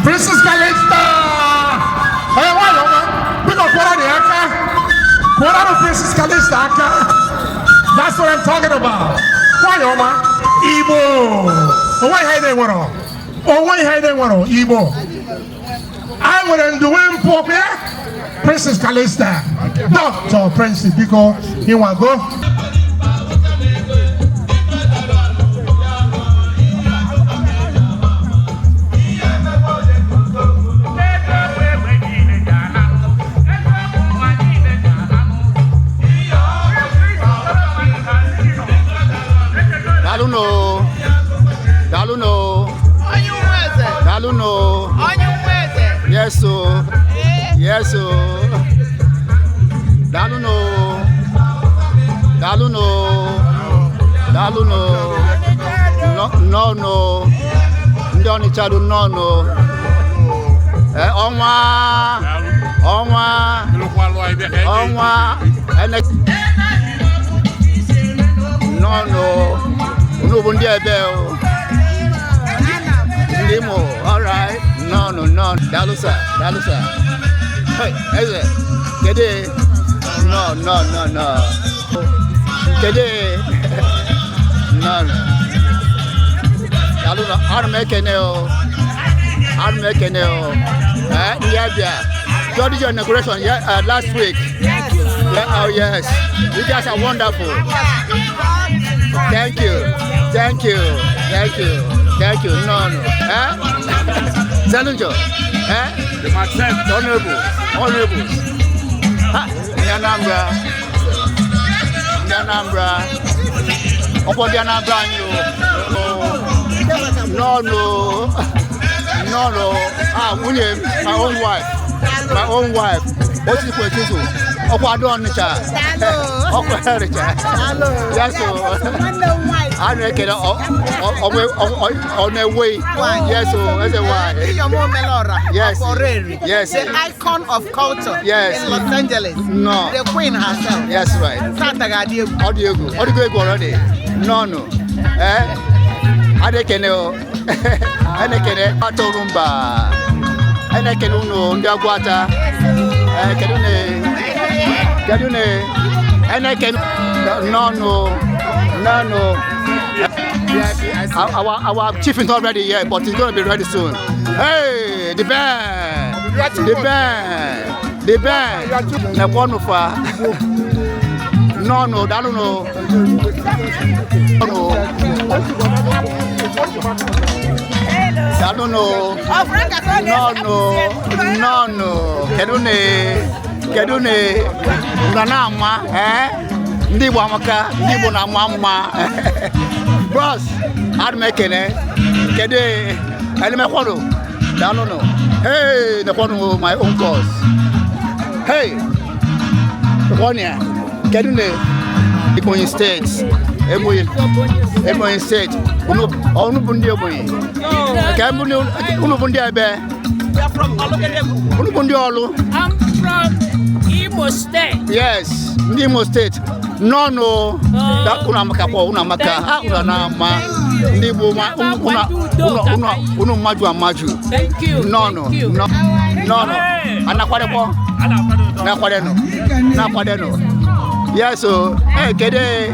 Princess Calista! Hey, why you man? Pick up what the aka? What are the Princess Calista aka? That's what I'm talking about. Why you man? Igbo. Oh, why they want to? Oh, why they want to? Igbo. I wouldn't do him pop here. Princess Calista. Doctor Princess, because he want to go. Yes, so. Yes, so. Daluno. No. Ndoni chadu no. Onwa. No. Unubundi ebe o. Ndimo. All right. No. Dalusa. Hey, eze. Kede. No. Kede. No. Dalusa. Armekeneo. Yeah. You did your inauguration last week. Oh yes. You guys are wonderful. Thank you. No. Zalunjo. Honorable. Nyanambra. Opo Nyanambra yo. No. William, my own wife. What's the question? Opo Adonicha. Opo Heritage. Yes, so. I reckon on their way. Yes, so that's why. Yes. The icon of culture. Yes. In Los Angeles. No. The queen herself. Yes, right. Audio already. No. Adekeneo. Atorumba. Anekenuno Ndiagwata. Kedune. No. Our chief is not ready yet, but he's going to be ready soon. Hey, the band. Na one of No, Daluno. No. Kedune. Nanama, Ndi wamaka, ndi bona mama. Boss, I'd make it. Kede, elime kwano. No. Hey, the kwano my own boss. Hey, Konya. Kedune, Ebonyi State. Ebonyi State. Unu bundi Ebonyi. Kembundi unu bundi ebe. You are from Olu. Unu bundi Olu. I'm from Igbo State. Yes, Igbo State. No. That unamaka. Unanama. Ndibu maju. Thank you. No. Anakwadeno. Yes, so hey, Kede.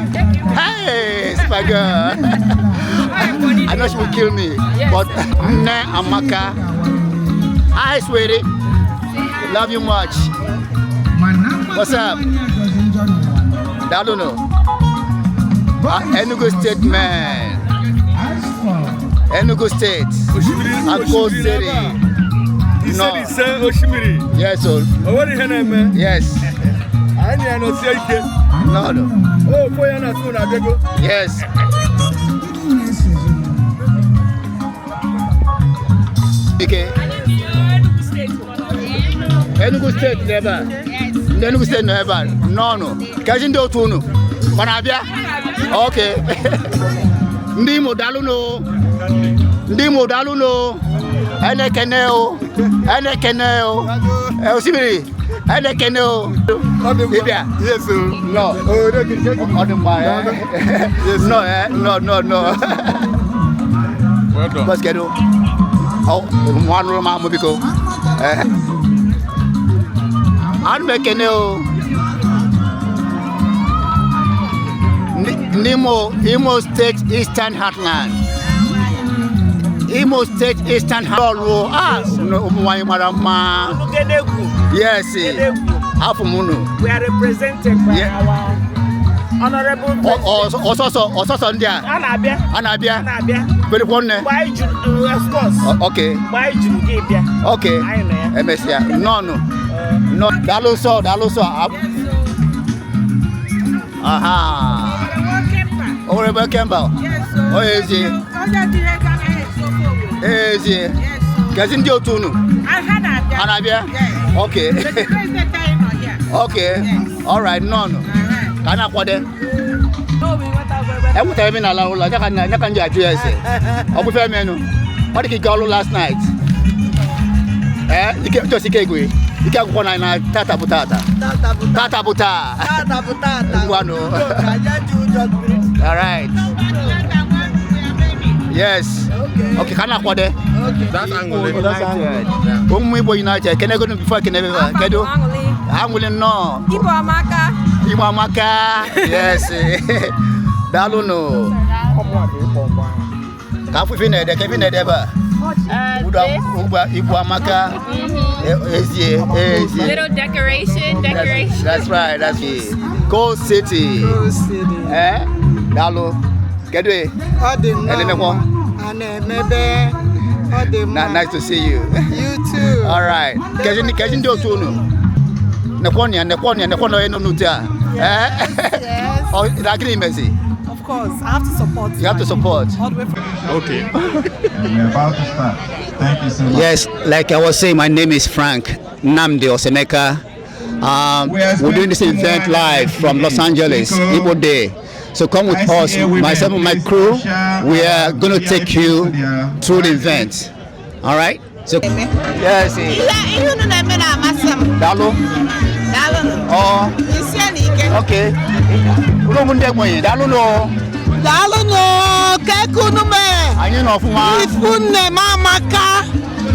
Hey, Spagger. I know she will kill me, but Ne Amaka. Hi, sweetie. Love you much. What's up? I don't know. Enugu State man. Enugu State. Akko City. No. Oshimiri. Yes, sir. What is her name, man? Yes. I know say it. No. Oh, boy, I'm not. Yes. Ike. Enugu State never. Enugu State never. No. Kajin do tunu. Manabia. Okay. Ndimo dalu no. Ene keneo. Osimiri. Ene keneo. Ibia. Yes, sir. No. Oh, no, No. Well done. Let's get it. Oh, one room, Mobiko. I'm making Imo State Eastern Heartland. Imo State Eastern Heartland. No, Marama. Yes, Afumunu. We are represented by our honorable also India. Anabia. Very one. Of course. Okay. Why Jurugabia? Okay. MSia. No. Daluso. Aha. Honorable Campbell. Oh, is he? Is he? Cousin Joe Tunu. Anabia. Okay. Okay. All right. No. Can I put it? Every time in a lot, I can do it. I'll be fair, man. What did he call last night? You can't just take away. You can't go on Tata Butata. All right. Yes. Okay, can I put it? That's Angola. Igbo United. Can I go before I can ever get you? I'm willing no. Igbo Amaka. Yes. Daluno. Kafu fine de Kevin Edeba. Igbo Amaka. Little decoration. That's right. That's it. Cold City. Dalu. Kedwe. Nice to see you. You too. All right. Kajin do tunu. Nekonia eno nuta. Yes. Oh, Ragini Messi. Of course, I have to support. You have to support. All the way from Okay. We're about to start. Thank you so much. Yes, like I was saying, my name is Frank Namdi Osemeka. We're doing this event live from Los Angeles, Igbo Day. So come with us, myself and my crew. We are going to take you through the event. All right? So, yes. Dalo? Oh. Okay. Dalo no, kekunume. Anyị nọ ọfụma. Ifunne mamaka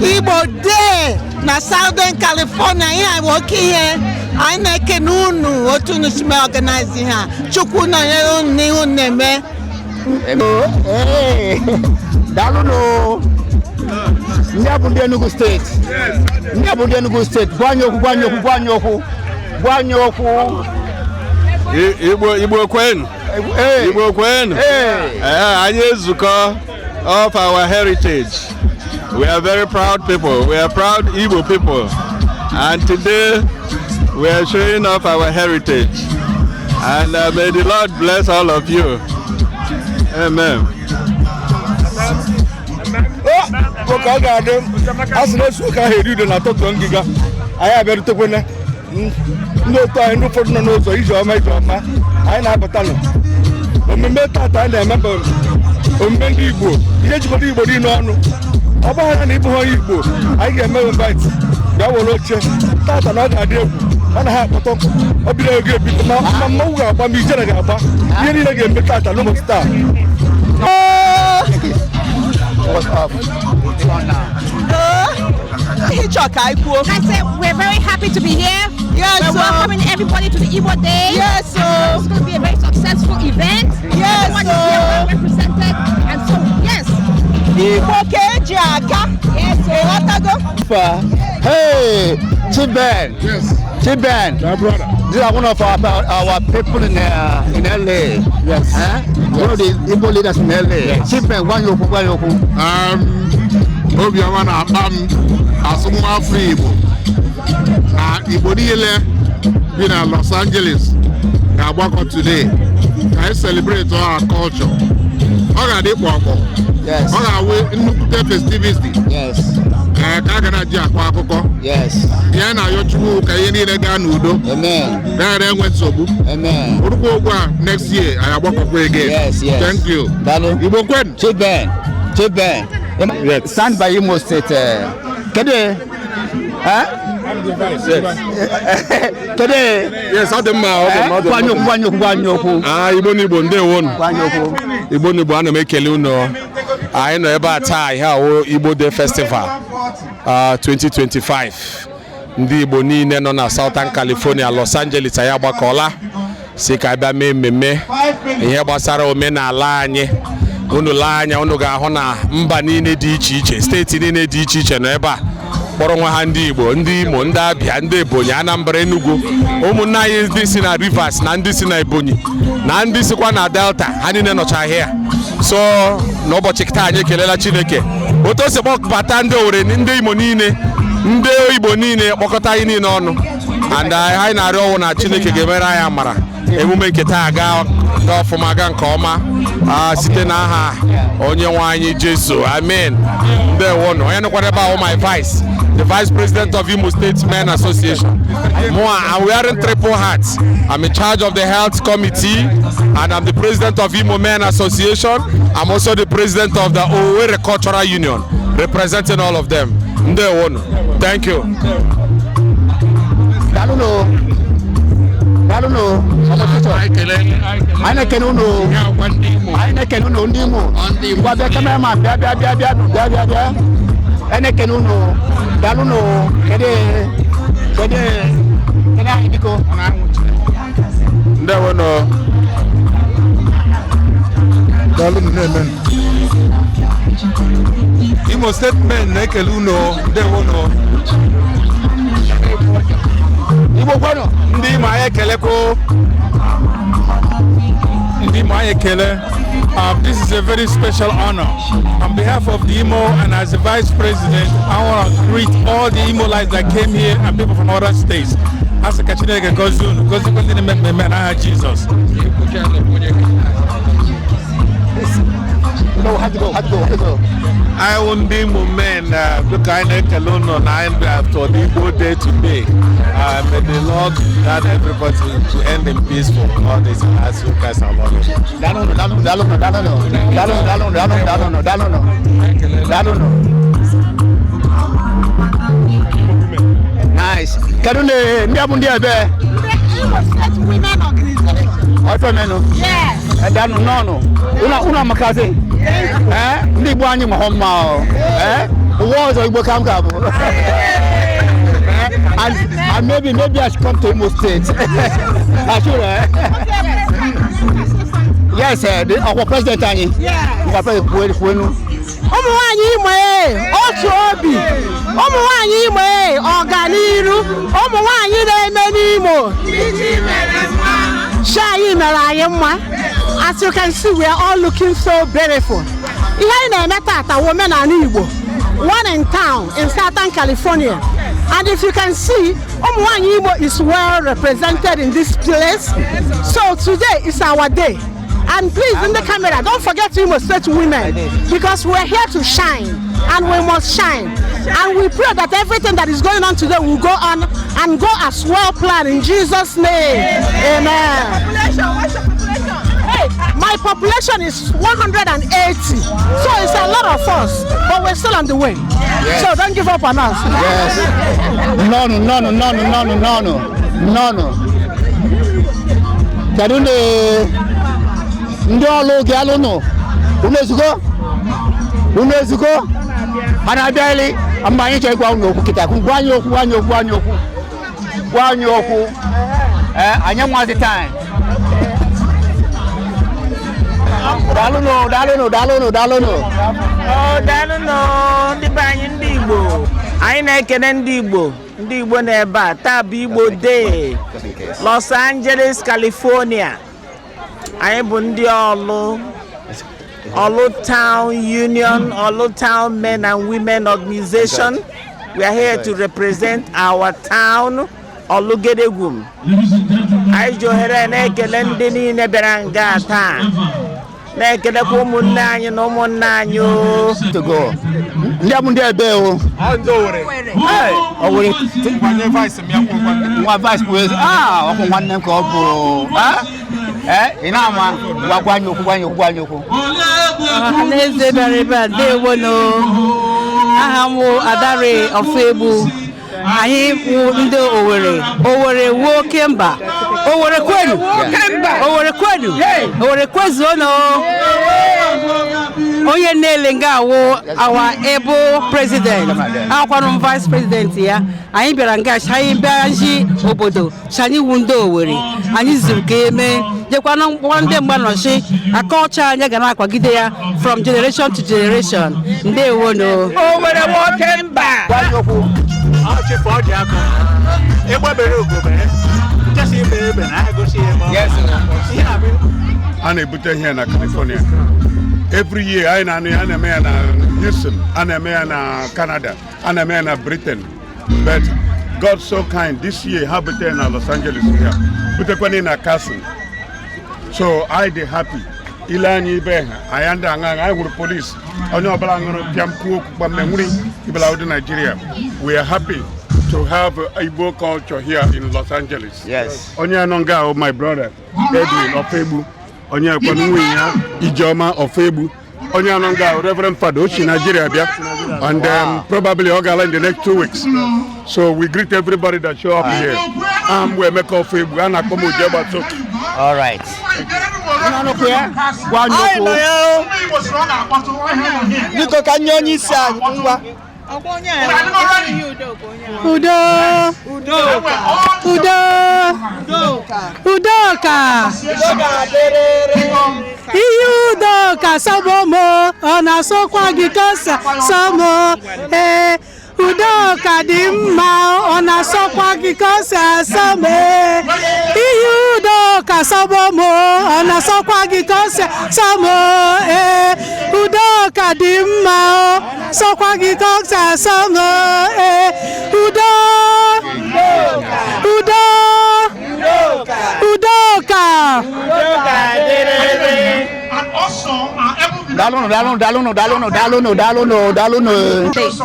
Igbo Day na Southern California ihe woke ihe. Anyị na-ekene unu otu unu si organize ha. Chukwu na n'ihu na-eme. Dalo no. Ndị abụ ndị Enugu State. Ndị abụ ndị Enugu State. Gwa anyị okwu. Igbo kwenu. Anyị ezukọ of our heritage. We are very proud people. We are proud Igbo people. And today we are showing off our heritage. And may the Lord bless all of you. Amen. Oka ga-adị asịrị esu ụka ahụ erido na tọtọ ngịga anyị abịarutekwene ndị otu anyị ndị ụfọdụ nọ n'ụzọ ije ọma anyị na-abatalụ omume tata anyị na-eme bụ omume ndị Igbo ihe jikọta Igbo niile ọnụ ọ bụghị na ịbụ onye Igbo anyị ga-eme invite bịa were oche tata na ọ ga-adị egwu ọ na ha akpọtọ ọ bido oge ebido ma mmanwụ ga-agba ma ijere ga-agba ihe niile ga-eme tata n'ụbọchị taa. What's up? I said we're very happy to be here. Yes, we're welcoming everybody to the Igbo Day. Yes, sir. It's going to be a very successful event. Yes, everyone is here well represented, and so yes. Igbo keji aga. Yes, sir. Hey, Chiben. Yes. Chiben. My brother. These are one of our people in LA. Yes. One of the Igbo leaders in LA. Yes. Chiben, Wanyoku. Obiọma na-akpa m asụmụ afọ Igbo na Igbo niile bi na Los Angeles ga-agbakọ today ka anyị celebrate our culture. Ọ ga-adị kpọkpọ. Yes. Ọ ga-awụ nnukwute festivity. Yes. ka ga na ji akwa akụkọ. Yes. Ya na ayọ Chukwu ka ihe niile gaa n'udo. Amen. Ghara enwe nsogbu. Amen. Orukwa ogwu a next year anyị agbakọkwa again. Yes. Thank you. Dalo. Igbo kwen. Chiben. Yes. Stand by Imo State. Kede. Huh? Kede. Yes, ọ dị mma. Kwanyokwu. Igbo n'Igbo ndewo. Kwanyokwu. Igbo n'Igbo ana m ekele unu. Anyị nọ ebe a taa ihe awụ Igbo Day Festival 2025. Ndị Igbo niile nọ na Southern California, Los Angeles anyị agbakọla si ka abịa mee mmemme ihe gbasara omenala anyị. Unu lee anya unu ga-ahụ na mba niile dị iche iche, steeti niile dị iche iche nọ ebe a kpọrọ nwa ha ndị Igbo, ndị Imo, ndị Abịa, ndị Ebonyi, Anambra, Enugu, ụmụnna anyị ndị si na Rivers na ndị si na Ebonyi na ndị sikwa na Delta, ha niile nọcha ahịa. So n'ụbọchị taa anyị ekelela Chineke otu o si kpọbata ndị Owere, ndị Imo niile, ndị Igbo niile, kpọkọta anyị niile ọnụ, and anyị na-arịọ ọnwụ na Chineke ga-emere anyị amara emume nke taa ga ọfụma ga nke ọma site n'aha onye nwe anyị Jesu, amen. Ndewonu. Onye nọkwara ebe ahụ my vice, the vice president of Imo State Men Association. I'm wearing triple hats. I'm in charge of the health committee and I'm the president of Imo Men Association. I'm also the president of the Owerri Cultural Union, representing all of them. Ndewonu. Thank you. I don't know. I know. What the cameraman? Imo State men Nekeluno, Dewono. Ndi ma ekele ko. Ndi ma ekele. This is a very special honor. On behalf of the Imo and as the Vice President, I want to greet all the Imolites that came here and people from other states. As a Kachinega Gozun, Jesus. No, have to go. I won't be moment look I alone on after the Igbo Day today. May the Lord guide everybody to end in peace for all this as you guys are loving. Nice. Karune ndiabundi ebe. Women organization. Yes. No. Una makazi. Ndị Igbo anyị ma mma ụwa ọzọ Igbo kam ka bụ. And maybe I should come to Imo State. I should. Yes, the our president anyị. Our president kwenu. Ụmụ nwaanyị Imo otu obi. Ụmụ nwaanyị Imo ọganiru. Ụmụ nwaanyị na-eme n'Imo. Shayi mere anyị mma. As you can see, we are all looking so beautiful. Here in Metata, women and Igbo, one in town in Southern California. And if you can see, Igbo is well represented in this place. So today is our day. And please, in the camera, don't forget Imo State women, because we're here to shine, and we must shine. And we pray that everything that is going on today will go on and go as well planned in Jesus' name. Amen. My population is 180, so it's a lot of us, but we're still on the way. Yes. So don't give up on us. Yes. No. Ndị ọlụ gị alụ nọ unu ezugo ha na-abịa ili mgbe anyị chọrọ ịgwa unu okwu kịta gwa anyị okwu anyị nwazi time daalụnụ ndị be anyị ndị Igbo anyị na-ekene ndị Igbo n'ebe a taa bụ Igbo Day Los Angeles, California. anyị bụ ndị Olu Town Union, Olu Town Men and Women Organization. We are here to represent our town, Olugedegwum. Anyị ji ohere na-ekele ndị niile bịara nga taa na-ekelekwa ụmụnne anyị na ụmụnne anyị to go ndị abụ ndị ebe o Owere nwa vice kwuo ọkwụ nwanne m ka ọ bụ ị na-ama gwa anyị okwu N'eze bịara ebe a ndewo no aha m Adare Ofegbu anyị ndị Owere wuo oke mba Owere kwezuo no onye na-ele nga awụ our able president akwanụ vice president ya anyị bịara nga anyị bịa nji obodo anyị wu ndị Owere anyị zuru ka eme jekwana ndị mgbanọchi aka ọcha anyị ga na-akwagide ya from generation to generation ndewo no Owere nwoke mba a na-ebute ihe na California every year anyị na-eme ya na Houston, a na-eme ya na Canada, a na-eme ya na Britain, but God so kind this year ha bute na Los Angeles here butekwana na Cason, so I dey happy ile anyị ibe ha anyị ndị aṅa anyị hụrụ police onye ọbụla ṅụrụ pịam kwuo okwu mmiri ibela ụdị Nigeria. We are happy to have Igbo culture here in Los Angeles. Yes. Onye anonga my brother Edwin Ofegbu, onye akwanu nwunye ya Ijeoma Ofegbu, onye anonga Reverend Father Ochi Nigeria bịa, and probably Ogala in the next 2 weeks. So we greet everybody that show up here. We make Ofegbu and Akpomo Jeba Soki. All right. Udoka Sabomo Onasokwa Gikosa Samo Udoka Dimma Onasokwa Gikosa Samo Udoka Sabomo Onasokwa Gikosa Samo Udoka Dimma Sokwa Gikosa Samo Udoka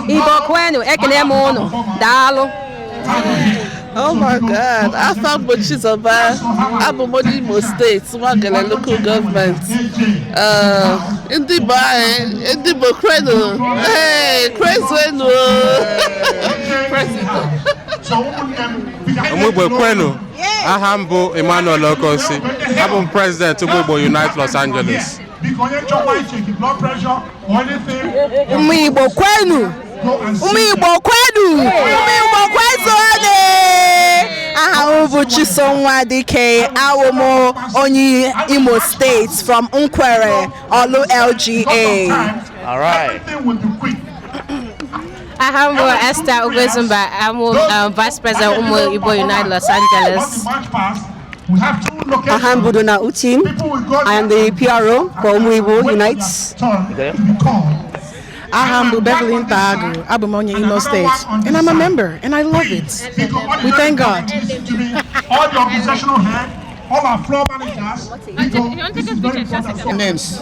Igbo kwenu ekele m unu daalụ. Oh my God, after Bochizoba, Abumodi Imo State, Swagala local government. Indibo Credo, hey, crazy no. Umugbo Kwenu, Ahambo Emmanuel Okosi, I'm President of Igbo Unite Los Angeles. Umugbo Kwenu, Umugbo Kwenu, aha bụ Chisonwa Dike Awomo onye Imo State from Nkwere Olu LGA. All right. Aha bụ Esther Ogwezumba, I'm Vice President Umo Igbo Unite Los Angeles. Aha bụ Dona Utim. I am the PRO for Umo Igbo Unite. Aha bụ Beverly Ntagu, I'm on Imo State, and I'm a member, and I love it. We thank God. All the organizational head, all our floor managers. Names.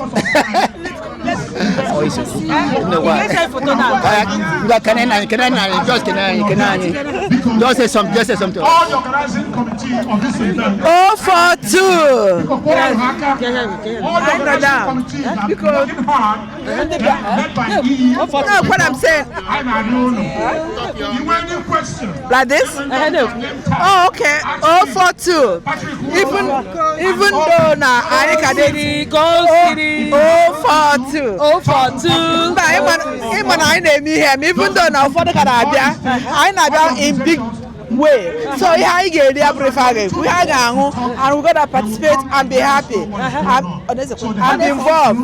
Just say something. All the organizing committee of this event. 042. All the organizing committee that are working hard, led by What I'm saying. You want any question? Like this? Oh, okay. 042. Even though now I can go 042. 042. But even I name him. Even though now for the Caribbean, I know in big way. So I get the preferred. We are going and we're gonna participate and be happy. I'm involved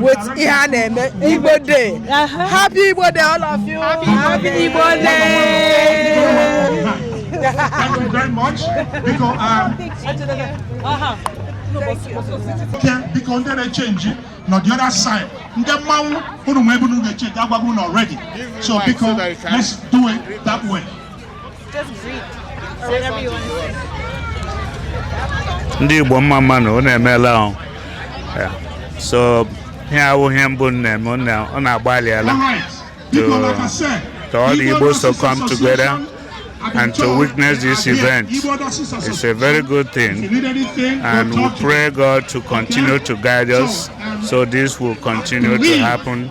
with Ihane Igbo Day. Happy Igbo Day, all of you. Happy Igbo Day. Thank you very much. Because they're changing. Now the other side, the man who don't able to change that one already. So because let's do it that way. Just greet or whatever you want to say. Ndị Igbo mma mmanụ ọ na-emela ahụ. So here we have on Abaliala to all the Igbos to come together and to witness this event. It's a very good thing, and we pray God to continue to guide us so this will continue to happen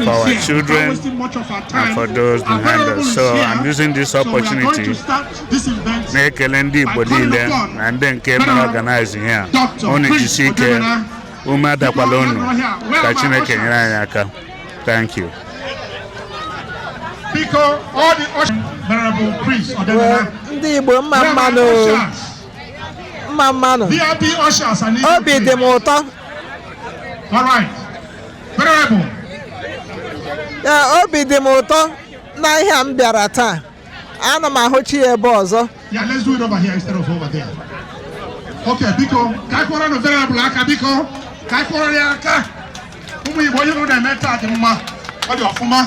for our children and for those behind us. So I'm using this opportunity and then came organizing here. Thank you. Because all the venerable priests or the Igbo VIP ushers and obi dị m ụtọ. All right. Venerable. Obi dị m ụtọ na ihe m bịara taa. Ana m ahụchi ebe ọzọ. Yeah, let's do it over here instead of over there. Okay, biko, kakwara no venerable aka biko. Kakwara ya aka. Ụmụ Igbo onye nọ na-eme taa dị mma. Ọ dị ọfụma.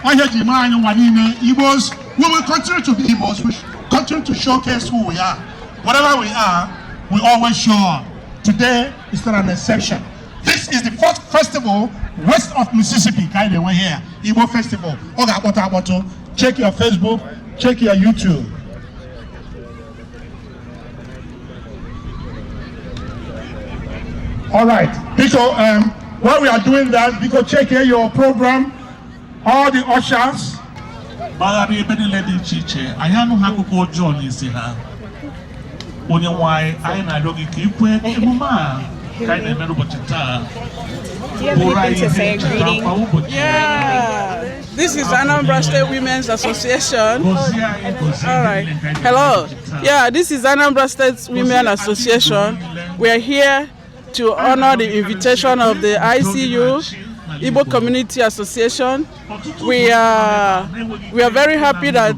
Igbos, we will continue to be Igbos. We continue to showcase who we are. Whatever we are, we always show up. Today is not an exception. This is the first festival west of Mississippi. Kind of way here, Igbo Festival. Check your Facebook, check your YouTube. All right, because while we are doing that, because check here your program. All the ushers. Bagari ebedi lady chiche. Ayanu hakuko John isi ha. Onye why I na dogi kipwe emuma. Kaine menu bochita. Do you have anything to say? Greeting? Yeah. This is Anambra State Women's Association. All right. Hello. Yeah, this is Anambra State Women Association. We are here to honor the invitation of the ICU, Igbo Community Association. We are very happy that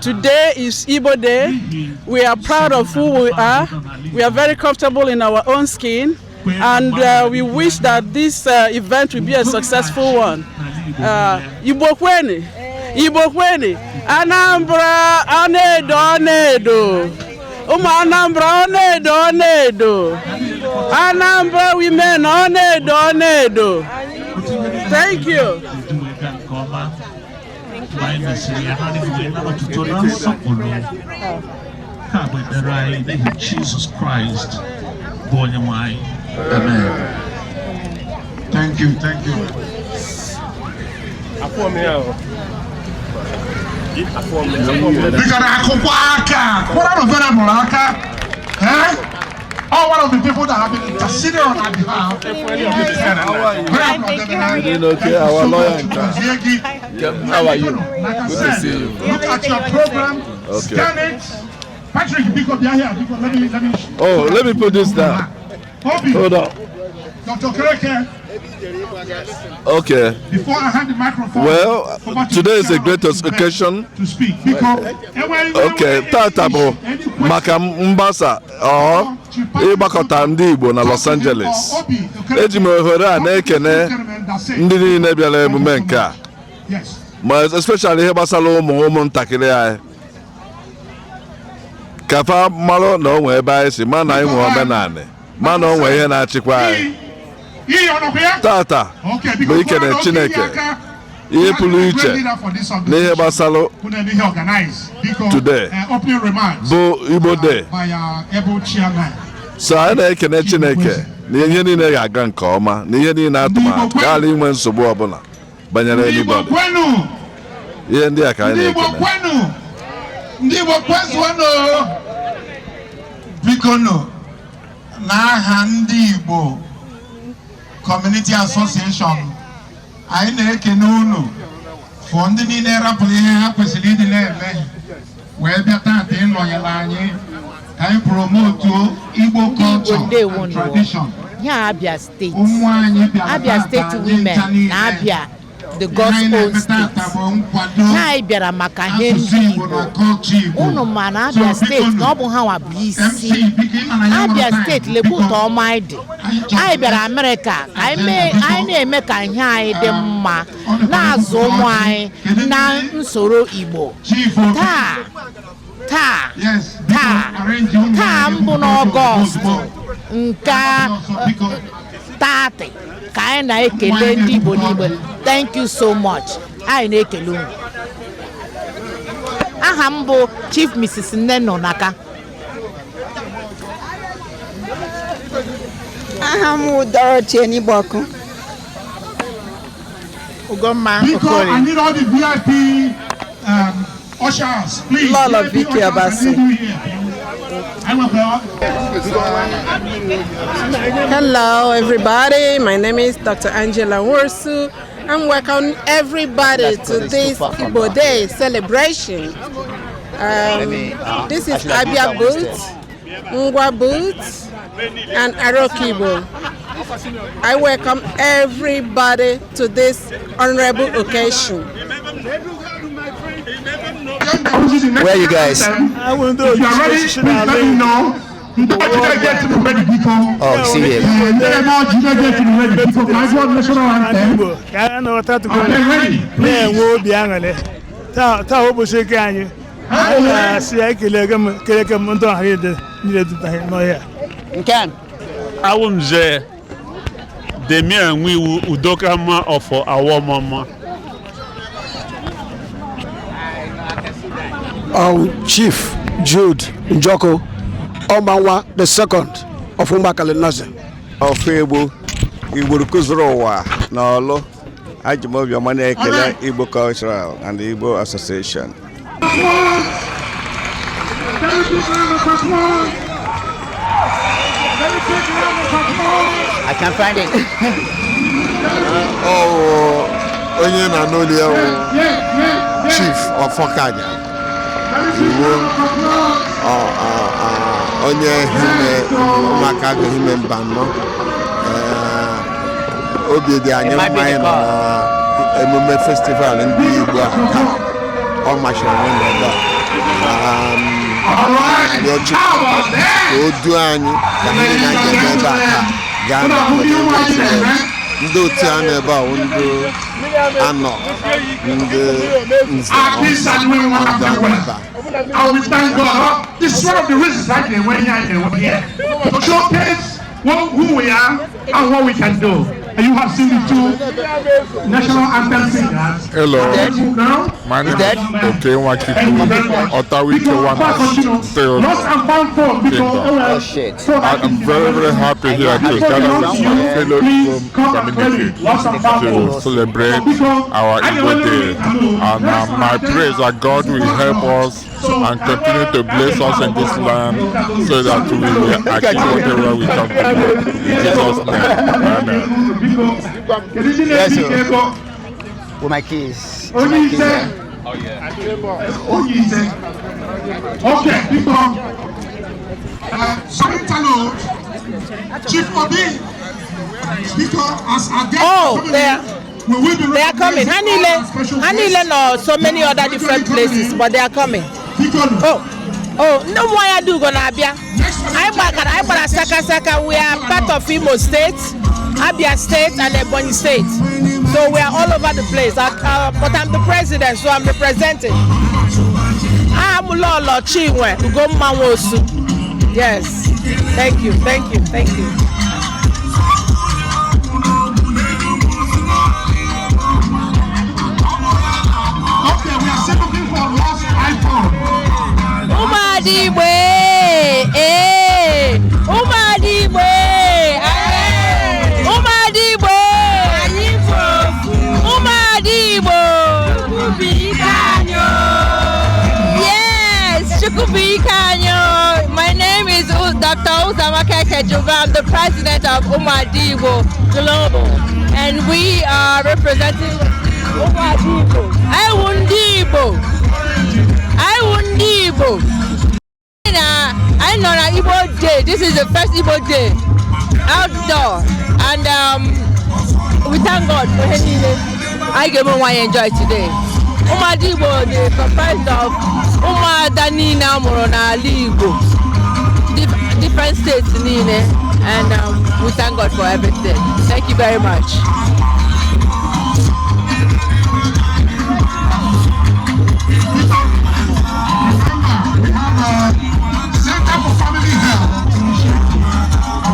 today is Igbo Day. We are proud of who we are. We are very comfortable in our own skin, and we wish that this event will be a successful one. Igbo kweni, Igbo kweni, Anambra onedo. Anambra onedo. Anambra women onedo. Thank you. Jesus Christ. Amen. Thank you. Oh, one of the people that have been interceding on our behalf. Our lawyer. How are you? Good to see you. Look at your program. Okay. Scan it. Patrick, because they are here. Because let me put this down. Hold on. Dr. Kereke. Okay. Before I hand the microphone. Well, today is a great occasion. To speak. Because okay, Tatabo Makambasa or ịgbakọta ndị Igbo na Los Angeles. Eji m ohere a na-ekene ndị niile bịara emume nke a, ma especially ihe gbasara ụmụntakịrị anyị, ka fa marụ na o nwee ebe anyị si, ma na anyị nwee omenala, ma na o nwee ihe na-achịkwa anyị. Tata bụ ikene Chineke ihe pụrụ iche n'ihe gbasara today bụ Igbo Day. So anyị na-ekene Chineke na ihe niile ga-aga nke ọma, na ihe niile atụmatụ gaala inwe nsogbu ọbụla banyere anybody. Ihe ndị a ka anyị na-ekene. Ndị Igbo kwezuonụ bikono n'aha ndị Igbo Community Association, anyị na-ekene unu fọ ndị niile rapụrụ ihe ha kwesịrị ịdị na-eme wee bịa taata ịnọnyere anyị ka anyị promote Igbo culture and tradition. Yeah, Abia State. Abia State women na Abia, the God's own state. Ha bịara maka ihe ndị Igbo. Unu ma na Abia State na ọ bụ ha nwa bụ isi. Abia State lekwuta ọma dị. Anyị bịara Amerịka, anyị na-eme ka ihe anyị dị mma, na-azụ ụmụ anyị na nsoro Igbo. Taa mbụ n'Ọgọst nke 30 ka anyị na-ekele ndị Igbo niile. Thank you so much. Anyị na-ekele unu. Aha m bụ Chief Mrs. Nnenno Naka. Aha m bụ Dorothy Enigboku. Ugomma Okoli. I need all the VIP ushers, please. Lola Vicky Abasi. Hello, everybody. My name is Dr. Angela Worsu. And welcome everybody to this Igbo Day celebration. This is Abia Booth, Ngwa Booth, and Arokibo. I welcome everybody to this honorable occasion. Where are you guys? I will do it. Please let me know. Oh, see here. Awumje Demi and we Udokama of our mama. Chief Jude Njoko Omanwa the second of Umakale Nazi. Igbo Kuzrowa Nolo Ajimobia Mane Kele Igbo Cultural and Igbo Association. I can't find it. Onye na Nolia Chief of Fokanya. Onye hime maka hime mbano. Obi dị anyị mmanya na emume festival ndị Igbo aka. Ọ machara n'ebe odu anyị ka ndị na-aga ebe aka gaa na ndị otu a na-ebe a ndị anọ ndị nze I will thank God. This is one of the reasons I came here to showcase who we are and what we can do. And you have seen the two national anthem singers. Hello, my name is Okay Wakiku Otawike Lost and found folk because I'm very, very happy here to gather with my fellow community to celebrate our Igbo Day. And my praise that God will help us and continue to bless us in this land so that we will achieve whatever we come to do. In Jesus' name, amen. Yes, sir. With my keys. Oh, yeah. Okay, people. Chief Obi, speaker, as a guest. Oh, they are coming. Hanile no so many other different places, but they are coming. Oh, no more I do gonna be. I Saka. We are part of Imo State, Abia State, and Ebonyi State. So we are all over the place. But I'm the president, so I'm representing. I'm Lolo Chinwe Ugomma Wosu. Yes. Thank you. Okay, we are still looking for lost iPhone. Umadibwe, Umadibwe, Umadibwe, Umadibwe, yes, Chukubikanyo. My name is Dr. Uzamaka Kejuba. I'm the president of Umadibo Global, and we are representing Umadibo. Iwundibo. I know that Igbo Day. This is the first Igbo Day outdoor, and we thank God for anything I give them why enjoy today. Umadibo is comprised of Umadanina Morona Igbo, different states in it, and we thank God for everything. Thank you very much. Center for Family Health.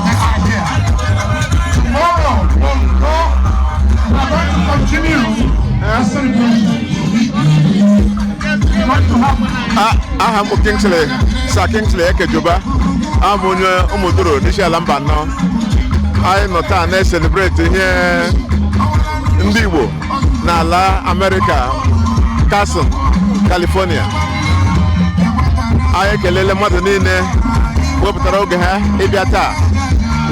They are here. Tomorrow aha m bụ Kingsley Sir Kingsley Ekejoba abụ onye ụmụduru n'isi ala mba anọ. Anyị nọ taa na-celebrate ihe ndị Igbo n'ala America, Cason, California. Anyị ekelele mmadụ niile wepụtara oge ha ịbịa taa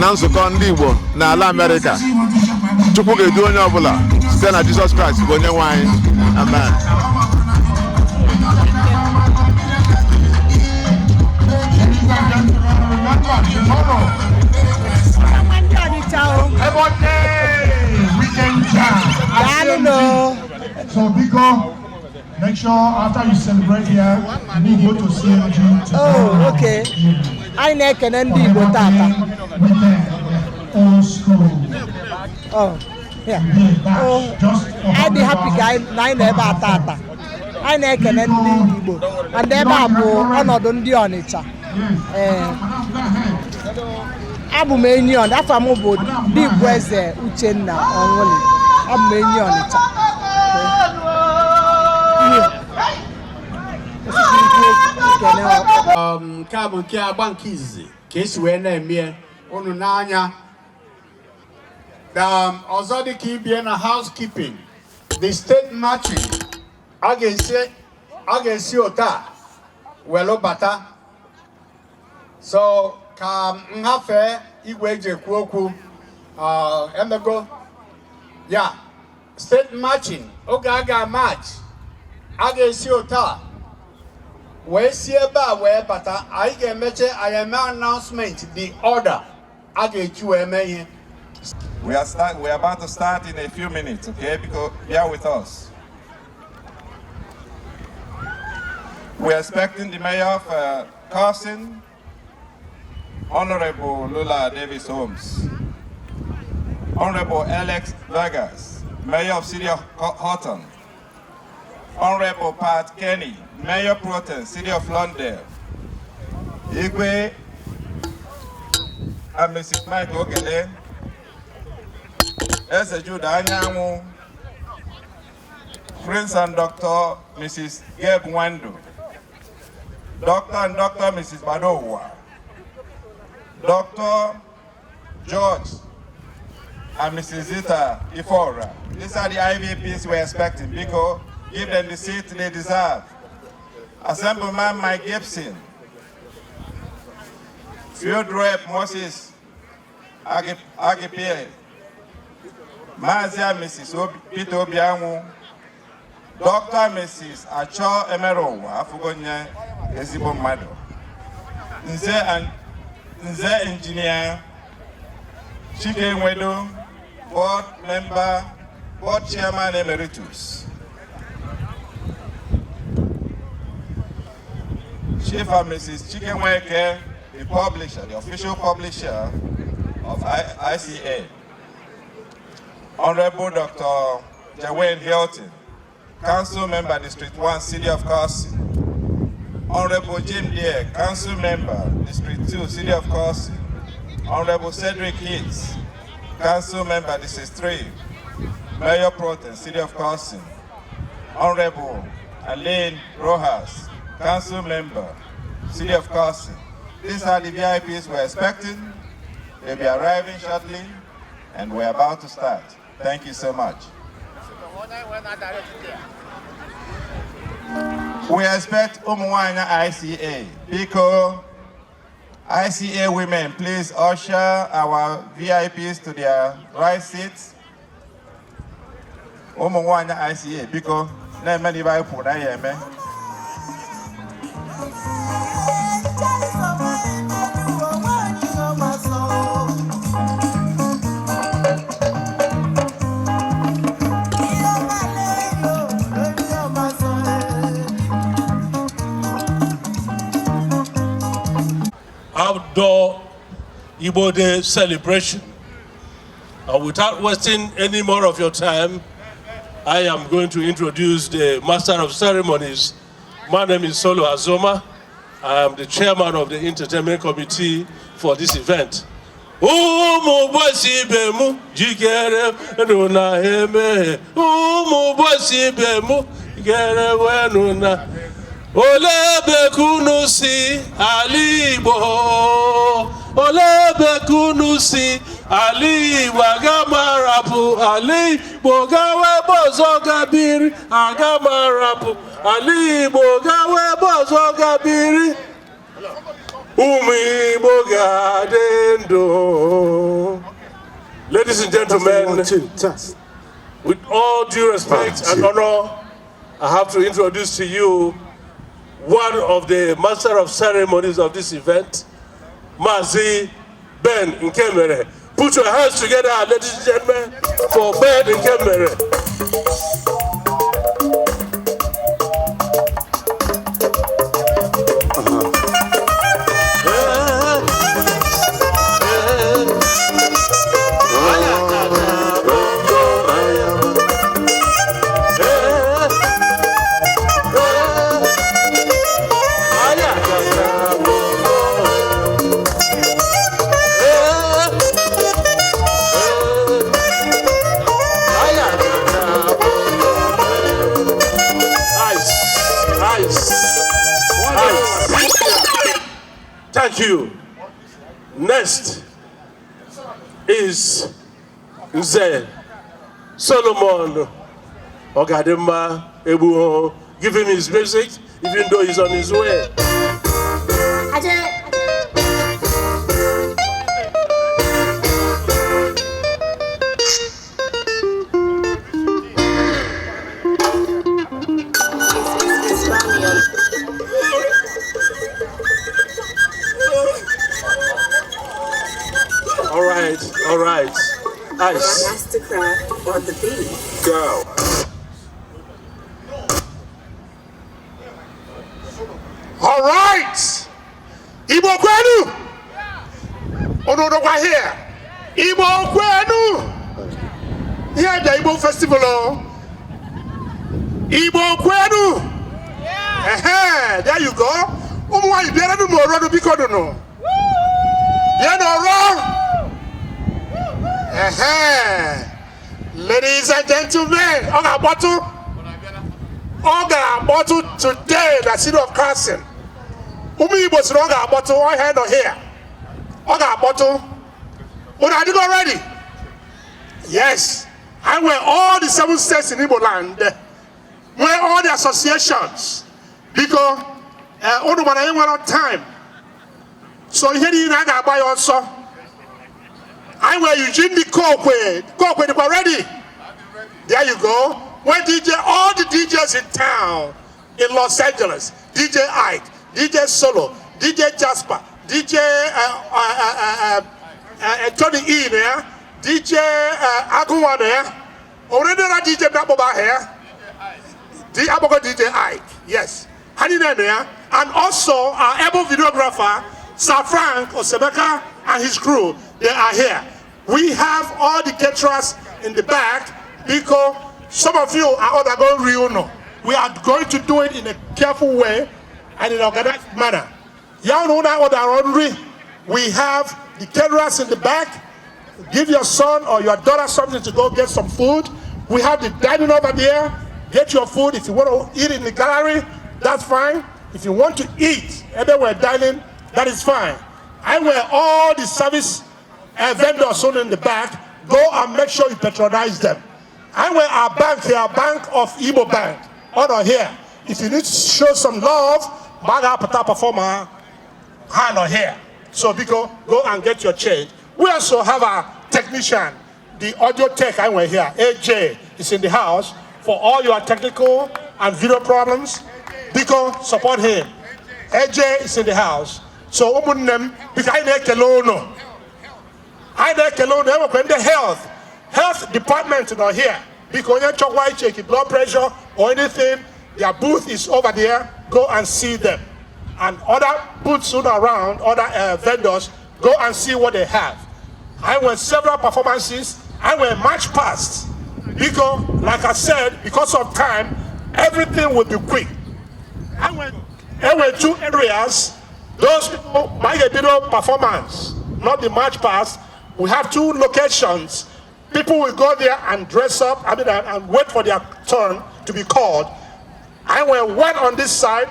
na nzukọ ndị Igbo n'ala America. Chukwu ga-edu onye ọbụla site na Jesus Christ bụ onye nwe anyị. Amen. So Biko, make sure after you celebrate here, you go to CMG. Oh, okay. I nekene ndị Igbo tata. Old school. Oh, yeah. Oh, I be happy guy na anyị na-ebe a tata. Anyị na-ekene ndị Igbo. And ebe a bụ ọnọdụ ndị Ọnịcha. Abụ m enyi Ọnịcha. Afọ m bụ dị Igbo Eze Uchenna Onwuli. Abụ m enyi Ọnịcha. Nke a bụ nke agba nke izizi ka esi wee na-eme unu n'anya. Ọzọ dị ka ibie na housekeeping, the state marching a ga-esi ụta welu bata. So ka nhafe igwe eji ekwu okwu emego ya state marching oge a ga-march a ga-esi ụta wee si ebe a wee bata. Anyị ga-emeche anyị eme announcement the order a ga-eji wee mee ihe. We are about to start in a few minutes, okay? Because bear with us. We are expecting the mayor of Cason, Honorable Lula Davis Holmes, Honorable Alex Vegas, Mayor of City of Houghton, Honorable Pat Kenny, Mayor Pro Tem, City of London, Igwe and Mrs. Mike Ogele, Eze Jude Anyanwu, Prince and Dr. Mrs. Gabe Wando, Dr. and Dr. Mrs. Badowa, Dr. George and Mrs. Zita Ifora. These are the IVPs we're expecting because give them the seat they deserve. Assemblyman Mike Gibson, Field Rep Moses Agipele, Mazia Mrs. Peter Obianwu, Dr. Mrs. Acho Emerowa, Afugonya Ezibo Mado, Nze Engineer, Chike Wedo, Board Member, Board Chairman Emeritus, Chief and Mrs. Chikenweke, the publisher, the official publisher of ICA, Honorable Dr. Jawan Hilton, Council Member, District 1, City of Cason, Honorable Jim Deere, Council Member, District 2, City of Cason, Honorable Cedric Hicks, Council Member, District 3, Mayor Pro Tem, City of Cason, Honorable Alain Rojas, Council Member, City of Cason. These are the VIPs we're expecting. They'll be arriving shortly, and we're about to start. Thank you so much. We expect Umuwana ICA. Pico, ICA women, please usher our VIPs to their right seats. Umuwana ICA. Pico, na many VIPs na yeme. Outdoor Igbo Day celebration. Without wasting any more of your time, I am going to introduce the Master of Ceremonies. My name is Solo Azoma. I am the chairman of the Entertainment Committee for this event. Olebekunu si Ali Igbo, Olebekunu si Ali Igbo, agamarapu Ali Igbo gawe bozo gabiri, agamarapu Ali Igbo gawe bozo gabiri, Umi Igbo gadendo. Ladies and gentlemen, with all due respect and honor, I have to introduce to you one of the master of ceremonies of this event, Mazi Ben Nkemere. Put your hands together, ladies and gentlemen, for Ben Nkemere. Thank you. Next is Nze Solomon Ogadema Ebuho. Give him his music, even though he's on his way. All right. Nice. Mastercraft on the beat. Go. All right. Igbo kwenu. Onodo kwa here. Igbo kwenu. Here the Igbo festival. Igbo kwenu. There you go. Umwa ibera no more road bikodo no. There no wrong. Ladies and gentlemen, Oga bottle today, the City of Cason. Umi was Oga bottle, I had no here. Oga bottle. What are you already? Yes, I wear all the 7 states in Igbo land, where all the associations, because only when I ain't one time. So here you I buy also. I wear Eugene the Kokwe they were ready. There you go. When all the DJs in town in Los Angeles, DJ Ike, DJ Solo, DJ Jasper, DJ Tony E there, DJ Aguwa there, already a DJ Naboba here, DJ Ike, yes, Hanina there, and also our able videographer, Sir Frank Osebeka and his crew, they are here. We have all the caterers in the back because some of you are undergoing reunion. We are going to do it in a careful way and in an organized manner. We have the caterers in the back. Give your son or your daughter something to go get some food. We have the dining over there. Get your food. If you want to eat in the gallery, that's fine. If you want to eat everywhere dining, that is fine. I wear all the service vendors on in the back. Go and make sure you patronize them. I wear our bank here, Bank of Igbo Bank, on here. If you need to show some love, baga pata performer, hand on here. So because go and get your change. We also have a technician, the audio tech I wear here. AJ is in the house for all your technical and video problems. Because support him. AJ is in the house. So umunnem because I when the health department is not here because you check blood pressure or anything. Their booth is over there. Go and see them. And other booths around, other vendors, go and see what they have. I went several performances. I went much past because, like I said, because of time, everything will be quick. I went 2 areas. Those people might get a performance, not the march past. We have 2 locations. People will go there and dress up, and wait for their turn to be called. I went 1 on this side,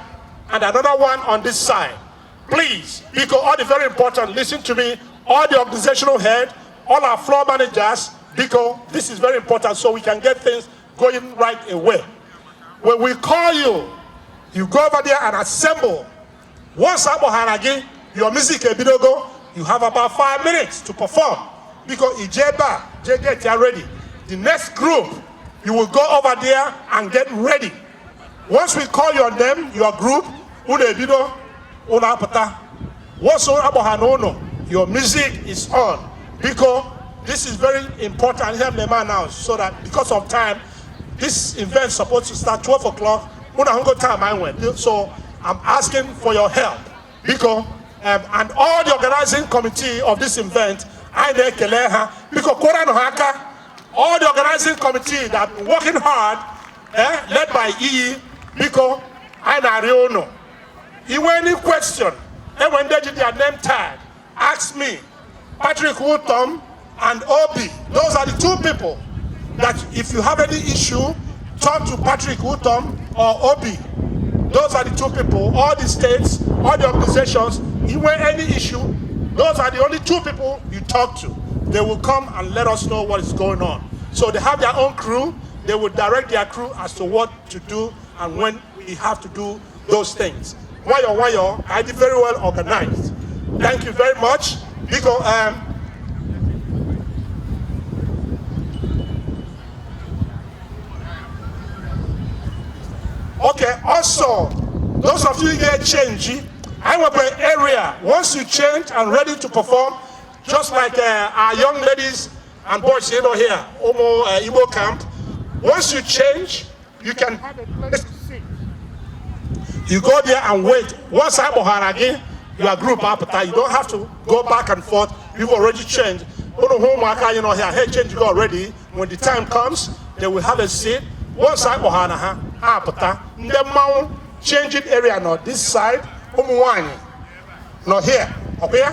and another one on this side. Please, because all the very important, listen to me, all the organizational head, all our floor managers, because this is very important so we can get things going right away. When we call you, you go over there and assemble. Once Aboharagi, your music ebidogo, you have about 5 minutes to perform. Because Ijeba, get ready. The next group, you will go over there and get ready. Once we call your name, your group, Unebido, Unapata. Once Abohanono, your music is on. Because this is very important. Help them announce so that because of time, this event is supposed to start 12 o'clock. So I'm asking for your help. Because and all the organizing committee of this event, because all the organizing committee that working hard, led by E, because I know. If any question, and when they get their name tag, ask me, Patrick Woodtham and Obi. Those are the two people that if you have any issue, talk to Patrick Woodtham or Obi. Those are the two people, all the states, all the organizations, if any issue, those are the only two people you talk to. They will come and let us know what is going on. So they have their own crew. They will direct their crew as to what to do and when we have to do those things. Wayo, I did very well organized. Thank you very much. Because okay, also, those of you here change. I want an area. Once you change and ready to perform, just like our young ladies and boys here, Igbo camp. Once you change, you can have a place to sit. You go there and wait. Once I'm again, your group up. You don't have to go back and forth. You've already changed. Hey, change you already. When the time comes, they will have a seat. Once I'm the changing area not this side. Not here. Okay?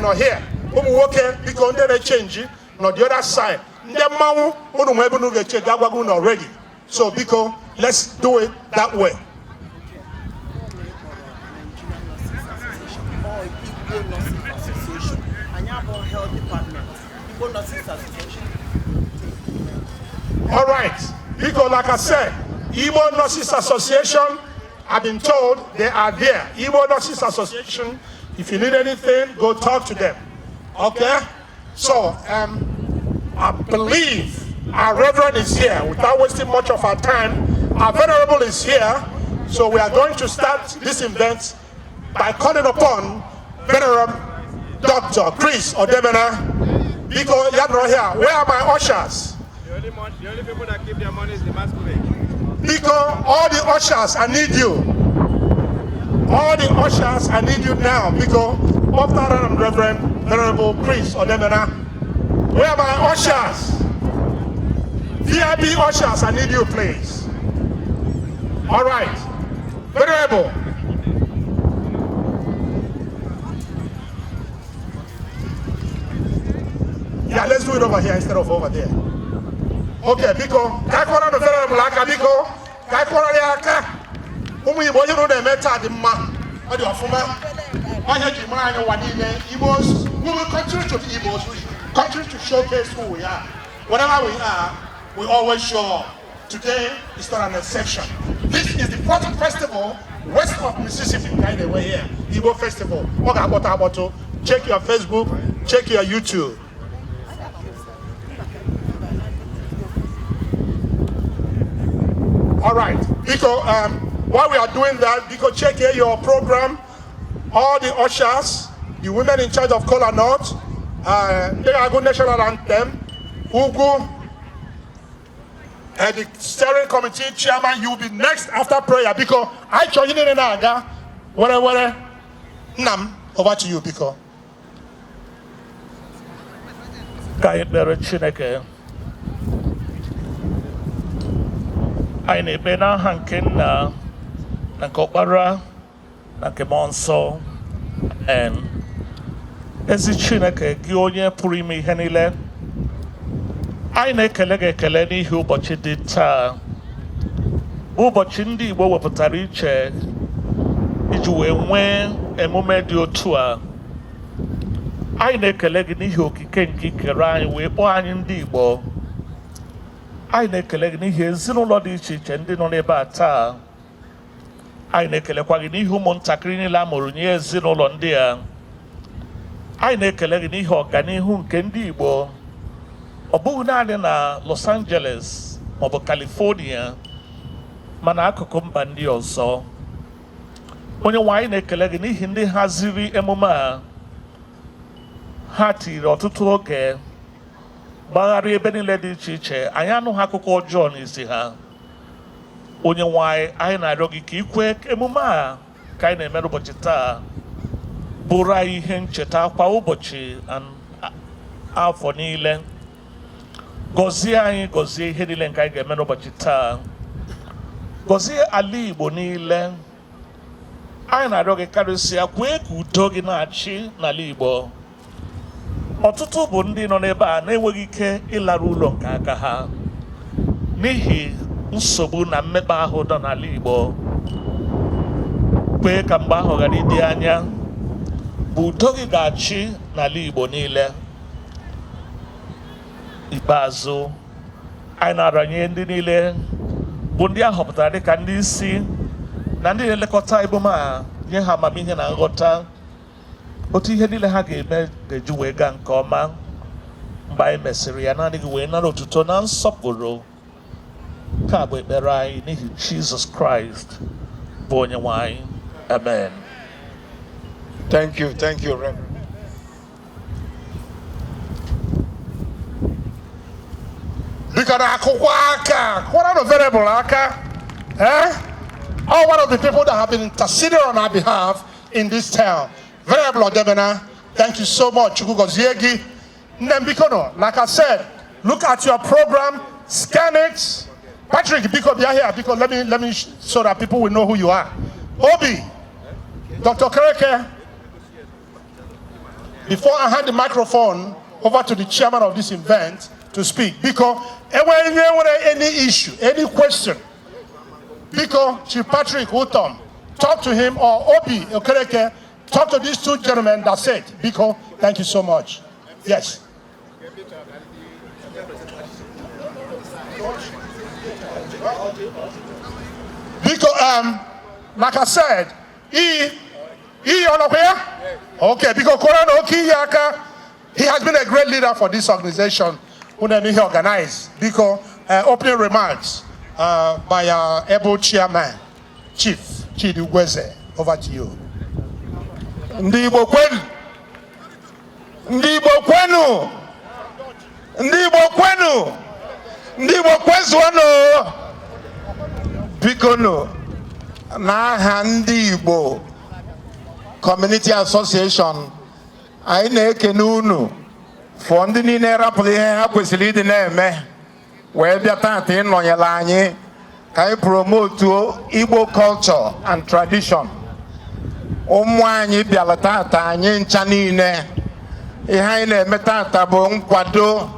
Not here. Because they change not the other side. Already. So because let's do it that way. All right. Because like I said, Igbo Nurses Association, I've been told they are there. Igbo Nurses Association, if you need anything, go talk to them. Okay? So, I believe our Reverend is here. Without wasting much of our time, our Venerable is here. So we are going to start this event by calling upon Venerable Dr. Chris Odemena. Because you're not here. Where are my ushers? The only people that keep their money is the masquerade. Because all the ushers, I need you. All the ushers, I need you now. Because after Reverend Venerable Chris Odemena, where are my ushers? VIP ushers, I need you, please. All right. Venerable. Yeah, let's do it over here instead of over there. Okay, Biko, Kakora the Venerable Aka, Biko, Kakora the Aka, whom we want to know the meta, the man, or the Afuma, I had you mind one in Igbos, we will continue to be Igbos, we continue to showcase who we are. Whatever we are, we always show up. Today is not an exception. This is the first festival west of Mississippi, by the way here, Igbo Festival. Check your Facebook, check your YouTube. All right, because while we are doing that, because check here your program, all the ushers, the women in charge of Kola North, they are good national anthem, Ugu, and the steering committee chairman, you will be next after prayer, because I join in Naga, whatever, Nam, over to you, because. Anyị na-ebe n'aha nke Nna na nke Ọkpara na nke Mmụọ Nsọ. Ezi Chineke gị onye pụrụ ime ihe niile, anyị na-ekele gị ekele n'ihi ụbọchị dị taa, ụbọchị ndị Igbo wepụtara iche iji wee nwee emume dị otu a. Anyị na-ekele gị n'ihi okike nke ikere anyị wee kpọọ anyị ndị Igbo. Anyị na-ekele gị n'ihi ezinụlọ dị iche iche ndị nọ n'ebe a taa. Anyị na-ekelekwa gị n'ihi ụmụntakịrị niile a mụrụ nye ezinụlọ ndị a. Anyị na-ekele gị n'ihi ọganihu nke ndị Igbo, ọ bụghị naanị na Los Angeles maọbụ California, mana akụkụ mba ndị ọzọ. Onye nwe anyị na-ekele gị n'ihi ndị haziri emume a. Ha tiri ọtụtụ oge gbagharị ebe niile dị iche iche, anyị anụghị akụkọ ọjọọ n'isi ha. Onye nwe anyị na-arịọ gị ka ikwe emume a ka anyị na-eme ụbọchị taa bụrụ anyị ihe ncheta kwa ụbọchị afọ niile. Gọzie anyị, gọzie ihe niile nke anyị ga-eme n'ụbọchị taa. Gọzie ala Igbo niile. Anyị na-arịọ gị karịsịa kwee ka udo gị na-achị n'ala Igbo. Ọtụtụ bụ ndị nọ n'ebe a na-enweghị ike ịlara ụlọ nke aka ha n'ihi nsogbu na mmekpa ahụ nọ n'ala Igbo. Kwee ka mgbe ahụ ghara ịdị anya, bụ udo gị ga-achị n'ala Igbo niile. Ikpeazụ, anyị na-aranye ndị niile bụ ndị a họpụtara dịka ndị isi na ndị na-elekọta emume a, nye ha amamihe na nghọta otu ihe niile ha ga-eme ga-eji wee gaa nke ọma. Mgbe anyị mesịrị ya, naanị gị wee nara otuto na nsọpụrụ. Ka bụ ekpere anyị n'ihi Jesus Christ bụ onye nwe anyị. Amen. Thank you, Reverend. Because what a variable aka, all one of the people that have been interceding on our behalf in this town. Variable Debena, thank you so much. Like I said, look at your program, scan it. Patrick, because you're here, because let me so that people will know who you are. Obi, Dr. Kereke, before I hand the microphone over to the chairman of this event to speak, because when any issue, any question, because Chief Patrick Utom, talk to him, or Obi Okereke, talk to these two gentlemen. That's it. Biko, thank you so much. Yes. Biko, like I said, he on here? Okay, because Korano Okiyaka, he has been a great leader for this organization. When he organized, because opening remarks by our able chairman, Chief Chidi Ugweze. Over to you. Ndị Igbo kwenu, ndị Igbo kwenu, ndị Igbo kwenu, ndị Igbo kwezuonu. Biko no, n'aha ndị Igbo Community Association, anyị na-ekene unu for ndị niile rapụrụ ihe ha kwesịrị ịdị na-eme wee bịa taata ịnọnyere anyị ka anyị promote Igbo culture and tradition. Ụmụ anyị bịara taata anyị ncha niile. Ihe anyị na-eme taata bụ nkwado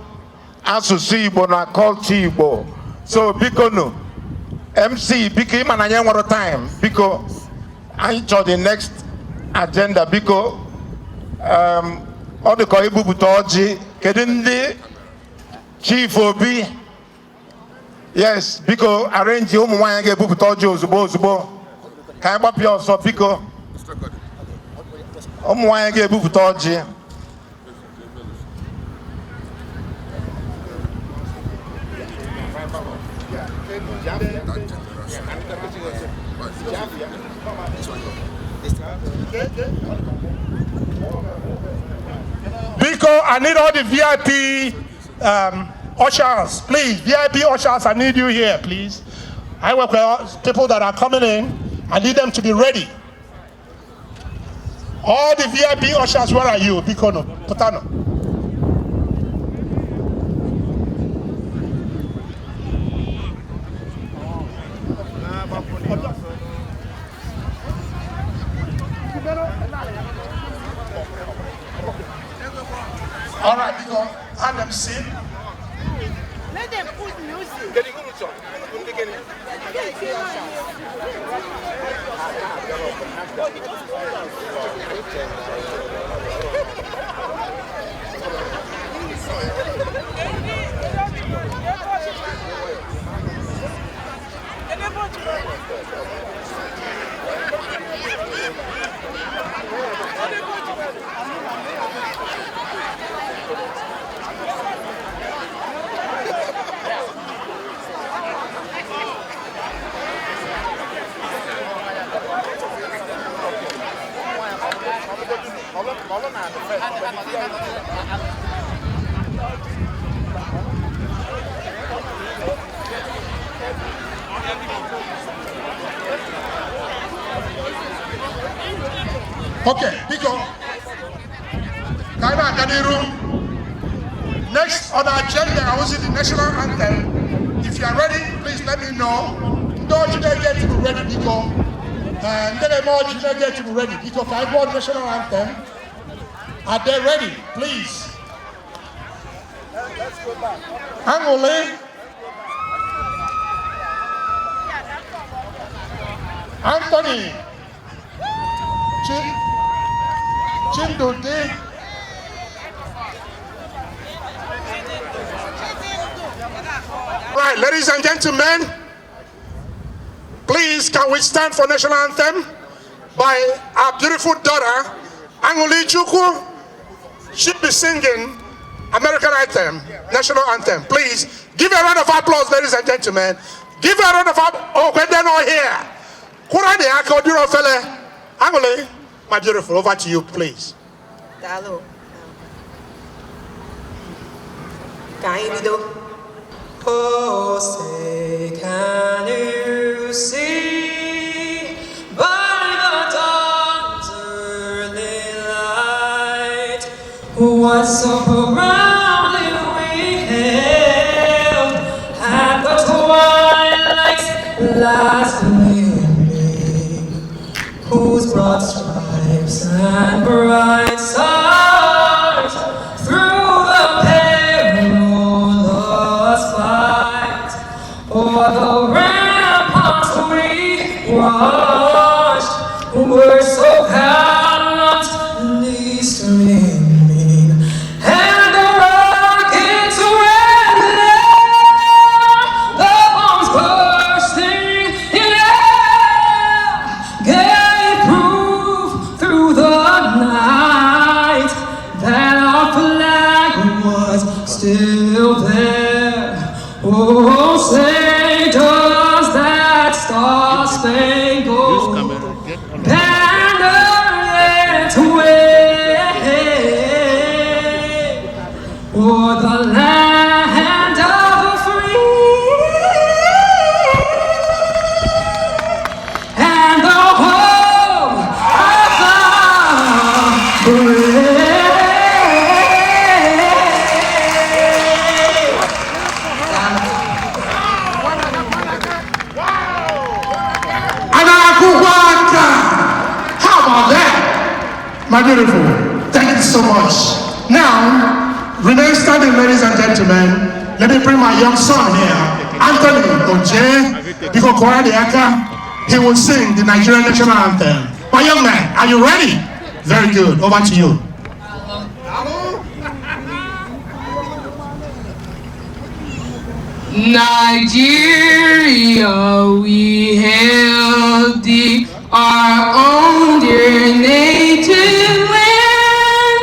asụsụ Igbo na culture Igbo. So biko no, MC biko ịma na anyị nwere time, biko anyị chọrọ the next agenda, biko ọ dị ka ibupụta ọjị. Kedu ndị Chief Obi? Yes, biko arrange ụmụ nwaanyị ga-ebupụta ọjị ozugbo ka anyị gbapịa ọsọ. Biko ụmụ nwaanyị ga-ebupụta ọjị. Biko, I need all the VIP ushers, please. VIP ushers, I need you here, please. I work with people that are coming in. I need them to be ready. All the VIP ushers, where are you? Biko no, Potano. All right, Biko, hand them sit. Let them put music. Okay, Biko. Kaima Kadiru. Next on our agenda, I will see the national anthem. If you are ready, please let me know. Don't you get to be ready, Biko. And then more you get to be ready. Biko, can I go on national anthem? Are they ready? Please. Let's go back. Angole. Anthony. Chindode. Right, ladies and gentlemen, please can we stand for national anthem by our beautiful daughter, Anguli Chukwu. She'll be singing American anthem, national anthem. Please give her a round of applause, ladies and gentlemen. Give her a round of applause. Oh, when they're not here. Anguli, my beautiful, over to you, please. Hello. Oh, say, can you see by the dawn's early light what so proudly we hailed at the twilight's last gleaming, whose broad stripes and bright stars through the perilous fight o'er the ramparts we watched were so gallantly streaming, and the rockets red glare, the bombs bursting in air, gave proof through the night that our flag was still there. Oh, say does that star-spangled banner yet wave o'er the land of the free and the home of the brave? How about that? My beautiful, thank you so much. Now, remain standing, ladies and gentlemen. Let me bring my young son here, Anthony Oje, because he will sing the Nigerian national anthem. My young man, are you ready? Very good, over to you. Nigeria, we hail thee, our own dear native land.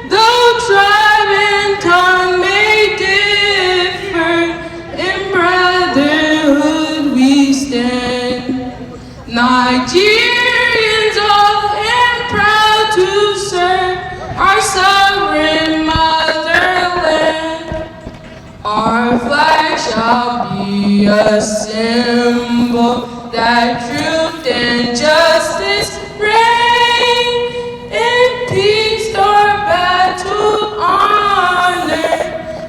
Though tribe and tongue may differ, in brotherhood we stand. Nigerians all and proud to serve our sovereign motherland. Our flag shall be a symbol that truth and justice reign, in peace or battle honor,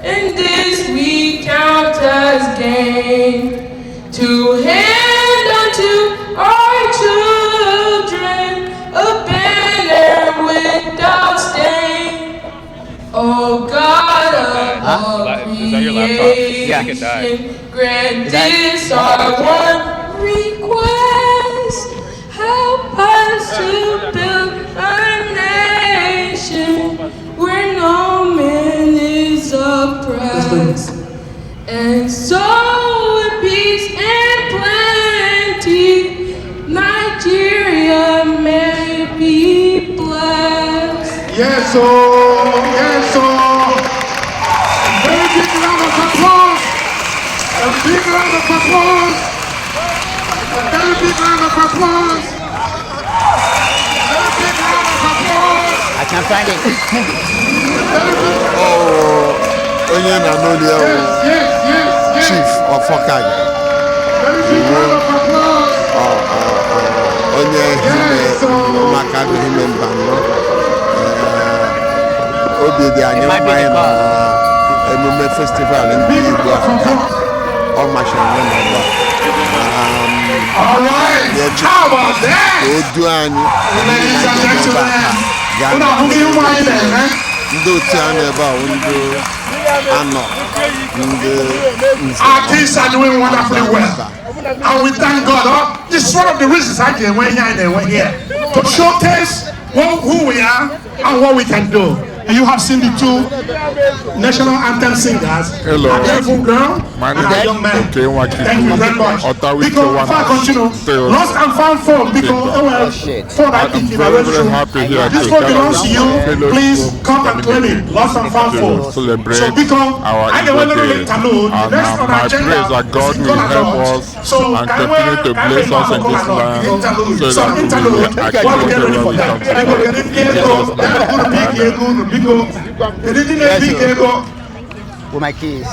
and this we count as gain. To hand unto our children a banner without stain. Oh God of all creation, grant this our one Yes, oh, yes, oh. Very big round of applause. A big round of applause. A very big round of applause. Very big round of applause. I can't find it. Oh, onye na n'oli Chief of Okag. Onye ụmụaka hime mbanọ. Obi dị anyị mma na emume festival ndị Igbo Africa. Ọ machara n'ọgbọ. How about that? Odu anyị. Ladies and gentlemen, ndị otu anyị ebe a ndị anọ ndị artists are doing wonderfully well, and we thank God. This is one of the reasons I came here to showcase who we are and what we can do. And you have seen the two national anthem singers. Hello. A beautiful girl My and name a young man. Okay, Thank you very much. Because if I continue, lost and found phone because phone I think in a very happy here this to phone belongs to you. Please come and claim it. Lost and found phone. Celebrate So because our I can Igbo only Day. interlude. The next on My agenda praise that God is will God help alone. us So and can continue to bless us in this land so that we will achieve whatever we come to. With my keys.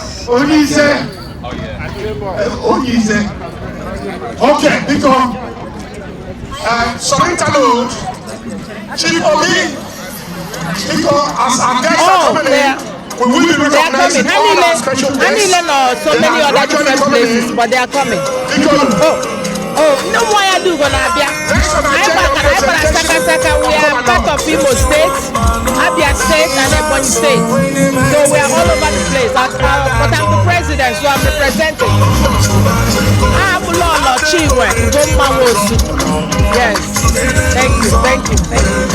Okay, because some interlude, Chief Obi, because as our guests are coming in, we will be recognizing all our special guests. So many other different places, but they are coming. No more I do gonna be. We are part of Imo State, Abia State, and Ebonyi State. So we are all over the place. But I'm the president, so I'm representing. I'm Lolo Chiwe, Gomawosu. Yes. Thank you, thank you, thank you.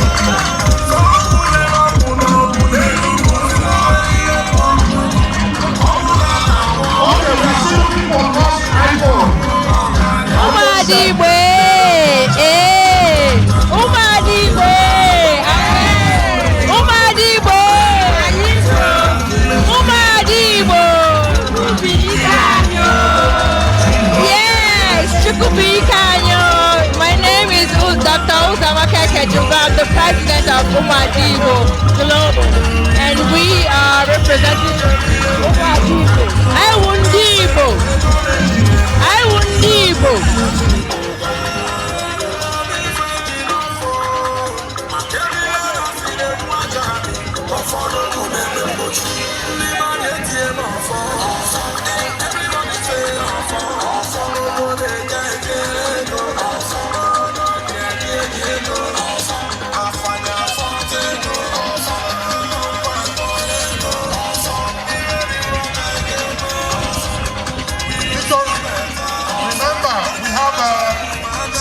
Umadigwe, Umadigwe, Umadigwe, Umadigwe. Yes, Chukwubikanyo. My name is Dr. Uzamaka Kejuga. I'm the president of Umadigwe Global, and we are representing Umadigwe. Iwundigbo. Igbo.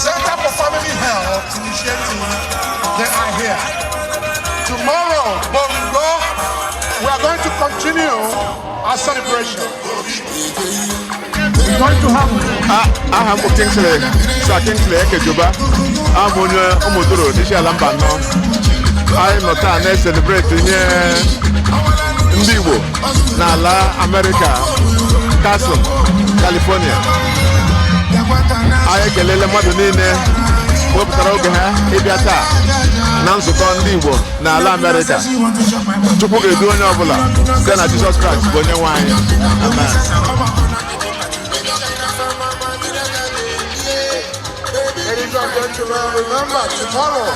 Center for Family Health Initiative, they are here. Tomorrow, Bongo, we are going to continue our celebration. We're going to have Aha m Kingsley, Sir Kingsley Ekejuba. I'm on Omodoro, this year Lambano. I'm not a celebrate nye ndị Igbo n'ala America, Cason, California. Anyị kelele mmadụ niile wepụtara oge ha ịbịa taa na nzukọ ndị Igbo n'ala Amerịka. Chukwu ga-edu onye ọbụla site na Jizọs Kraịst bụ onye nwe anyị. Amen. Ladies and gentlemen, remember tomorrow,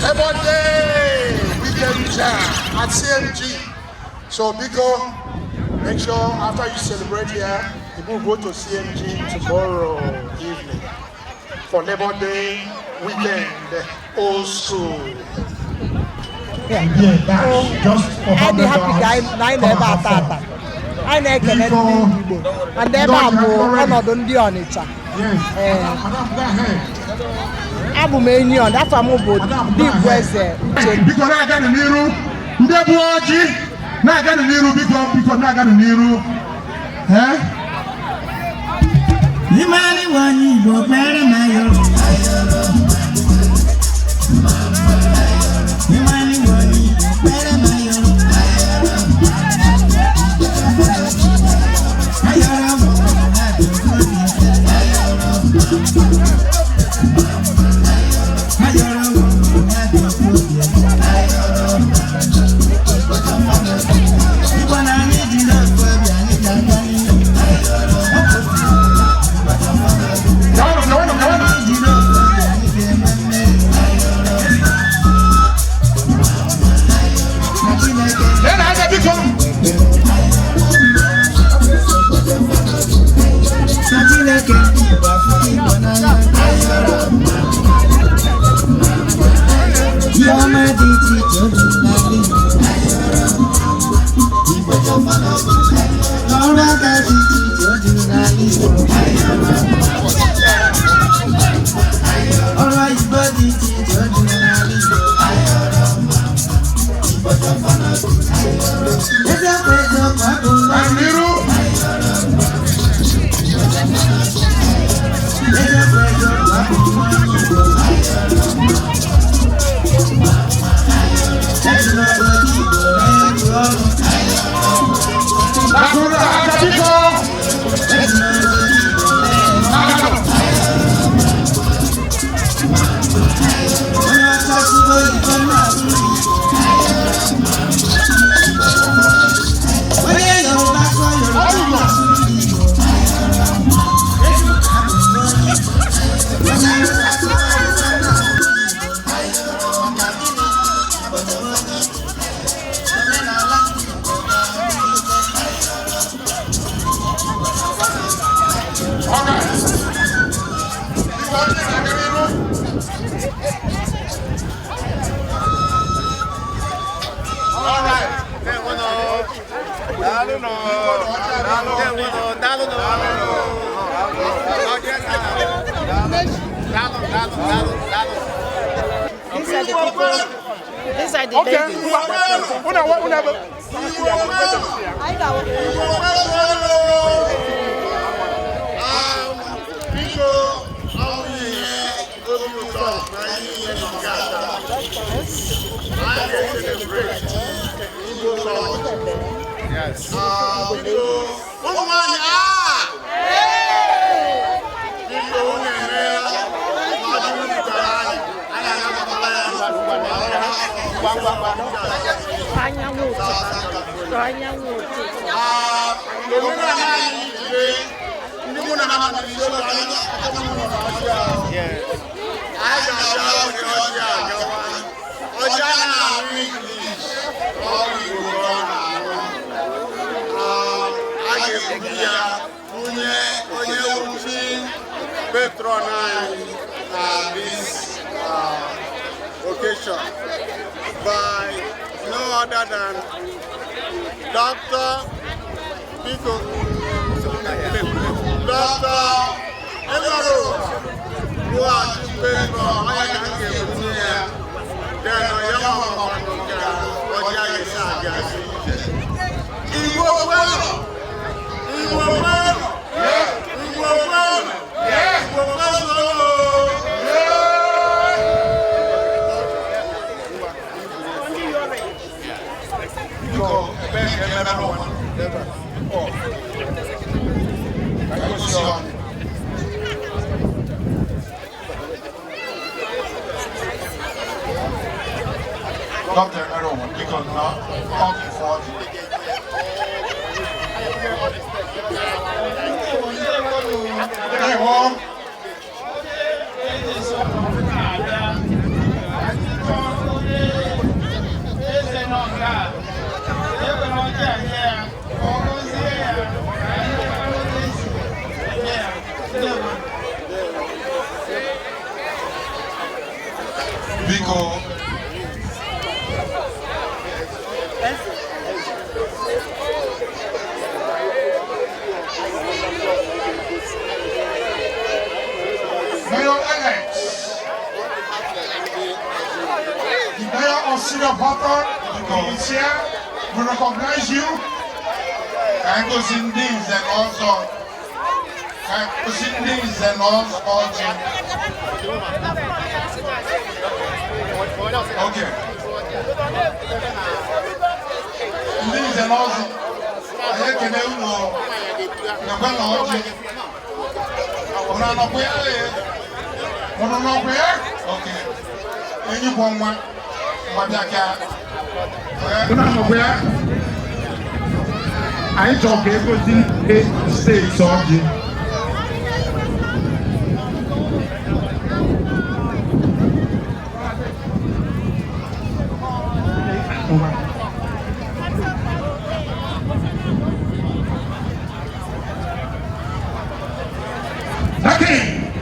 every day we get at CMG. So because make sure after you celebrate here, you go to CMG tomorrow evening for Labor Day weekend, old school. Yeah, just for I'll be happy guy. Nine never tata. I never can and never ọnọdụ ndị Ọnịcha. Abụ m enyi ọ dafa m bụ ndị Igbo eze uche. Biko na-aga n'iru ndị bụ ọjị na-aga n'iru biko na-aga n'iru. Imani wani Igbo kpere na yo. These are the ladies. Yes. Patronize this occasion by no other than Dr. Elaro, who are Dr. Errol, because now, talking for City of Cason is here. We recognize you. Proceedings and also proceedings and also Okay. This is an awesome. I can know. Okay. Any one. I talk everything states of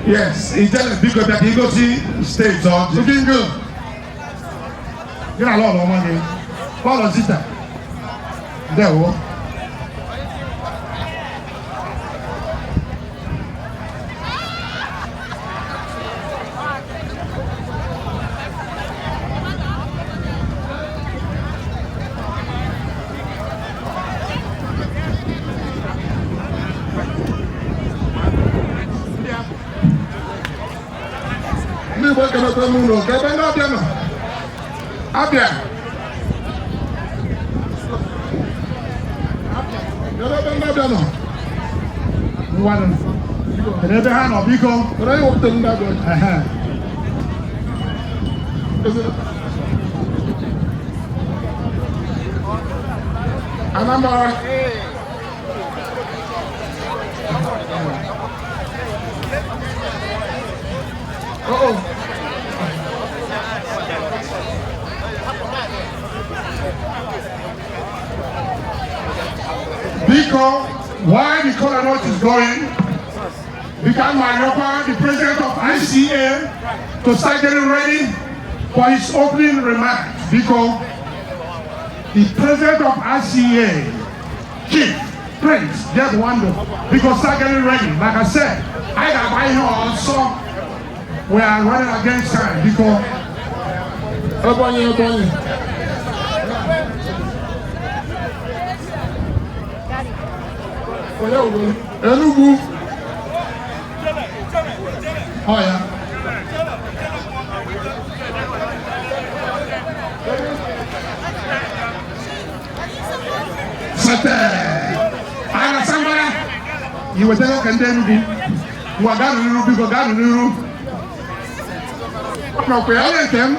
yes, it's just because that you go see states of looking good. Get a lot of money. Follow sister. There we go. Todo el mundo, que venga Abia. Abia. Que venga Abia no. Bueno. Debe hano biko, pero yo te lo digo. Anamba. Oh. Because why the color note is going, because Mariopa, the president of ICA, to start getting ready for his opening remarks. Because the president of ICA, Chief Prince, just wonder, because start getting ready. Like I said, I got by here also. We are running against time because Enugu. Oh yeah. Ana Sambara. You were telling Enugu. Wagaru. No, we are them.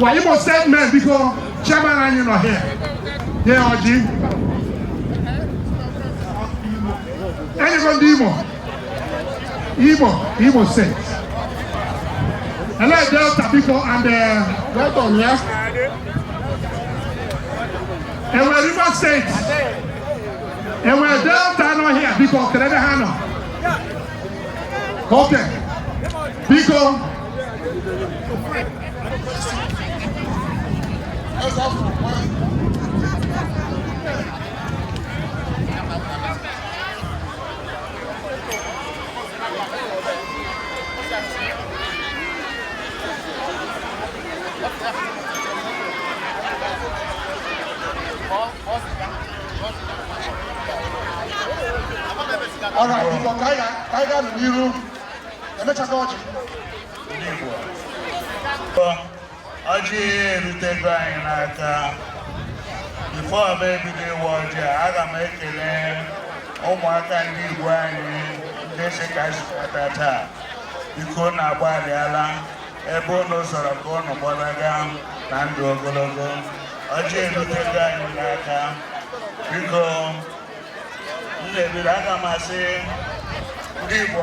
Why you must say men because chairman and you not here. Yeah, Oji. Anyone Imo says. And like Delta people and welcome, yeah. And we're River State. And we're Delta not here because Canada Hano. Okay. Biko. All right, Biko Kaiga Niru. Ọjị erutego anyị n'aka before baby dey wọjị aga m ekele ụmụaka ndị Igbo anyị ndị si ka sipụta taa biko na-agbalịala ebe unu sọrọ ka unu gbalaga na ndụ ogologo ọjị erutego anyị n'aka biko m na-ebiri aga m asị ndị Igbo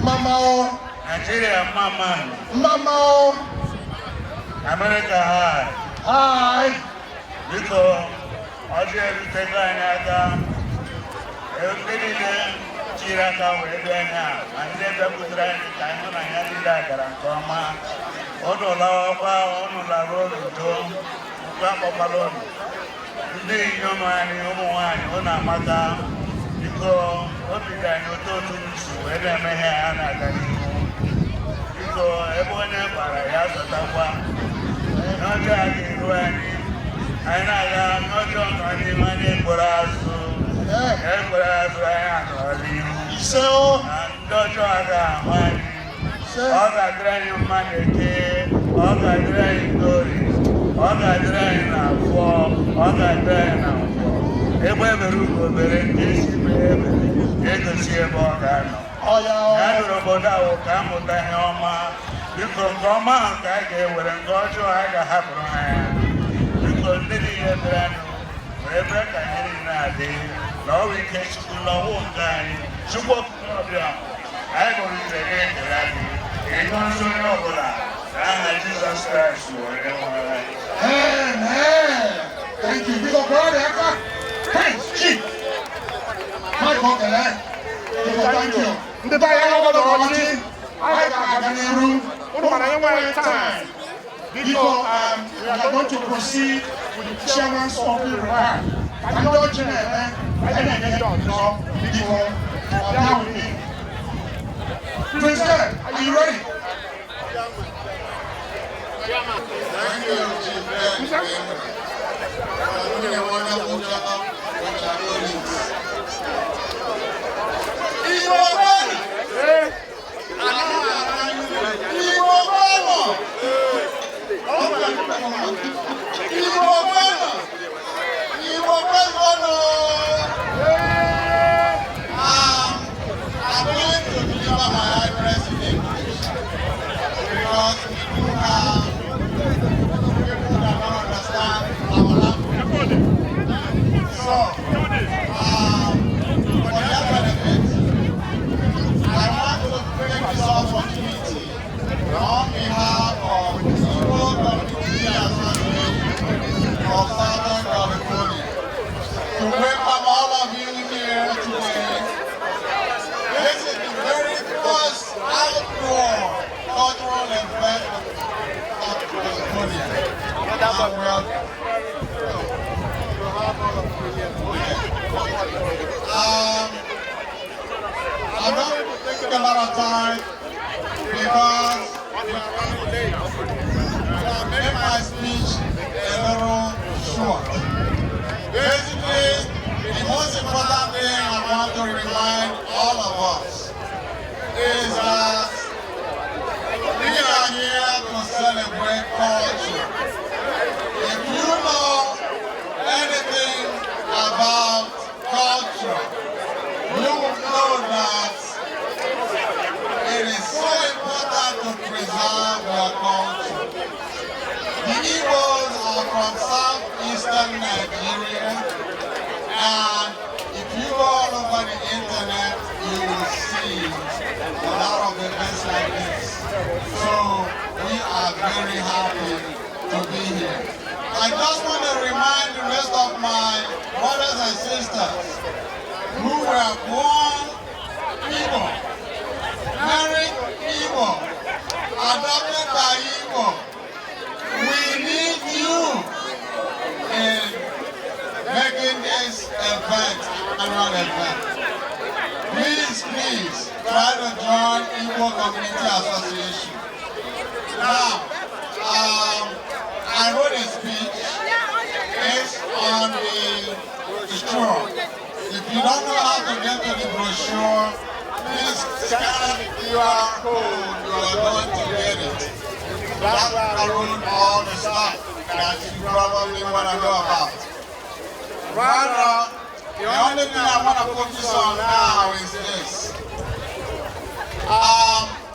Mama o Nigeria Mama o America hi because ọjị erutego anyị aka ndị niile chiri aka wee bịa anya ma ndị bịakwutere anyị ka anyị hụ na ya niile agara nke ọma unu lawakwa unu lara oludo nke akpọkwala unu ndị inyom anyị ụmụ nwaanyị unu amaka biko obi dị anyị ụtọ otu nsi wee na-emeghe ha na-aga n'ihu biko ebe onye gbara ya zọtakwa n'ọjọọ a ga-eru anyị na-aga n'ọjọọ nọ n'ihu anyị ekporo azụ anyị anọrọ n'ihu ọjọọ aga-ama anyị ọ ga-adịrị anyị mma n'eke ọ ga-adịrị anyị n'ori ọ ga-adịrị anyị n'afọ ọ ga-adịrị anyị na nkwọ ebe ebere ugo bere nke esi mee ebere egosi ebe ọ ga-anọ ya dụrụ obodo ahụ ka amụta ihe ọma biko nke ọma ahụ ka anyị ga-ewere nke ọjọọ anyị ga-ahapụrụ ha ya biko ndị niile bịaranụ were ebere ka anyị niile adị na ọrụ ike chukwu n'ọwụ nke anyị chukwu okike ọbịa anyị gụrụ ire ga-ekele anyị ịgọ nsọ onye ọbụla na aha Jizọs Kraịst were nwere anyị. Thank you. Big up, brother. Thanks, Chief. Michael, thank you. The dialogue of watching, I got in the room. One time. Before we are going to proceed with the chairman's opening remark. I'm not doing it, man. I didn't get done. Before, down with me. Prince God, are you ready? Thank you, Chief. A wonderful job with our colleagues. Igbo Heritage! Igbo Heritage! Igbo Heritage! Igbo Heritage! I'm going to deliver my address in English because we do have people that don't understand our language. So, for their benefit, I want to take this opportunity on behalf of the Igbo Community Association of Southern California to welcome all of you here today. This is the very first outdoor cultural event of California. I'm not going to take a lot of time because I made my speech a little short. Basically, the most important thing I want to remind all of us is that we are here to celebrate culture. If you know anything about culture, you will know that it is so important to preserve your culture. The Igbos are from southeastern Nigeria, and if you go all over the internet, you will see a lot of events like this. So we are very happy to be here. I just want to remind the rest of my brothers and sisters who were born Igbo, married Igbo, adopted by Igbo. We need you in making this event annual event. Please try to join Igbo Community Association. Now, I wrote a speech. It's on the brochure. If you don't know how to get to the brochure, please scan the QR code. You are going to get it. That will include all the stuff that you probably want to know about. Rather, the only thing I want to focus on now is this.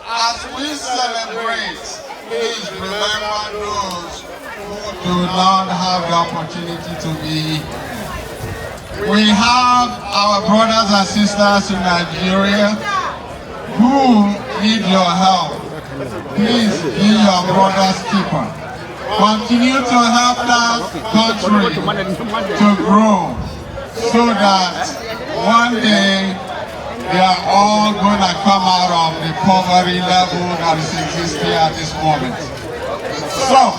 As we celebrate, please remember those who do not have the opportunity to be. We have our brothers and sisters in Nigeria who need your help. Please be your brother's keeper. Continue to help that country to grow so that one day they are all going to come out of the poverty level that is existing at this moment. So,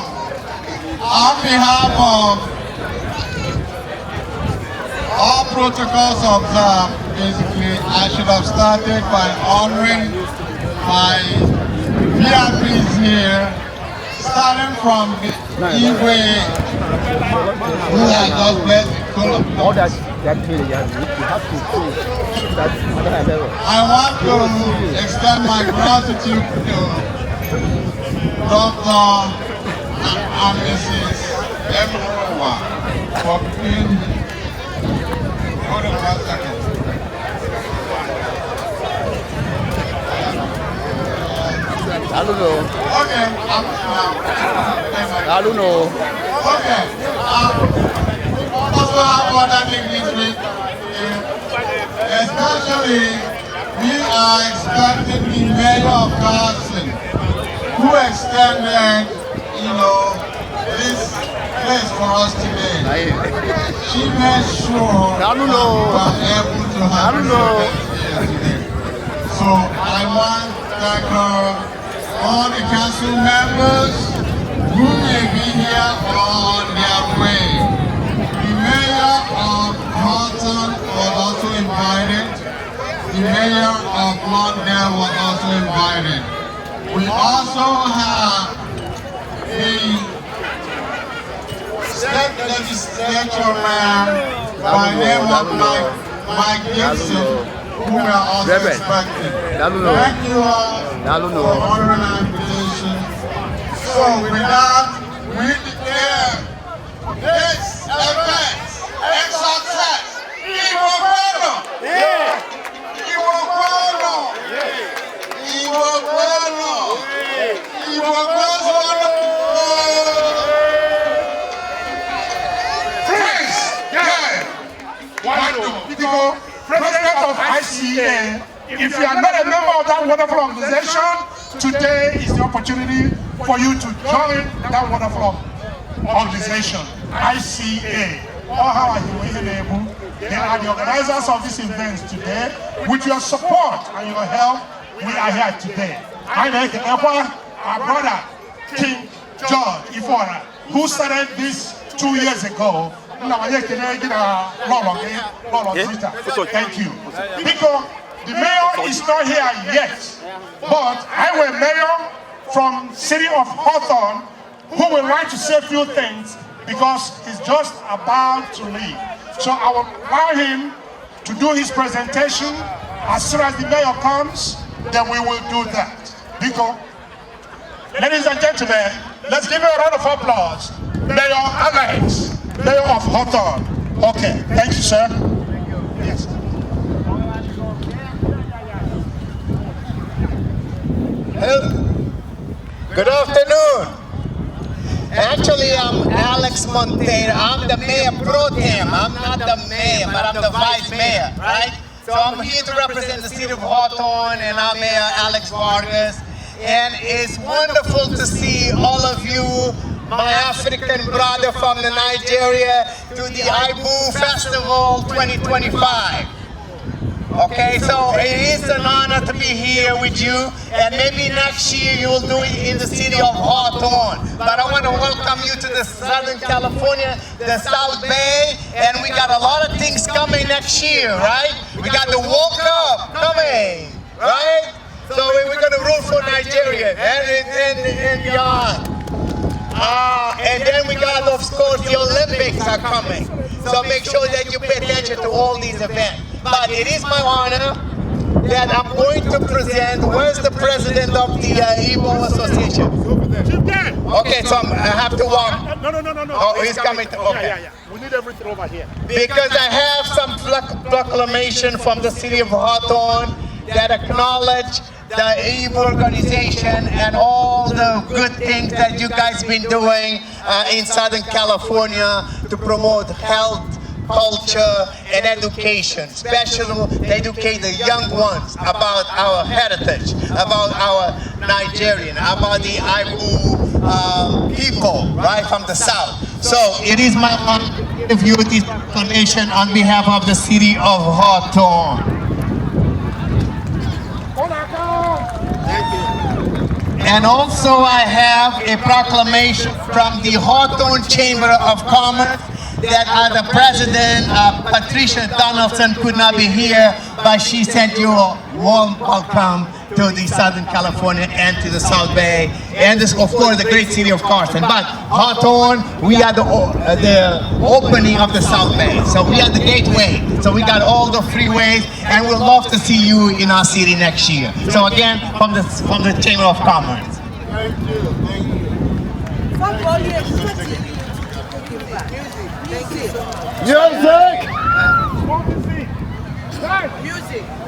on behalf of all protocols observed, basically, I should have started by honoring my VIPs here, starting from the Igwe, who has just blessed the all that training you have to prove that at a high level. I want to extend my gratitude to Dr. and Mrs. Emrowa for being. Hold on 1 second. I don't know. Okay, I don't know. Okay. Also have other dignitaries, especially we are expecting the mayor of Cason, who extended, this place for us today. She made sure that we were able to have this here today. So I want to thank her. All the council members who may be here on their way. The mayor of Horton was also invited. The mayor of London was also invited. We also have the state legislature man by name of Mike Gibson, who we are also expecting. Thank you all for honoring our invitation. So with that, we declare this event a success. Igbo Pueblo! Igbo Pueblo! Igbo Pueblo! Igbo Pueblo! Prince, wonderful. President of ICA, if you are not a member of that wonderful organization, today is the opportunity for you to join that wonderful organization, ICA. They are the organizers of this event today. With your support and your help, we are here today. I thank our brother, King George Ifora, who started this 2 years ago. Thank you. Because the mayor is not here yet, but I am a mayor from City of Hawthorne who would like to say a few things because he's just about to leave. So I will allow him to do his presentation. As soon as the mayor comes, then we will do that. Because, ladies and gentlemen, let's give him a round of applause. Mayor Alex. Mayor of Hawthorne. Okay, thank you, sir. Yes. Good afternoon. Actually, I'm Alex Monteiro. I'm the mayor pro tem. I'm not the mayor, but I'm the vice mayor, right? So I'm here to represent the city of Hawthorne, and I'm Mayor Alex Vargas. And it's wonderful to see all of you, my African brother from the Nigeria, to the Igbo Festival 2025. Okay, so it is an honor to be here with you, and maybe next year you'll do it in the city of Hawthorne. But I want to welcome you to the Southern California, the South Bay, and we got a lot of things coming next year, right? We got the World Cup coming, right? So we're going to root for Nigeria and beyond. And then we got, of course, the Olympics are coming. So make sure that you pay attention to all these events. But it is my honor that I'm going to present, where's the president of the Igbo Association? Okay, so I have to walk. No. Oh, he's coming. Okay. Yeah. We need everything over here. Because I have some proclamation from the city of Hawthorne that acknowledge the Igbo organization and all the good things that you guys been doing in Southern California to promote health, culture, and education, especially to educate the young ones about our heritage, about our Nigerian, about the Igbo people, right, from the South. So it is my honor to give you this proclamation on behalf of the city of Hawthorne. And also I have a proclamation from the Hawthorne Chamber of Commerce that the president, Patricia Donaldson, could not be here, but she sent you a warm welcome to the Southern California and to the South Bay, and this, of course, the great city of Carson. But Hawthorne, we are the opening of the South Bay. So we are the gateway. So we got all the freeways, and we'd love to see you in our city next year. So again, from the Chamber of Commerce. Thank you. Music.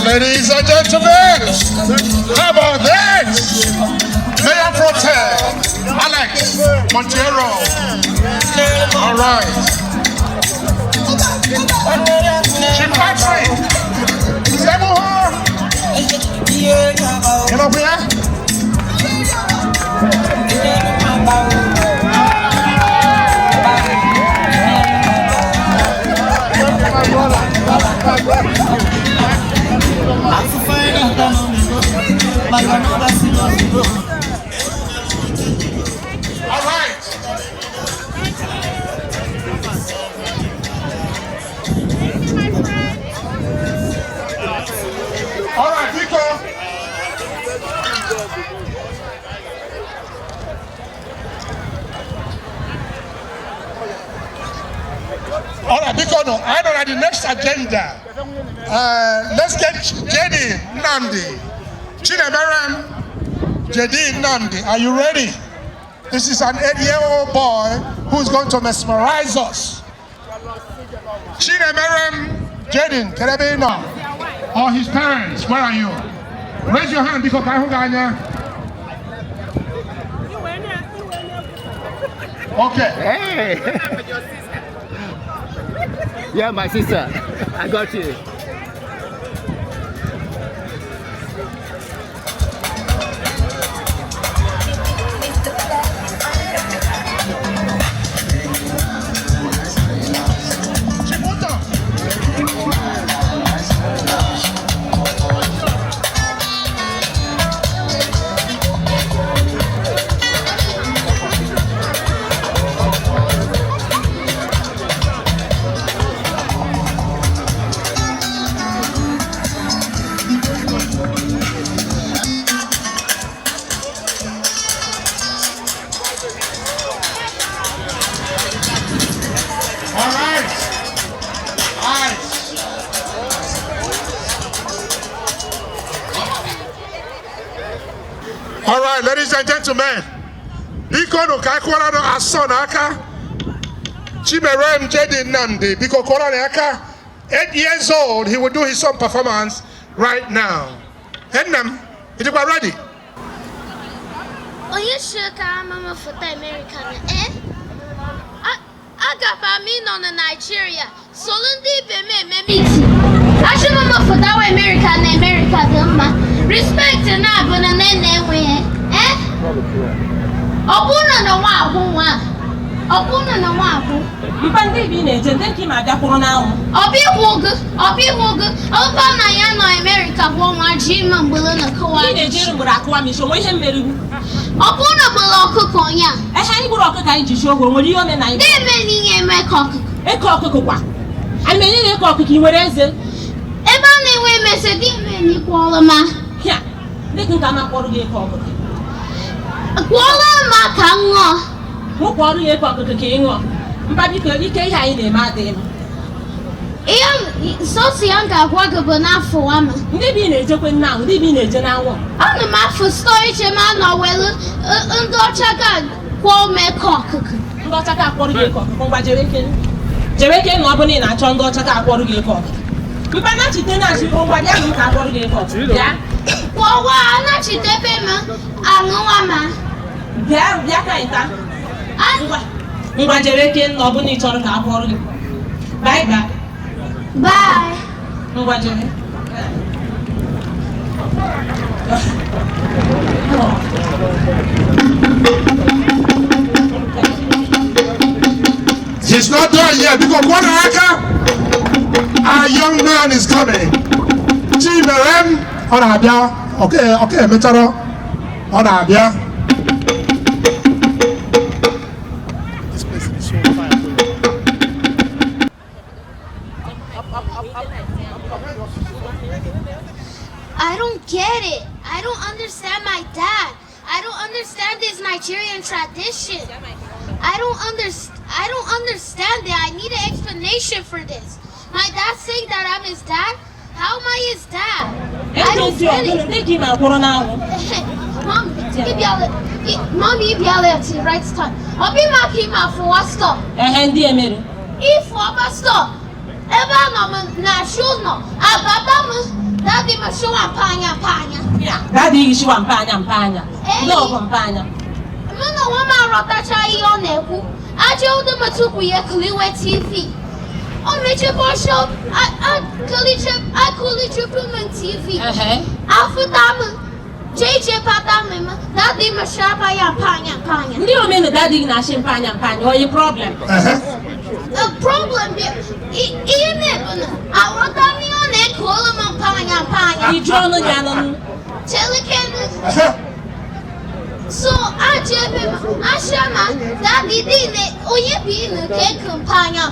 Ladies and gentlemen, how about this? Mayor Pro Tem Alex Montero. All right. Chief Patrick. Semuha. Get up here. All right. All right, Nico. All right, Nico, no, I know that the next agenda. Let's get JD Nnamdi. Chinemerem JD Nnamdi, are you ready? This is an 8-year-old boy who's going to mesmerize us. Chinemerem JD, can I be now? Or his parents, where are you? Raise your hand because I okay. Hey! Yeah, my sister. I got you. All right, ladies and gentlemen, Biko no kakwara no ason aka Chimerem JD Nnamdi. Biko kwara aka 8 years old. He will do his own performance right now. Hennam, is it ready? Are you sure Mama for the American? I got by me on the Nigeria. Solundi be me. I should Mama for that America. Respect and not gonna name way. Obuna no wa. Obuna no wa. Mpande bi na je thank you ma bia kworo na awu. Obi wogu. Oba na ya no America bo wa ji ma mbolo na kwa. Ni na je mbura kwa mi so mo ihe mmeri wu. Obuna bolo okuko ya. Ha ni buru okuko anyị ji show go nwere ihe o me na anyị. Dey me ni nye me okuko. Eko okuko kwa. Anyị menye ga eko okuko I nwere eze. Ebe na enwe mese di me ni kwolo ma. Ya. Dịka ka ma kworo ga eko okuko. Kwolo ma ka ngo. Mo kworo ga eko okuko ka ịṅụ. Mpa biko ike ihe anyị na-eme adịghị m. Sosi anga gwagabo na afọ ama. Ndị bi na-ejekwe nna ahụ, ndị bi na-eje na anwụ. Ana m afọ story chema na welu ndị ọcha ga kwọ mekọ ọkụkụ. Ndị ọcha ga akwọrọ gị eko ọkụkụ ngwa jewe ke na ọ bụ na ị na-achọ ndị ọcha ga akwọrọ gị eko ọkụkụ. Mpa na chite na achị ngwa bịa ka akwọrọ gị eko ọkụkụ. Bịa. Kwọwa na chitepe ma aṅụwa ma. Bịa ka ịta. Ngwa jewe ke na ọ bụ na ị chọrọ ka akwọrọ gị. Bye. Bye. Ngwa jewe. He's not done yet because our young man is coming. Chimerem on Abia. Okay, Metaro on Abia. This place is so fire. I don't get it. I don't understand my dad. I don't understand this Nigerian tradition. I don't understand it. I need an explanation for this. My dad's saying that I'm his dad. How am I his dad? I don't get it. Mommy, be right time. I'll be marking for what stop. If what stop. Ever na shoes no. Ababa daddy ma show ampanya. Yeah. Daddy show ampanya. No ampanya. Mano wama rota chai oneku. Aje ude matuku ye kliwe TV. O meche show I kuliche puma TV. Afudam JJ patam daddy ma shapa ampanya. Ndio mene daddy na shampanya. Or your problem? The problem is, I want them on it, call them on Panya. You draw the gallon. So I jab him, I shama, that he didn't, or you be in the cake on Panya.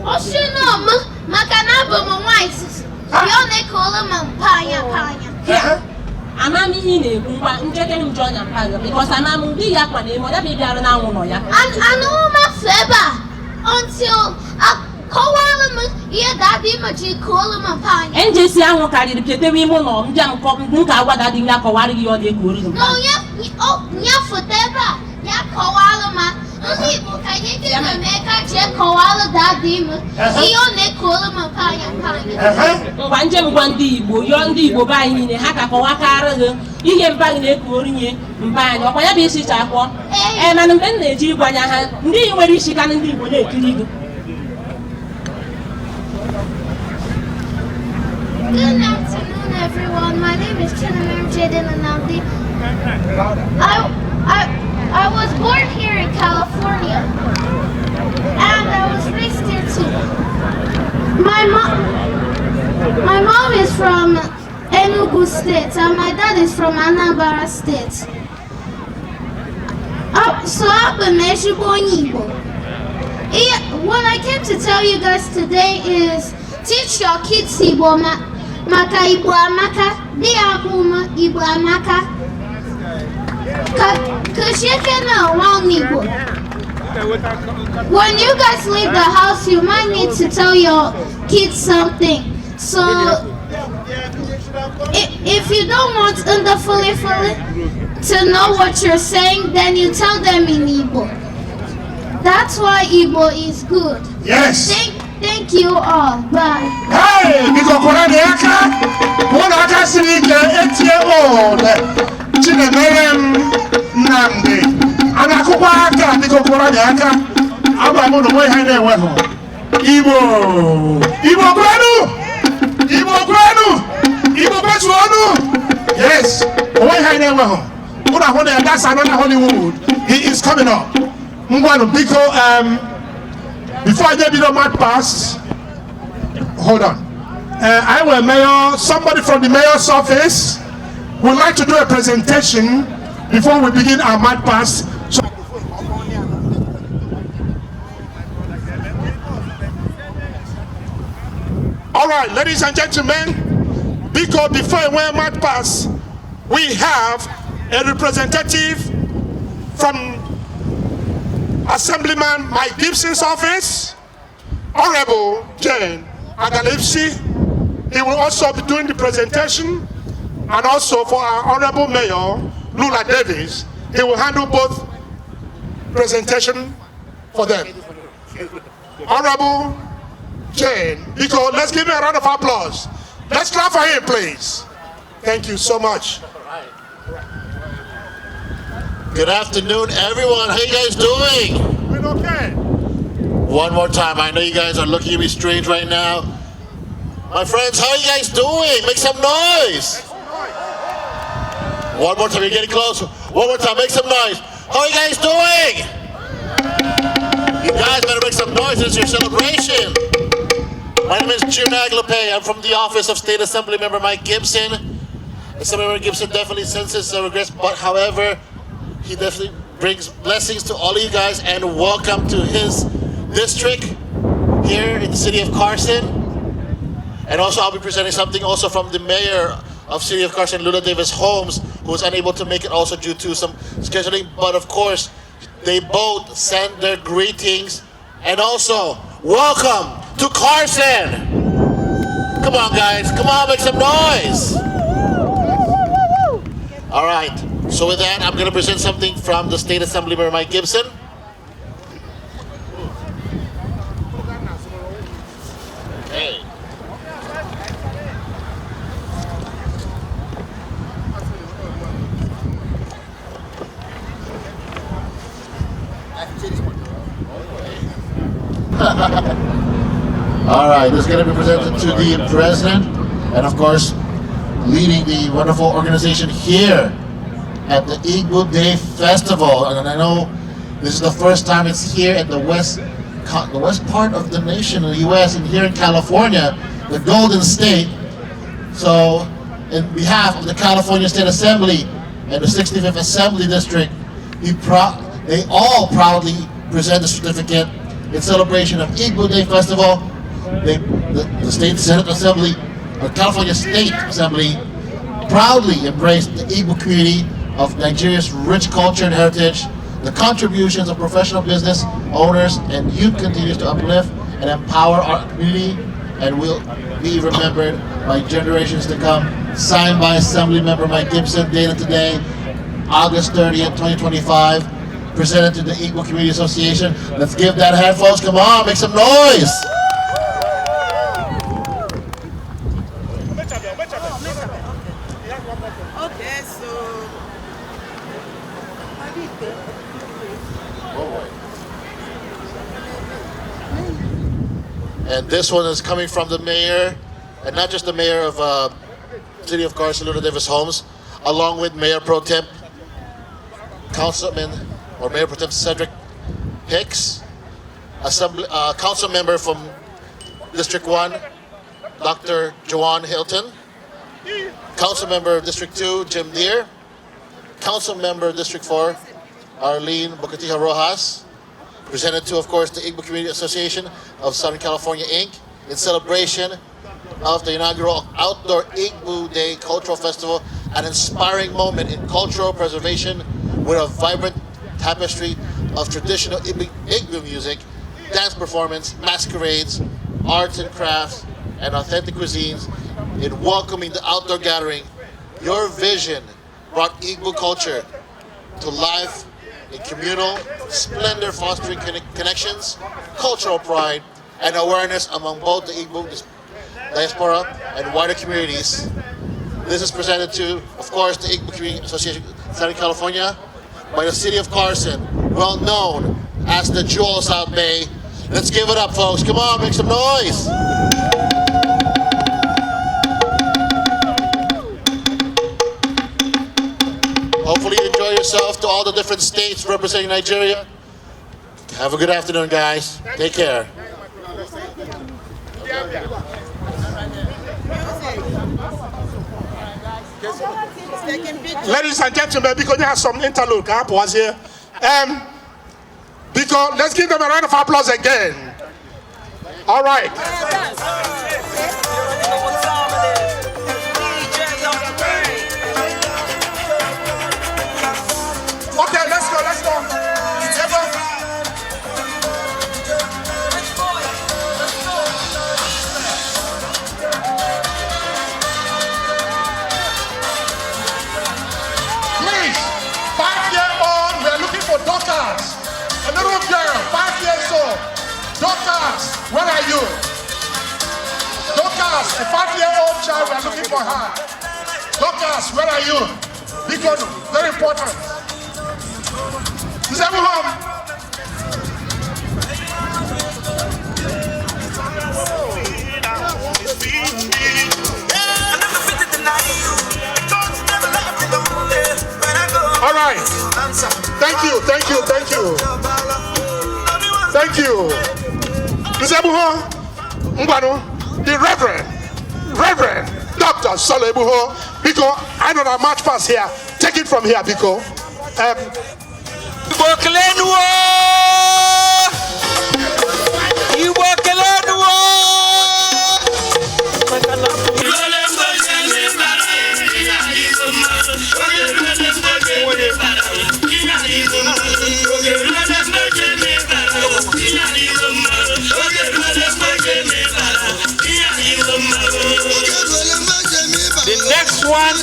Oh, she no, Macanaba, my wife, you only call them on Panya. I'm a mean, I'm taking him John and Panya because I'm a movie yakwan, what I be down now. I know my feber. Until a koala, yeah, daddy, Maji, call him a pine. And just young, what I did, the women, jam, cop, look at what I did not call you or the good. No, yeah, for Deba, yeah, koala, man. Only book I get in America, check koala, daddy, he only call him a pine. One gem, one debo, yon debo buying in a hacker or a car, you can buy a cooling, buy or whatever is it. And I'm when they do what I had, where she can be with it. Good afternoon, everyone. My name is Ceremonial Jaden Anandi. I was born here in California, and I was raised here too. My mom is from Enugu State, and my dad is from Anambra State. So I've been Igbo. What I came to tell you guys today is teach your kids Igbo maka Igbo amaka, di akuma Igbo amaka. Kasheke na one Igbo. When you guys leave the house, you might need to tell your kids something. So if you don't want fully to know what you're saying, then you tell them in Igbo. That's why Igbo is good. Yes. Thank you all. Bye. Hey, because one Sirika 8-year-old Chinemerem Nandi. And Akubaka, because Abamono Weho. Igbo Granu. Yes. That's another Hollywood. He is coming up. Before I get the mat pass, hold on. I will mayor, somebody from the mayor's office would like to do a presentation before we begin our mat pass. So all right, ladies and gentlemen, because before I wear mat pass, we have a representative from Assemblyman Mike Gibson's office, Honorable Jane Agalipsi. He will also be doing the presentation, and also for our Honorable Mayor, Lula Davis, he will handle both presentation for them. Honorable Jane, because let's give him a round of applause. Let's clap for him, please. Thank you so much. Good afternoon, everyone. How you guys doing? We're okay. One more time. I know you guys are looking at me strange right now. My friends, how are you guys doing? Make some noise. One more time. You're getting closer. One more time. Make some noise. How are you guys doing? You guys better make some noise. It's your celebration. My name is Junag Lepay. I'm from the office of State Assembly Member Mike Gibson. Assemblymember Gibson definitely senses regrets, but however, he definitely brings blessings to all of you guys and welcome to his district here in the city of Carson. And also I'll be presenting something also from the mayor of City of Cason, Lula Davis Holmes, who was unable to make it also due to some scheduling. But of course, they both send their greetings and also welcome to Carson. Come on, guys. Come on, make some noise. All right. So with that, I'm going to present something from the State Assembly Member Mike Gibson. Okay. All right, this is going to be presented to the president, and of course, leading the wonderful organization here at the Igbo Day Festival. And I know this is the first time it's here at the west part of the nation, in the U.S., and here in California, the Golden State. So, in behalf of the California State Assembly and the 65th Assembly District, they all proudly present the certificate in celebration of Igbo Day Festival. The State Senate Assembly, or California State Assembly, proudly embraced the Igbo community of Nigeria's rich culture and heritage. The contributions of professional business owners and youth continues to uplift and empower our community and will be remembered by generations to come. Signed by Assembly Member Mike Gibson, dated today, August 30th, 2025. Presented to the Igbo Community Association. Let's give that a hand, folks. Come on, make some noise. Okay, so And this one is coming from the mayor, and not just the mayor of City of Cason, Lula Davis Holmes, along with Mayor Pro Tem, Councilman, or Mayor Pro Tem Cedric Hicks, Council Member from District 1, Dr. Joanne Hilton, Council Member of District 2, Jim Deere, Council Member of District 4, Arlene Bocatija Rojas, presented to, of course, the Igbo Community Association of Southern California, Inc., in celebration of the inaugural Outdoor Igbo Day Cultural Festival, an inspiring moment in cultural preservation with a vibrant tapestry of traditional Igbo music, dance performance, masquerades, arts and crafts, and authentic cuisines. In welcoming the outdoor gathering, your vision brought Igbo culture to life in communal splendor, fostering connections, cultural pride, and awareness among both the Igbo diaspora and wider communities. This is presented to, of course, the Igbo Community Association of Southern California by the City of Carson, well known as the Jewel of South Bay. Let's give it up, folks. Come on, make some noise. Hopefully you enjoy yourself to all the different states representing Nigeria. Have a good afternoon, guys. Take care. Ladies and gentlemen, because they have some interlude was here. Because let's give them a round of applause again. All right. Okay, let's go. Please, 5-year-old, we're looking for daughters. A little girl, 5 years old. Daughters, where are you? Daughters, a 5-year-old child, we're looking for her. Daughters, where are you? Because very important. Is everyone home? All right. Thank you. Thank you. Mr. Ebuho, Mbano, the Reverend Dr. Solo Ebuho, because I know that much pass here. Take it from here, because. The next one.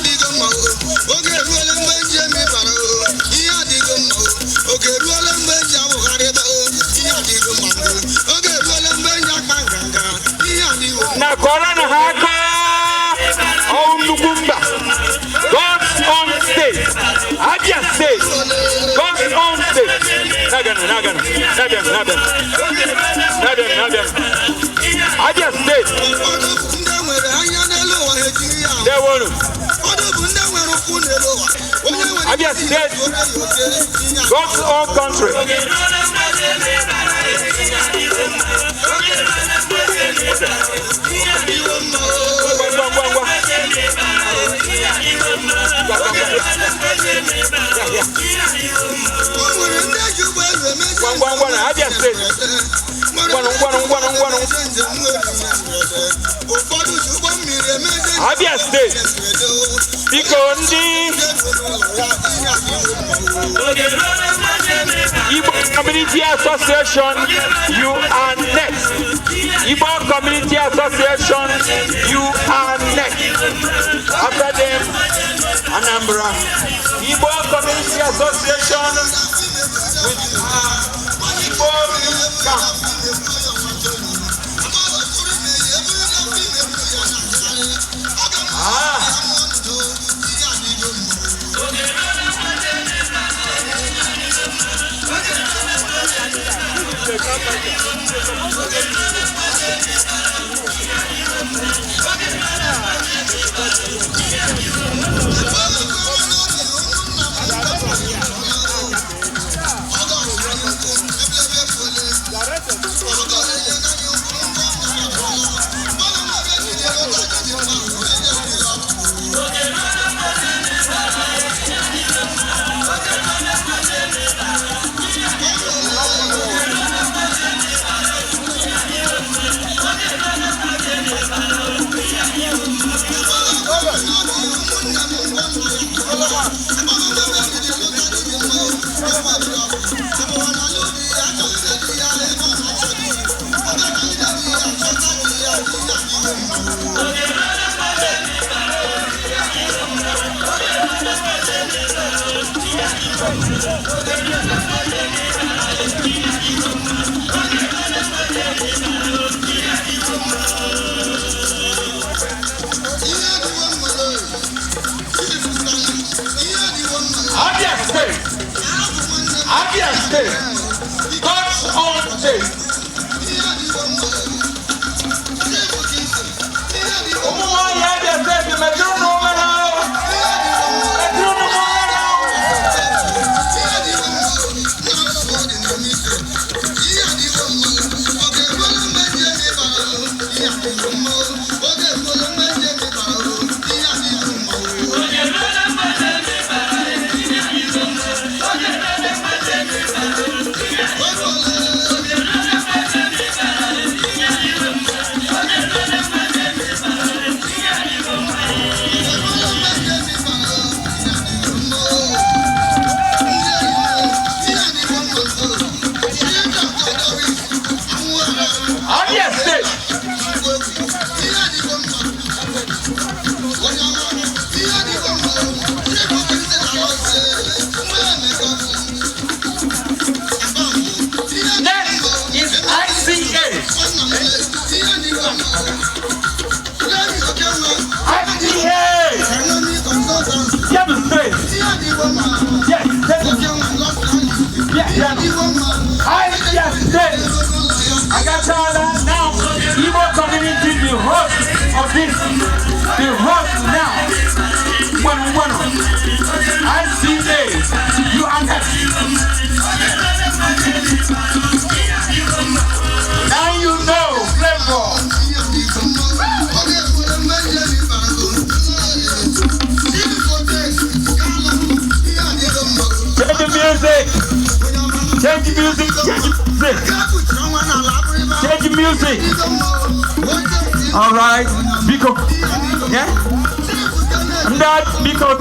Na Corona Haka Ounugumba, God's own state, Abia state, God's own state. Nagan, Abia state. There were Abia state, God's own country. Abia state. Abia state. Igbo Community Association, you are next. Igbo Community Association, you are next. After them, Anambra. Igbo Community Association with Igbo Youth Camp. Abia state, God's own state. Now, Igbo community, the host of this, the host now, ICA, you are next. Change music. Change music. All right. Because, yeah. That because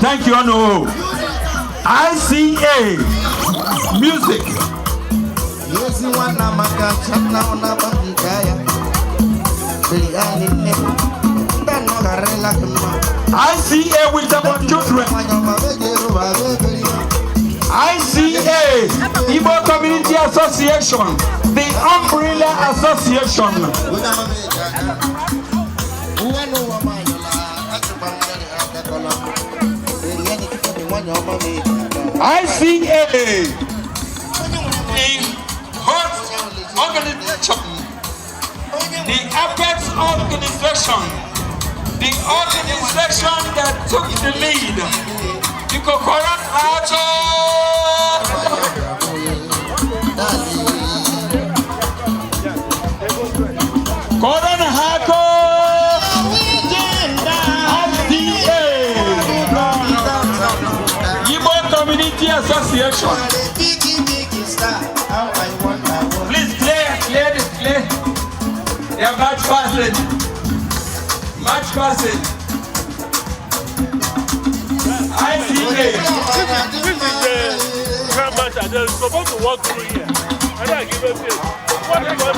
thank you. No. ICA music. ICA with the children. ICA Igbo Community Association, the umbrella association. ICA, the host organization, the apex organization, the organization that took the lead, the Kokora Ato. Corona Hako Igbo Community Association. Please clear. They are match passing. ICA. This is the grand master. They're supposed to walk through here. And I give a face. What do you want?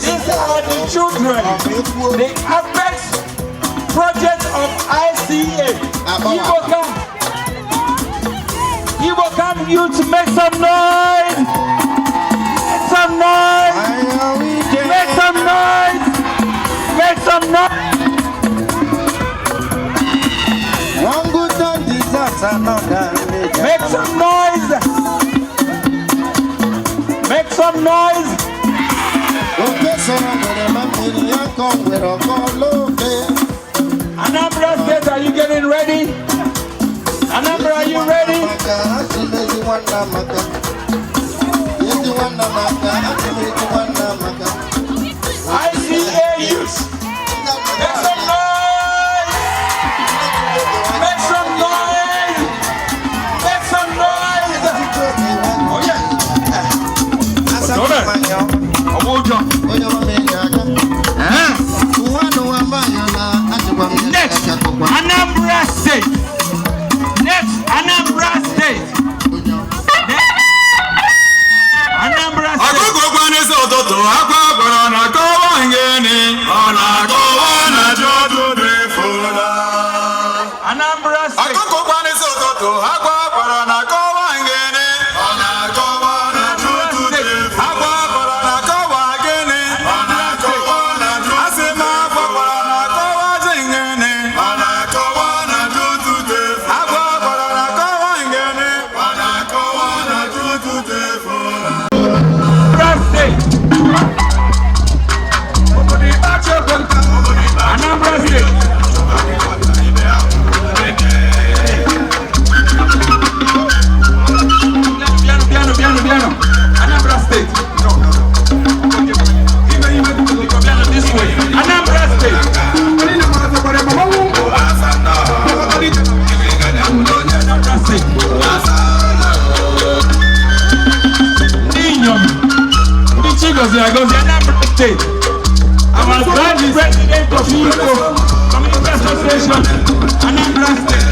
These are the children, the apex project of ICA. Igbo come youth, make some noise. Make some noise. One good turn deserves another. Make some noise. Anambra State, are you getting ready? Anambra, are you ready? ICA youth. Make some noise. Oh yeah. Next, Anambra State. Anambra State. State. Our grand president of Igbo Community Association, Anambra State.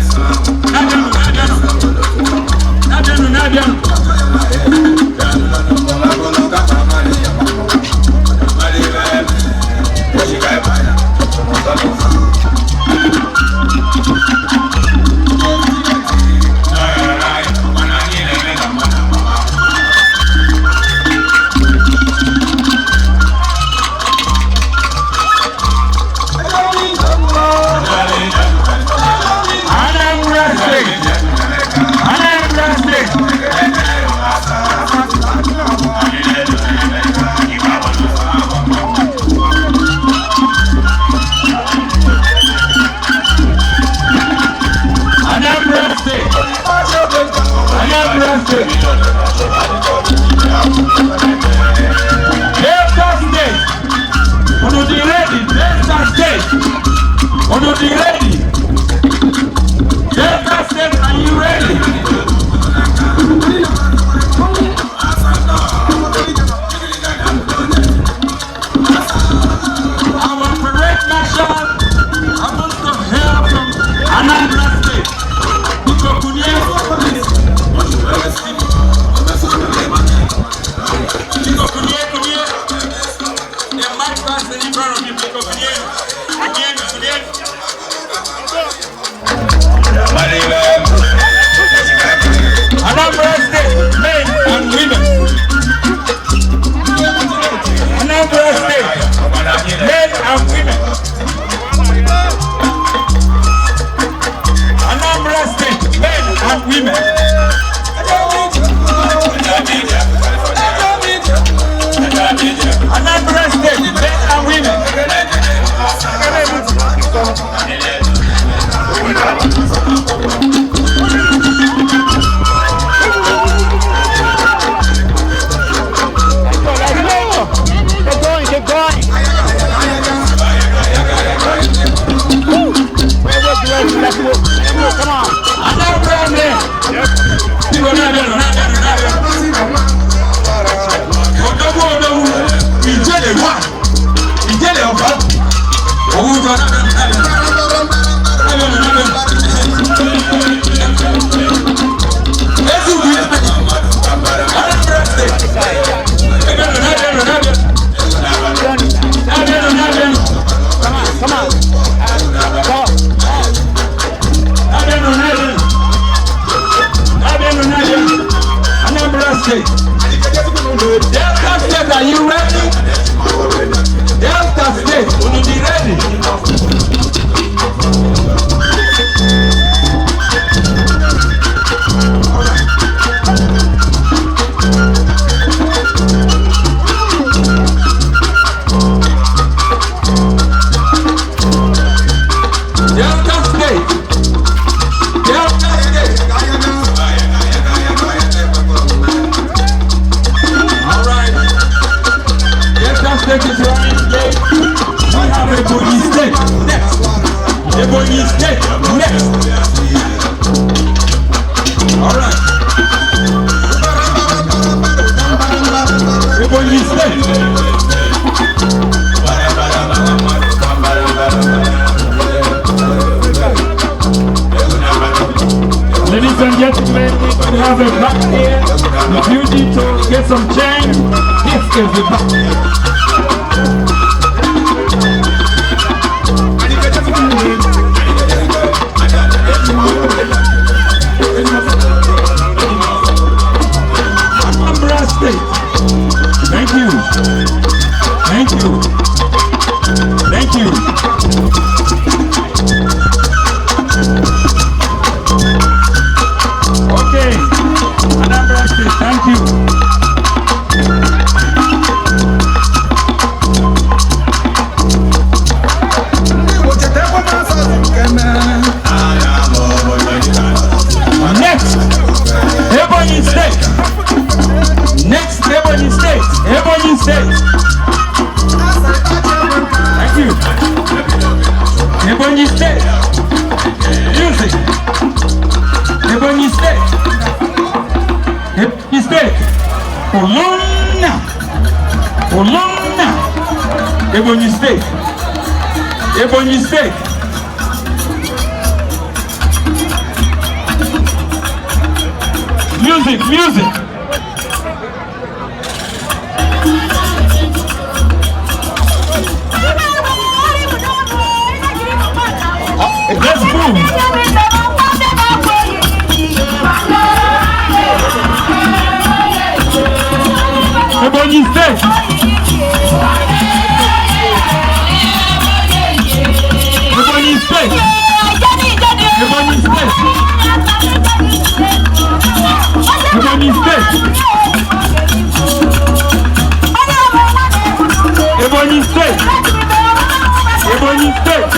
march past in front of me because again. Anambra State, men and women. Anambra State, men and women. Anambra State, men and women. Anambra State, men and women. Keep going. Let's move. Come on. Anambra men. Come on. Anambra State. Delta State, are you ready? Delta State, will you be ready? Delta State. Delta State. All right. Delta State is running late. We have Ebonyi State next. Ebonyi State next. All right. Ebonyi State. Ladies and gentlemen, we have a back here. If you need to get some change, this is the back. Anambra State. Thank you. Thank you. Thank you. Okay, Anambra State, thank you. Next, Ebonyi State. Next, Ebonyi State. Ebonyi State. Thank you. Ebonyi State. Music. Ebonyi State. Ebonyi State. Olona. Olona. Ebonyi State. Ebonyi State. Music, music. Let's move. Ebonyi State. Ebonyi State. Ebonyi State. Ebonyi State. Ebonyi State. Ebonyi State.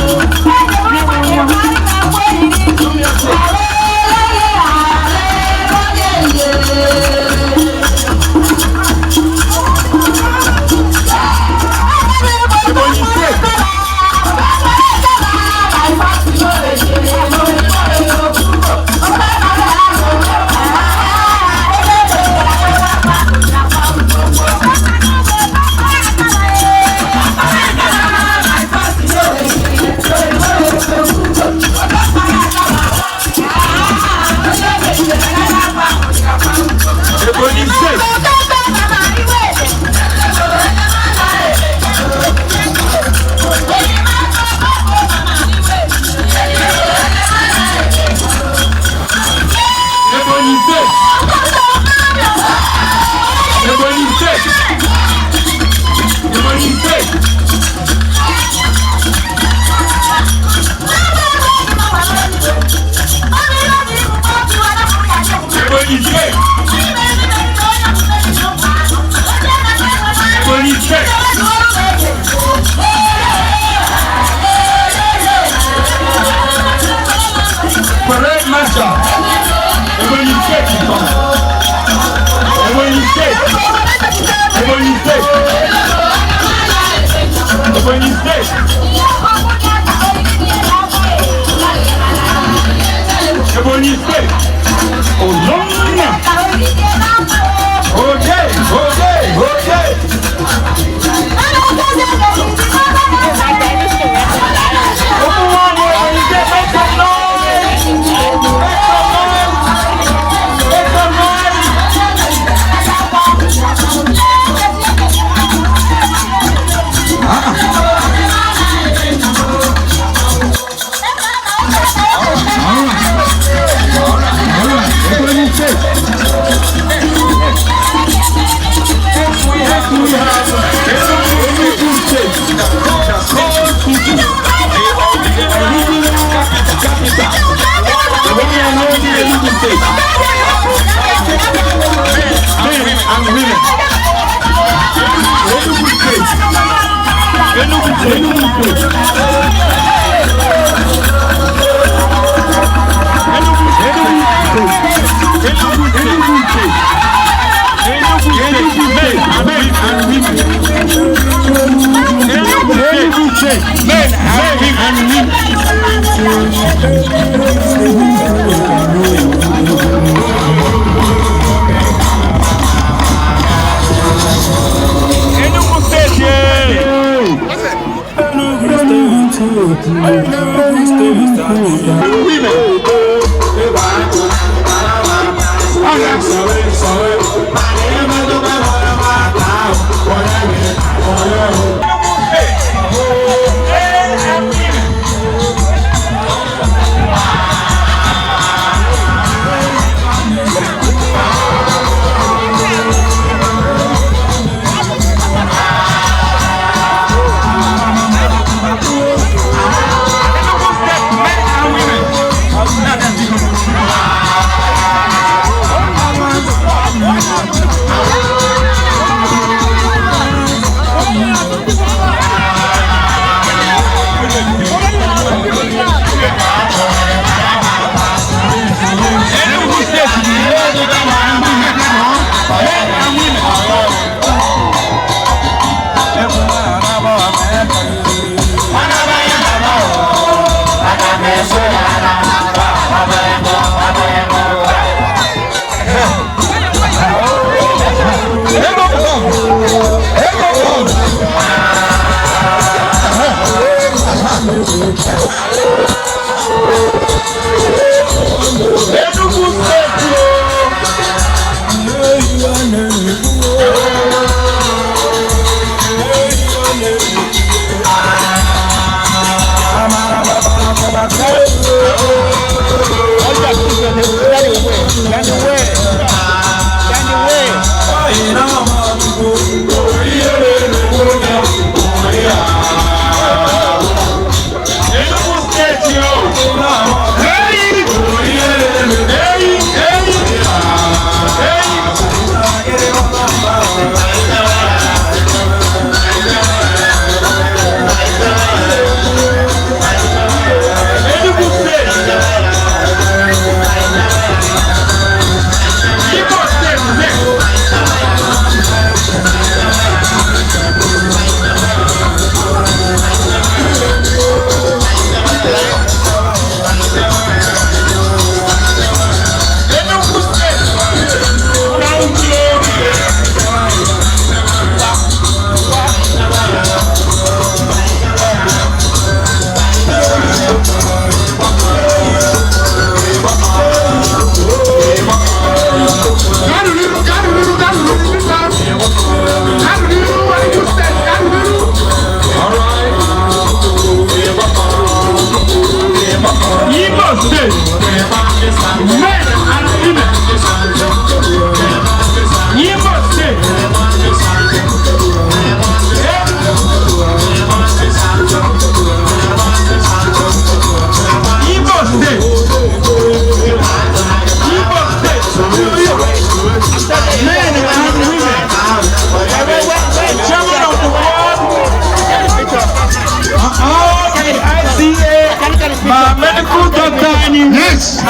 Yes.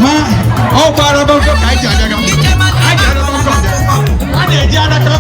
Ma, oh, para about the Thank you.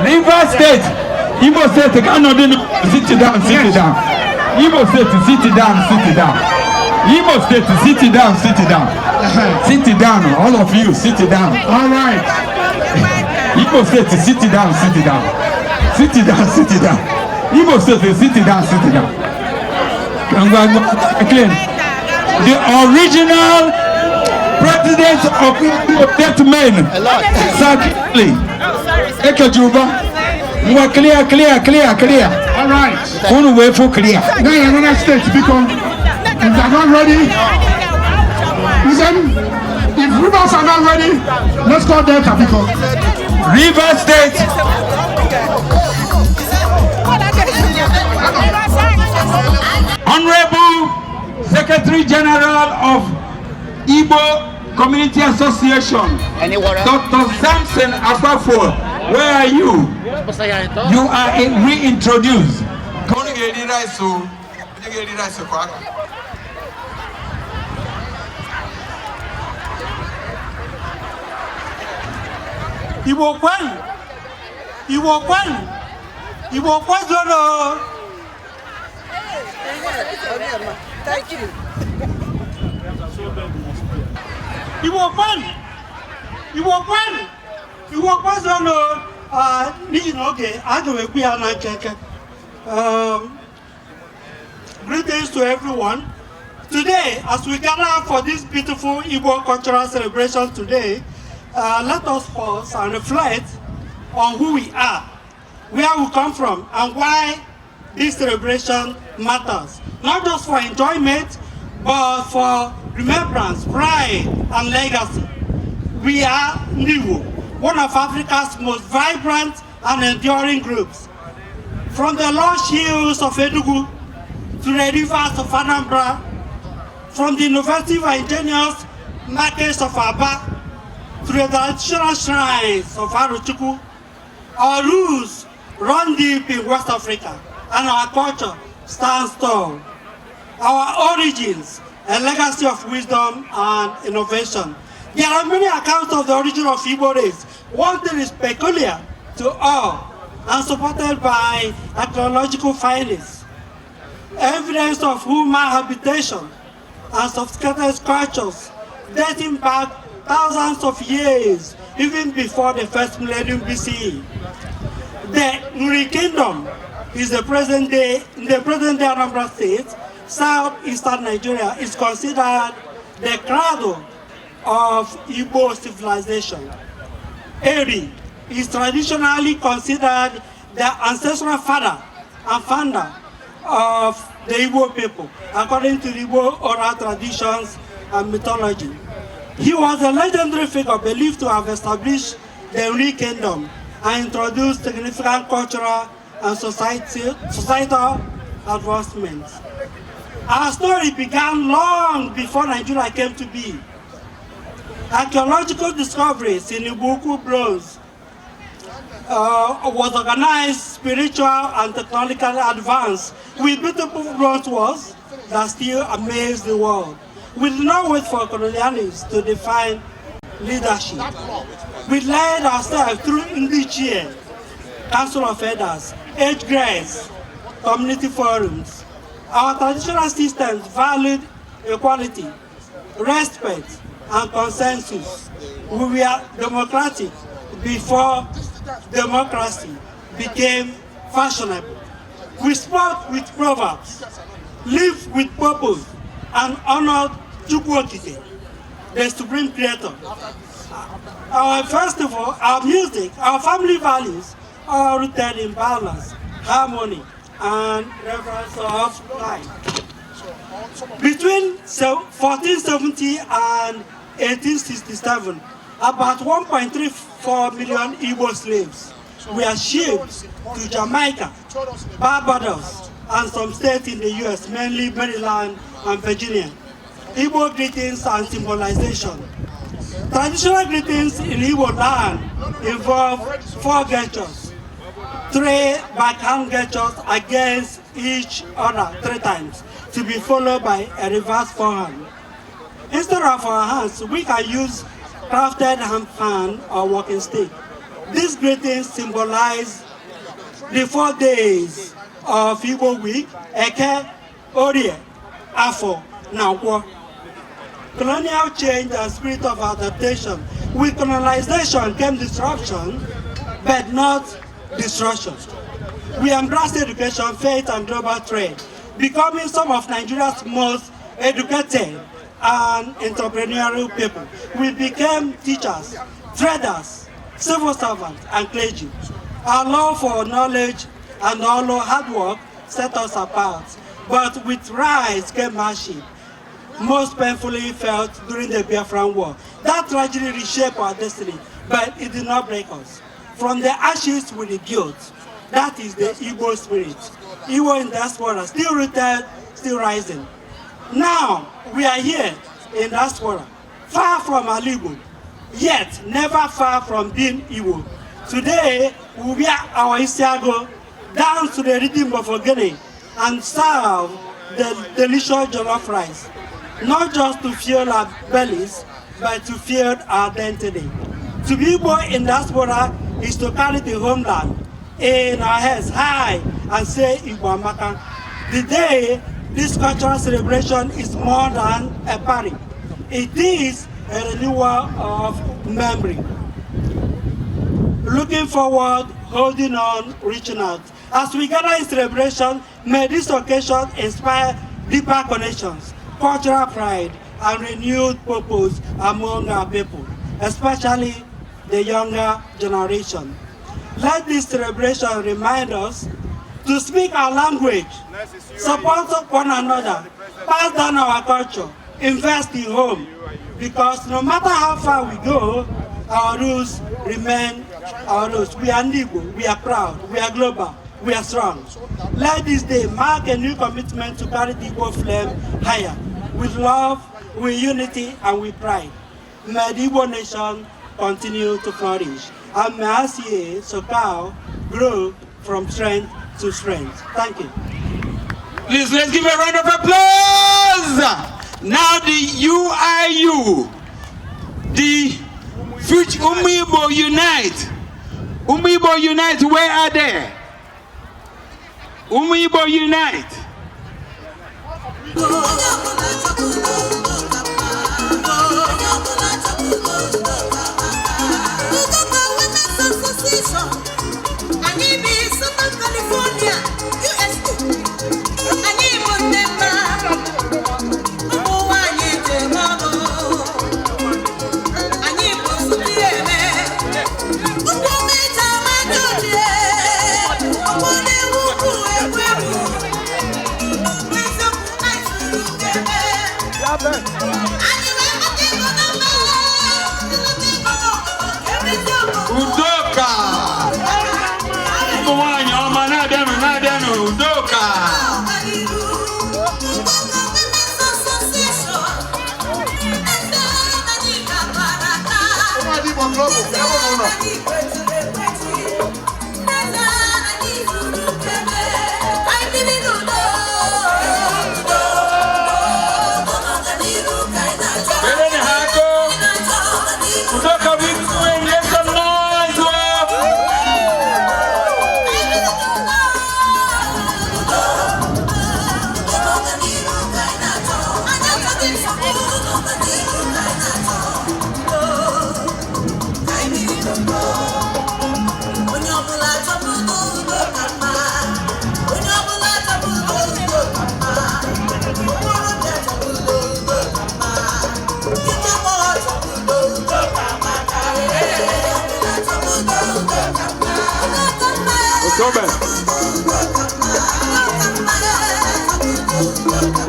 Rivers State. Igbo State cannot sit down. Igbo State, sit down. Igbo State, sit down. Sit down, all of you, sit down. All right. Igbo State, sit down. Igbo State, sit down. Again, the original president of Igbo State men, exactly. Ekejuba. Clear. All right. One way for clear. Now you're going to state because if they're not ready, listen, if Rivers are not ready, let's call Delta because River State. Honorable Secretary General of Igbo Community Association, Dr. Samson Akwafo, where are you? You are reintroduced. Igbo kwenu. Thank you. Greetings to everyone. Today, as we gather for this beautiful Igbo cultural celebration today, let us pause and reflect on who we are, where we come from, and why this celebration matters. Not just for enjoyment, but for remembrance, pride, and legacy. We are Igbo, one of Africa's most vibrant and enduring groups. From the lush hills of Enugu to the rivers of Anambra, from the innovative and ingenious markets of Aba to the traditional shrines of Aruchukwu, our roots run deep in West Africa, and our culture stands tall. Our origins, a legacy of wisdom and innovation. There are many accounts of the origin of Igbo race. One thing is peculiar to all and supported by archaeological findings. Evidence of human habitation and sophisticated cultures dating back thousands of years, even before the first millennium BCE. The Nuri Kingdom is the present-day Anambra State, southeastern Nigeria, is considered the cradle of Igbo civilization. Eri is traditionally considered the ancestral father and founder of the Igbo people, according to the Igbo oral traditions and mythology. He was a legendary figure believed to have established the Nuri Kingdom and introduced significant cultural and societal advancements. Our story began long before Nigeria came to be. Archaeological discoveries in Ibuku bronze was organized, spiritual and technologically advanced with beautiful bronze walls that still amaze the world. We did not wait for colonialists to define leadership. We led ourselves through Indichie, Council of Elders, age grades, community forums. Our traditional systems valued equality, respect, and consensus. We were democratic before democracy became fashionable. We spoke with proverbs, lived with purpose, and honored Chukwokike, the supreme creator. Our festival, our music, our family values are rooted in balance, harmony, and reverence of life. Between 1470 and 1867, about 1.34 million Igbo slaves were shipped to Jamaica, Barbados, and some states in the US, mainly Maryland and Virginia. Igbo greetings and symbolization. Traditional greetings in Igbo land involve 4 gestures, 3 backhand gestures against each other 3 times, to be followed by a reverse forehand. Instead of our hands, we can use crafted hand fan or walking stick. These greetings symbolize the 4 days of Igbo week, Eke, Orie, Afo, Nakwo. Colonial change and spirit of adaptation. With colonization came disruption, but not destruction. We embraced education, faith, and global trade, becoming some of Nigeria's most educated and entrepreneurial people. We became teachers, traders, civil servants, and clergy. Our love for knowledge and our hard work set us apart, but with rise came hardship, most painfully felt during the Biafran War. That tragedy reshaped our destiny, but it did not break us. From the ashes we rebuilt. That is the Igbo spirit. Igbo in diaspora, still rooted, still rising. Now, we are here in diaspora, far from Igbo, yet never far from being Igbo. Today, we wear our Isiago down to the rhythm of Ogene and serve the delicious jollof rice, not just to fuel our bellies, but to fuel our identity. To be Igbo in diaspora is to carry the homeland in our heads high and say Igbo Amaka. The day this cultural celebration is more than a party. It is a renewal of memory. Looking forward, holding on, reaching out. As we gather in celebration, may this occasion inspire deeper connections, cultural pride, and renewed purpose among our people, especially the younger generation. Let this celebration remind us to speak our language, support one another, pass down our culture, invest in home, because no matter how far we go, our roots remain our roots. We are Igbo, we are proud, we are global, we are strong. Let this day mark a new commitment to carry the Igbo flame higher, with love, with unity, and with pride. May the Igbo nation continue to flourish, and may ACA Sokao grow from strength to strength. Thank you. Please, let's give a round of applause. Now the UIU, the future Umibo Unite. Umibo Unite, where are they? Umibo Unite. Udoka. Udoka.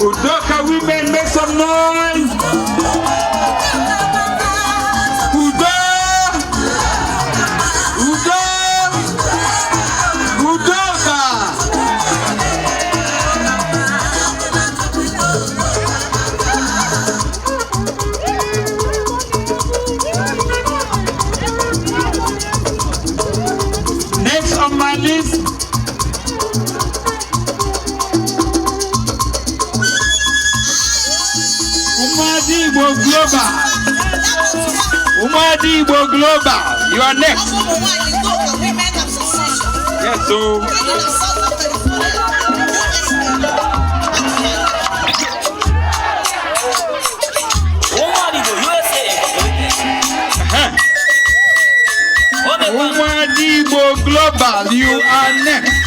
Udoka women, make some noise. Udo. Udo. Udoka. Next on my list, Igbo Global. Umadi Igbo Global, you are next. Yes, so. Umadi Igbo Global, you are next.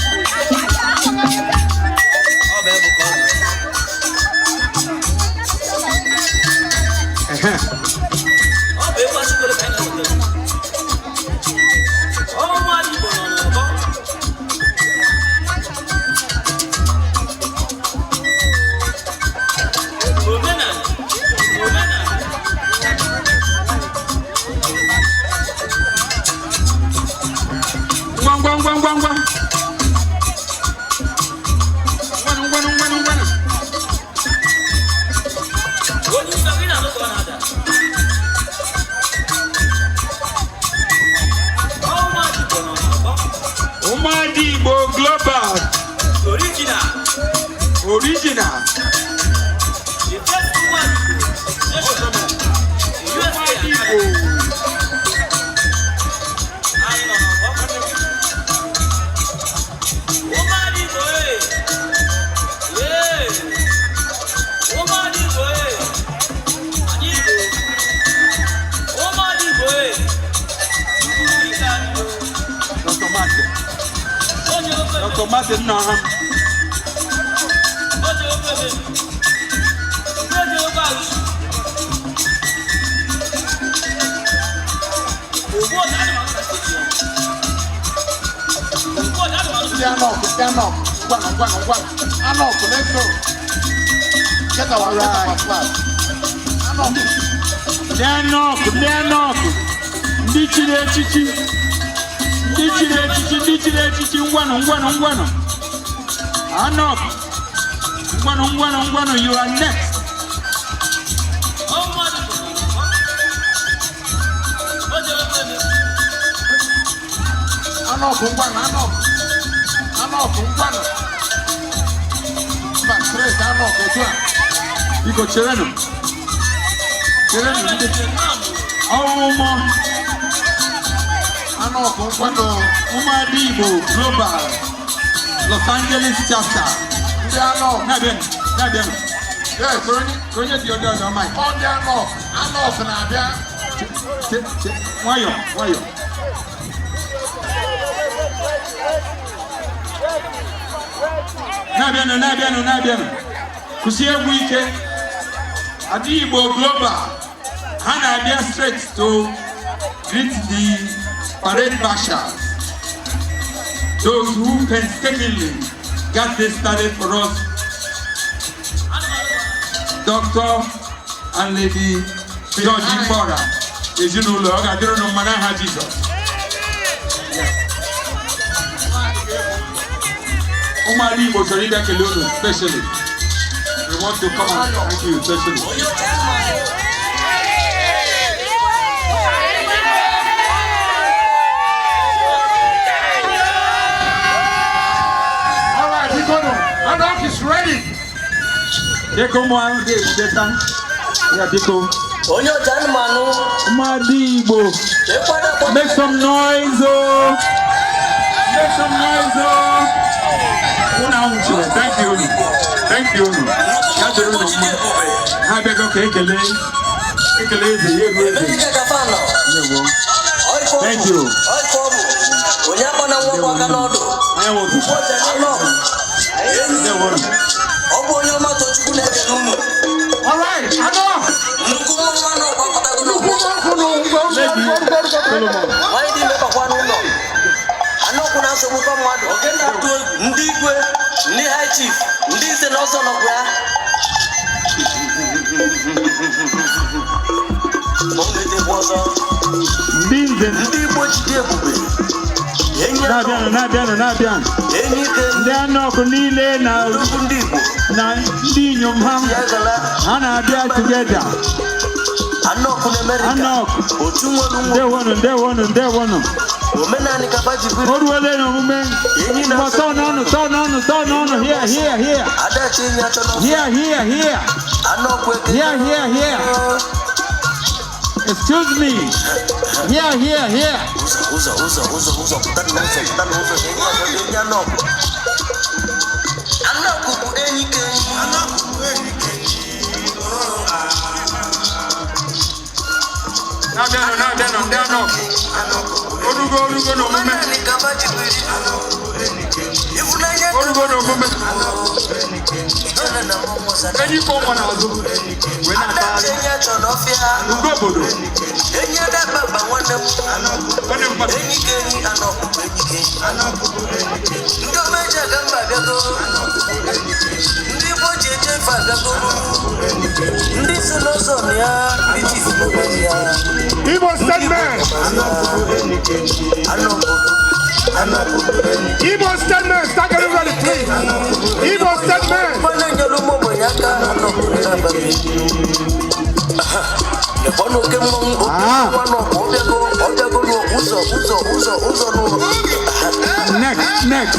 Umadi Igbo Global. Original. The first one. Umadi Igbo. Umadi Igbo. Umadi Igbo. Umadi Igbo. Automatic now. Stand up. Let's go. Get our class. Stand up. Ndichire echichi, ngwano. Anok. Ngwano, you are next. Anok, ngwano. Straight, Anok, Iko chereno. Anok, ngwano. Umadi Igbo Global, Los Angeles chapter. Nabian. Yes, Konye di odo ọdọ mic. On the Anok na-abịa. Nwayọ. Na-abịanụ. Kwụsị egwu ike. Adi Igbo Global, ha na-abịa straight to greet the parade marshals. Those who painstakingly got this started for us. Dr. and Lady Georgie Fora. As you know, Lord, I don't know Manaha Jesus. Umadi Igbo Sorida Kelolo, especially. We want to come and thank you, especially. All right, Anok is ready. Deko Moan, Deka. Yeah, Deko. Umadi Igbo. Make some noise, oh. Thank you. Thank you. All right, Anok. Anokuna nsogbu kwa mmadụ oge na-atụ egwu ndị igwe ndị high chief ndị ise na ọzọ nọkwa ya ndị nze ndị igbo jide ebube na-abịanụ ndị Anok niile na ndị inyom ha na-abịa together. Anok otu ndewonu omenani kabaji biri oruwele na omume turn on here adachi nya chono here Anok weke here Excuse me. Here. Now down. Orugo no moment. Orugo no moment. Any form on our Zoom. When I Igbo statement. Igbo statement. Start getting ready, please. Igbo statement. Next.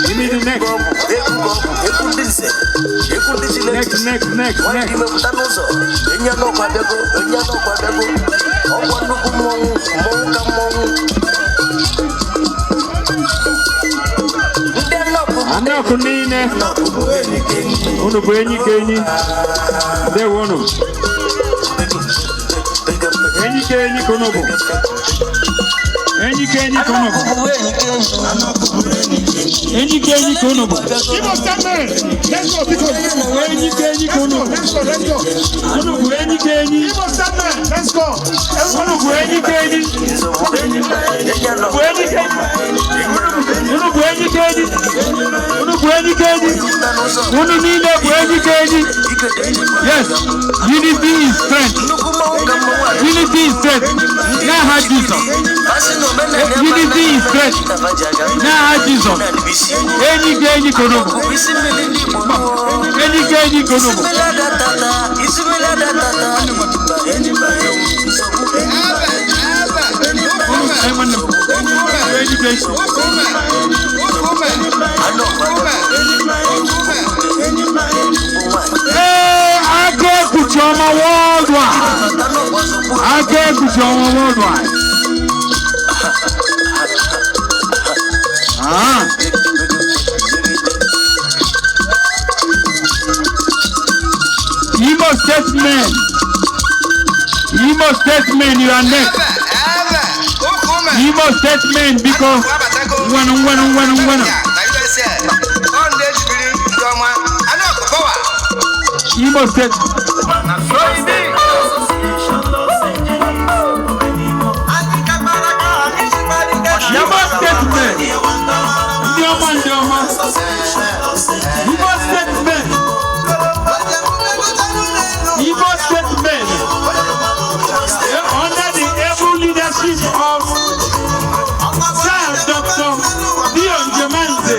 Give me the next. Next. Anaku nine. Unu bwenyi kenyi. There one. Kenyi konobo. Enyi kenyi konobo. Igbo statement. Let's go. Enyi kenyi konobo. Let's go. Konobo enyi kenyi. Igbo statement. Let's go. Konobo enyi kenyi. Yes. Unity is strength. Now how Jesus. Unity is strength. Now how Jesus. Any konobo. Kuchoma worldwide. Igbo statement, you are next. Igbo statement because when. Igbo statement. Under the able leadership of Sir Dr. Dion Jemanze,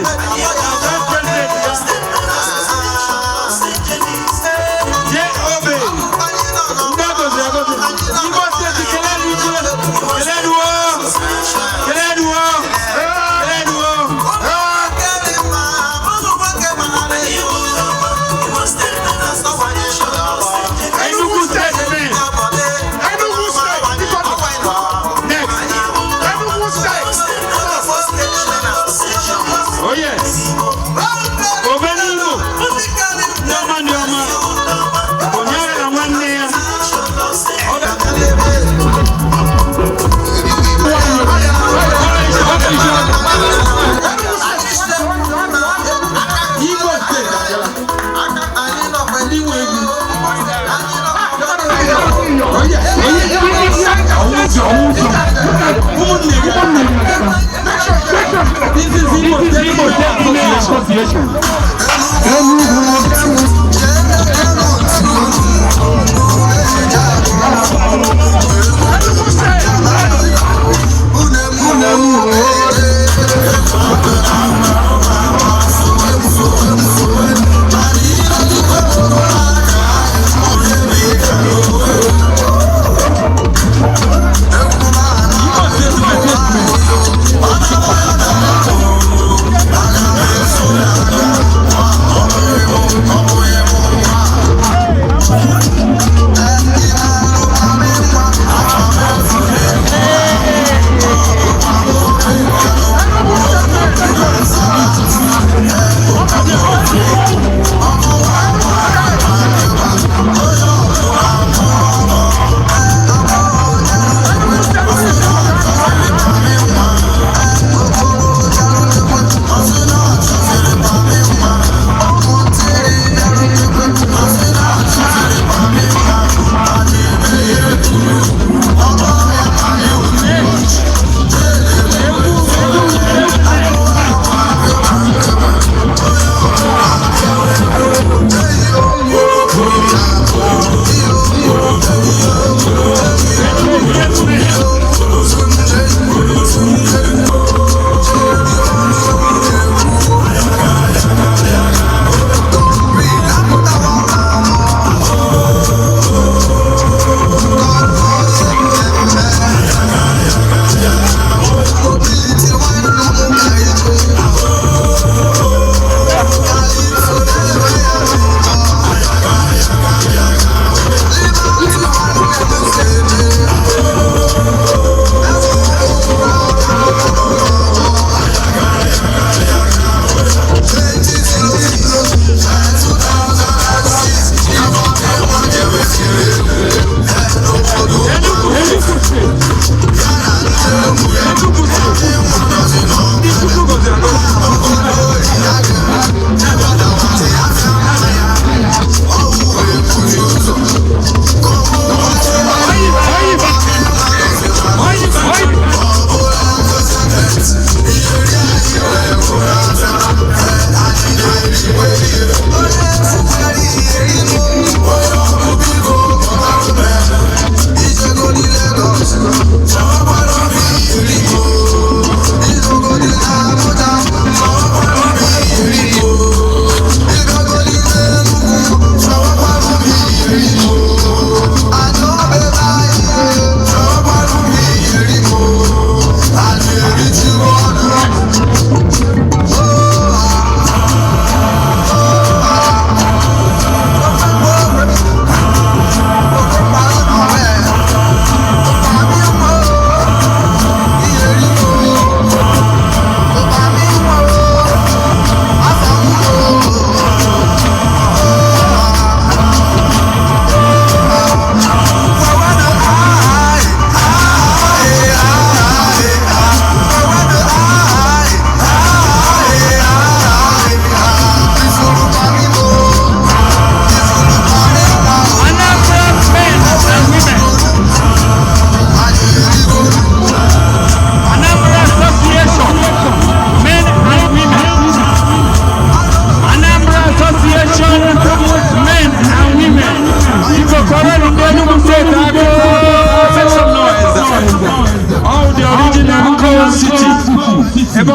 This is Igbo Association. Oh,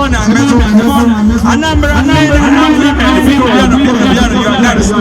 Anambra men and women, you are next.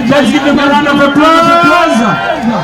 Let's give them a round of applause.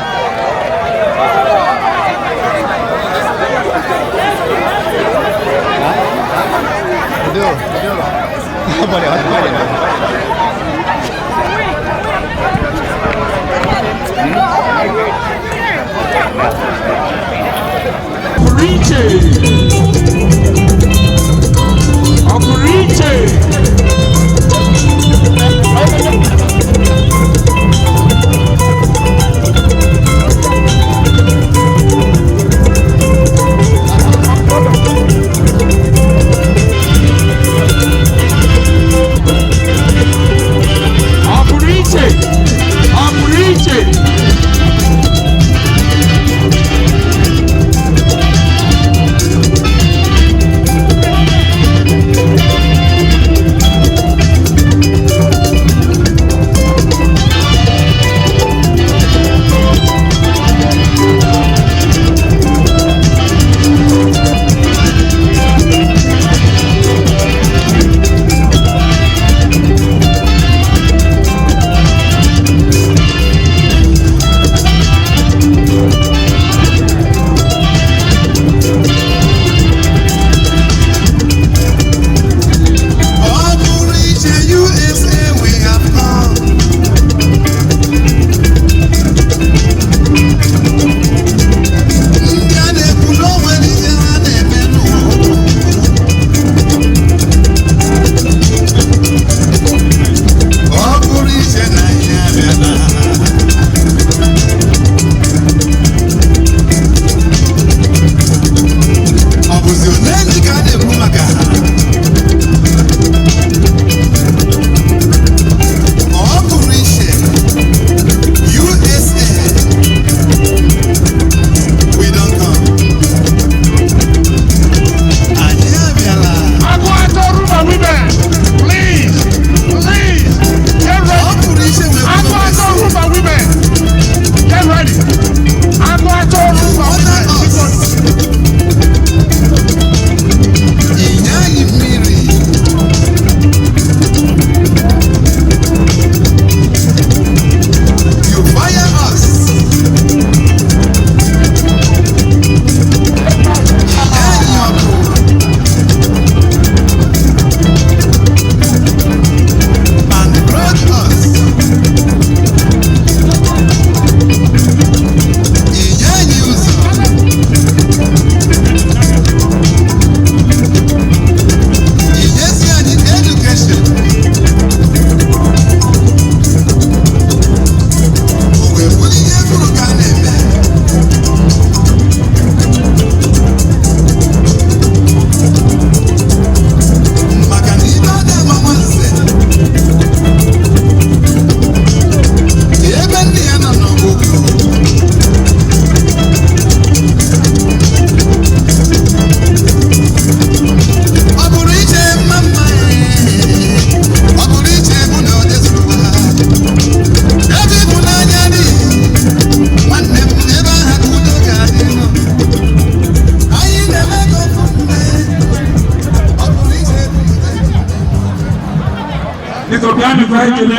Ghana kwa kele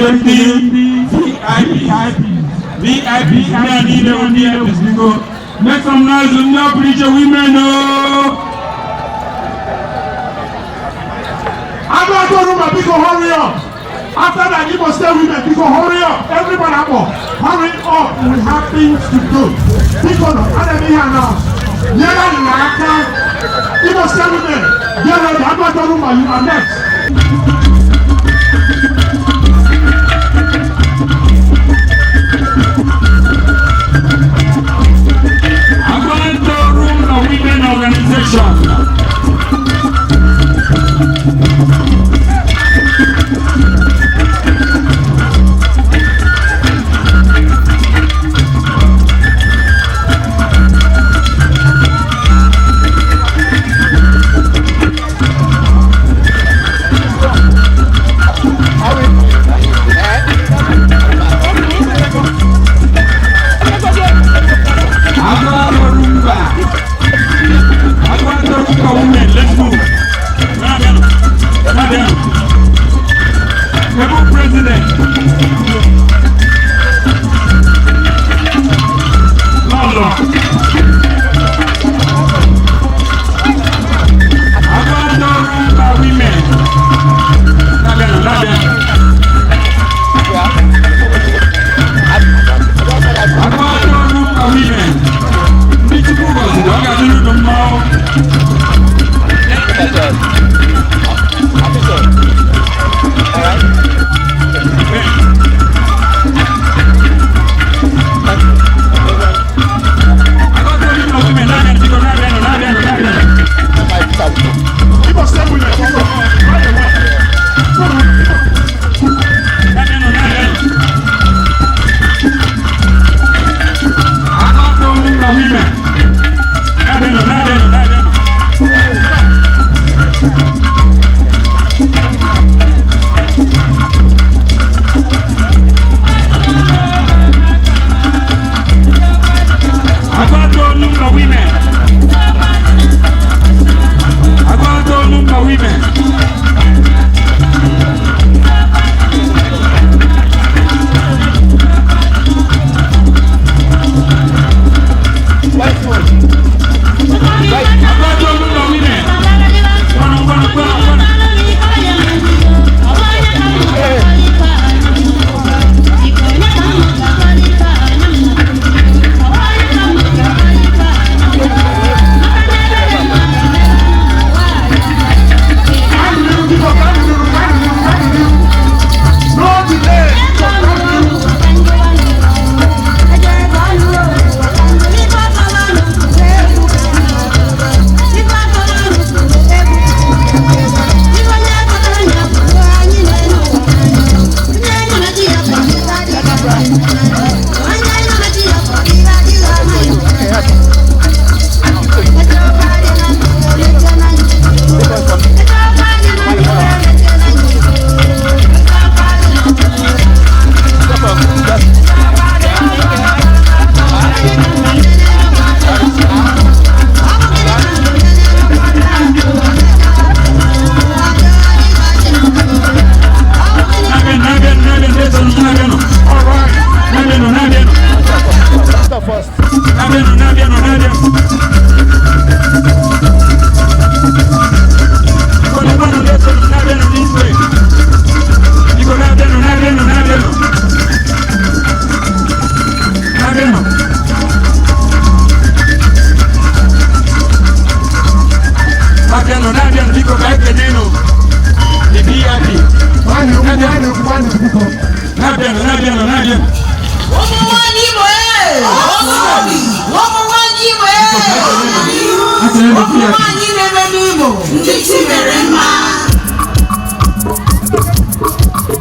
VIP na need on the episode. Make some noise on your preacher women. I'm not going to people hurry up. After that, you must tell women, people hurry up. Everybody hurry up. We have things to do. People, I don't hear now. You must tell women, get ready. I'm not going to you are next. I'm going to room the women organization.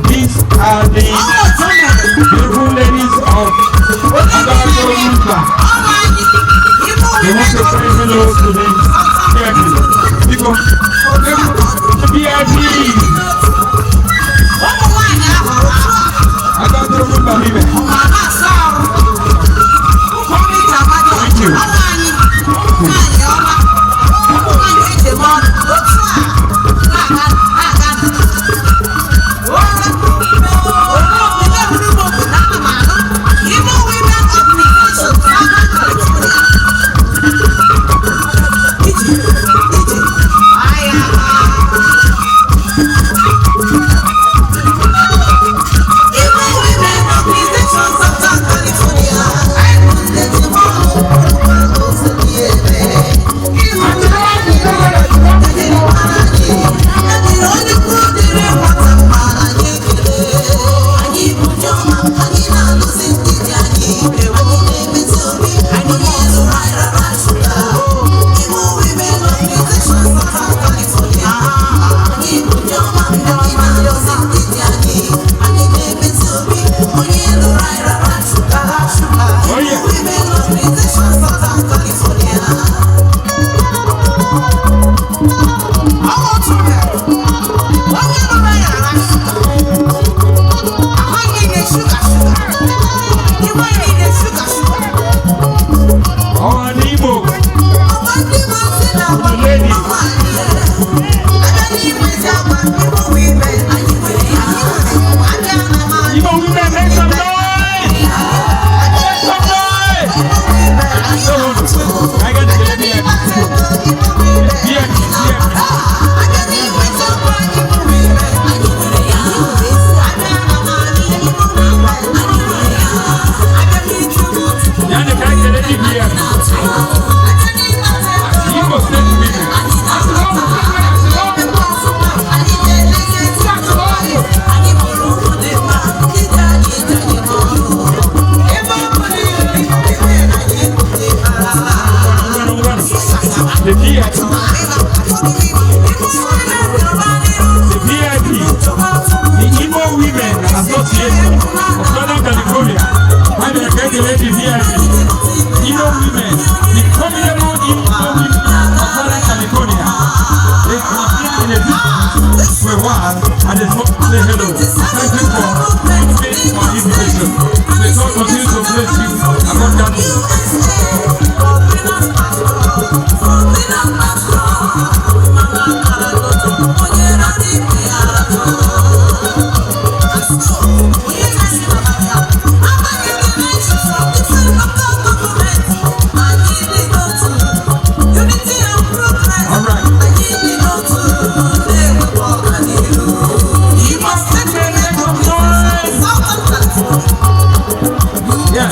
These are the beautiful ladies of Agado. They want to say hello to the VIP. Because the VIP. Agado.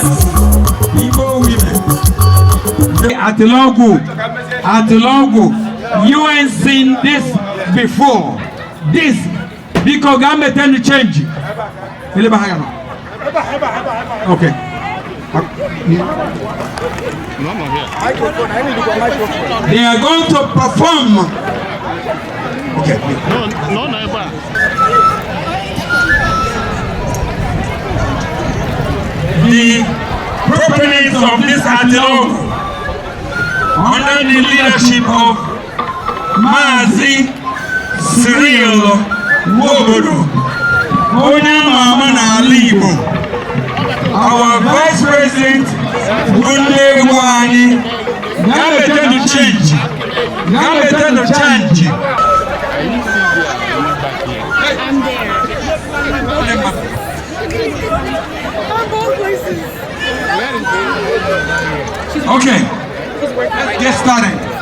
sisters, Igbo women. At Logo, you ain't seen this before. This, because government tend to change. Okay. They are going to perform. Okay. No, the proponents of this dialogue, under the leadership of Mazi Cyril Wobodo, our Vice President Gunde Wani, change. Okay, let's get started.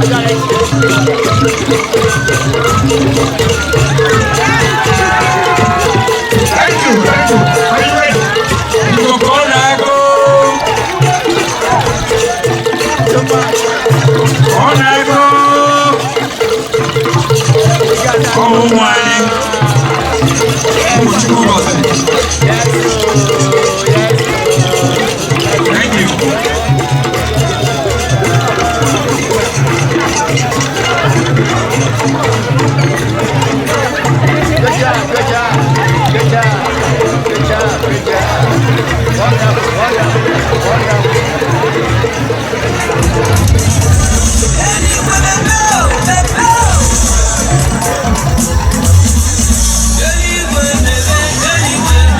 Thank you. Are you ready? Thank you.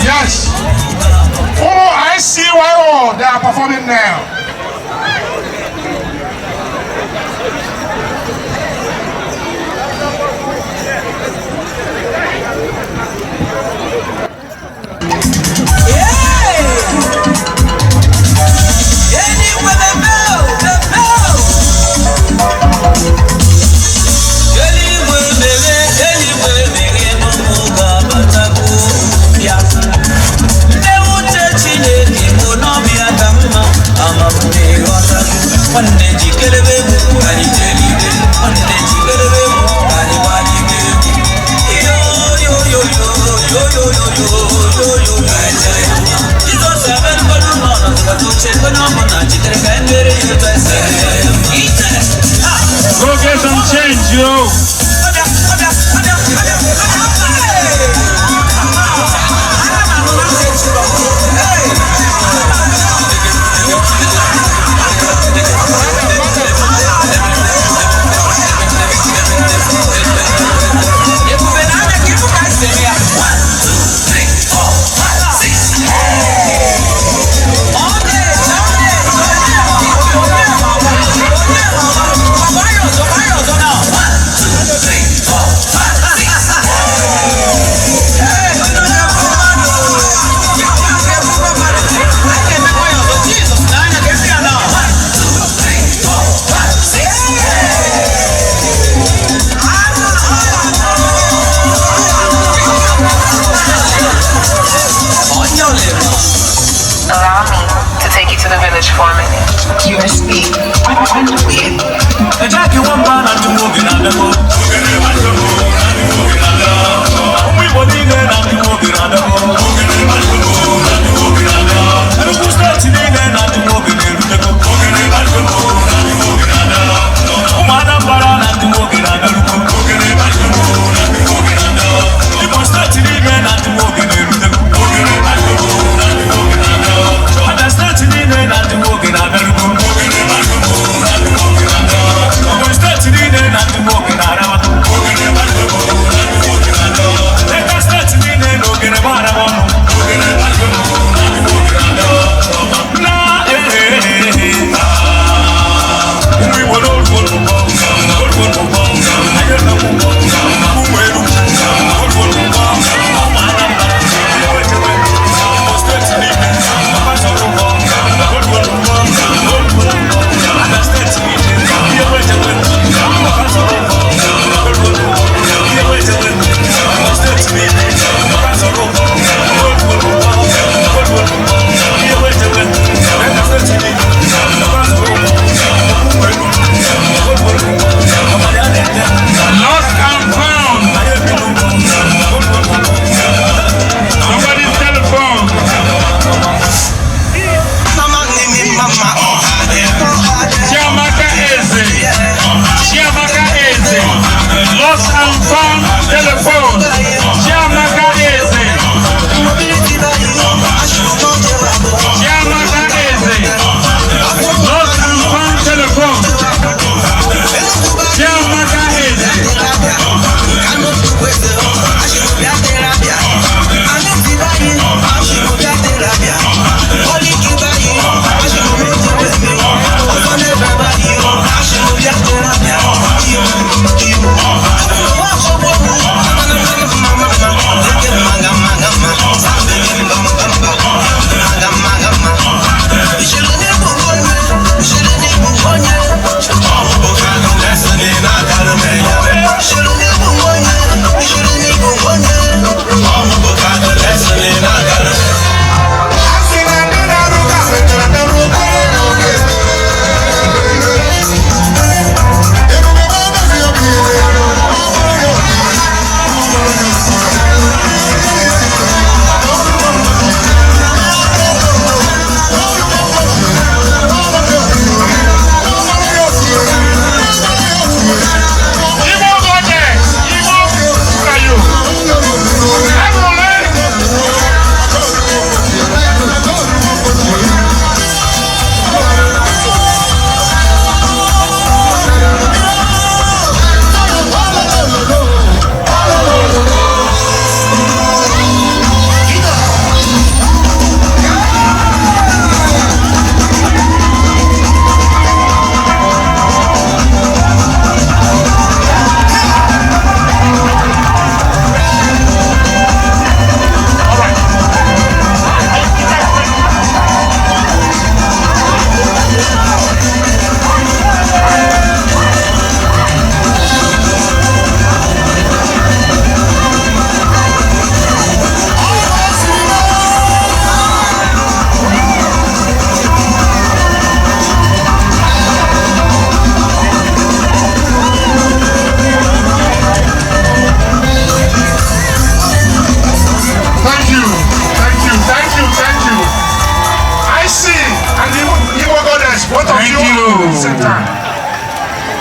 Yes. Oh, I see why they are performing now. Go get some change, yo.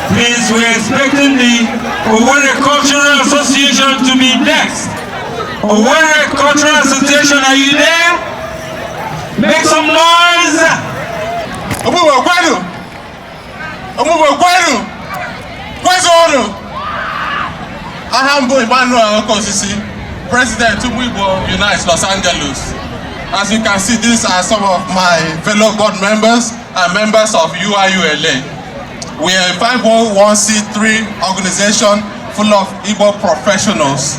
Please, we're expecting the Owerri Cultural Association to be next. Owerri Cultural Association, are you there? Make some noise! Where's order? Ahambo Emmanuel Okosisi, President Igbo Unite Los Angeles. As you can see, these are some of my fellow board members and members of UIULA. We are a 501c3 organization full of Igbo professionals.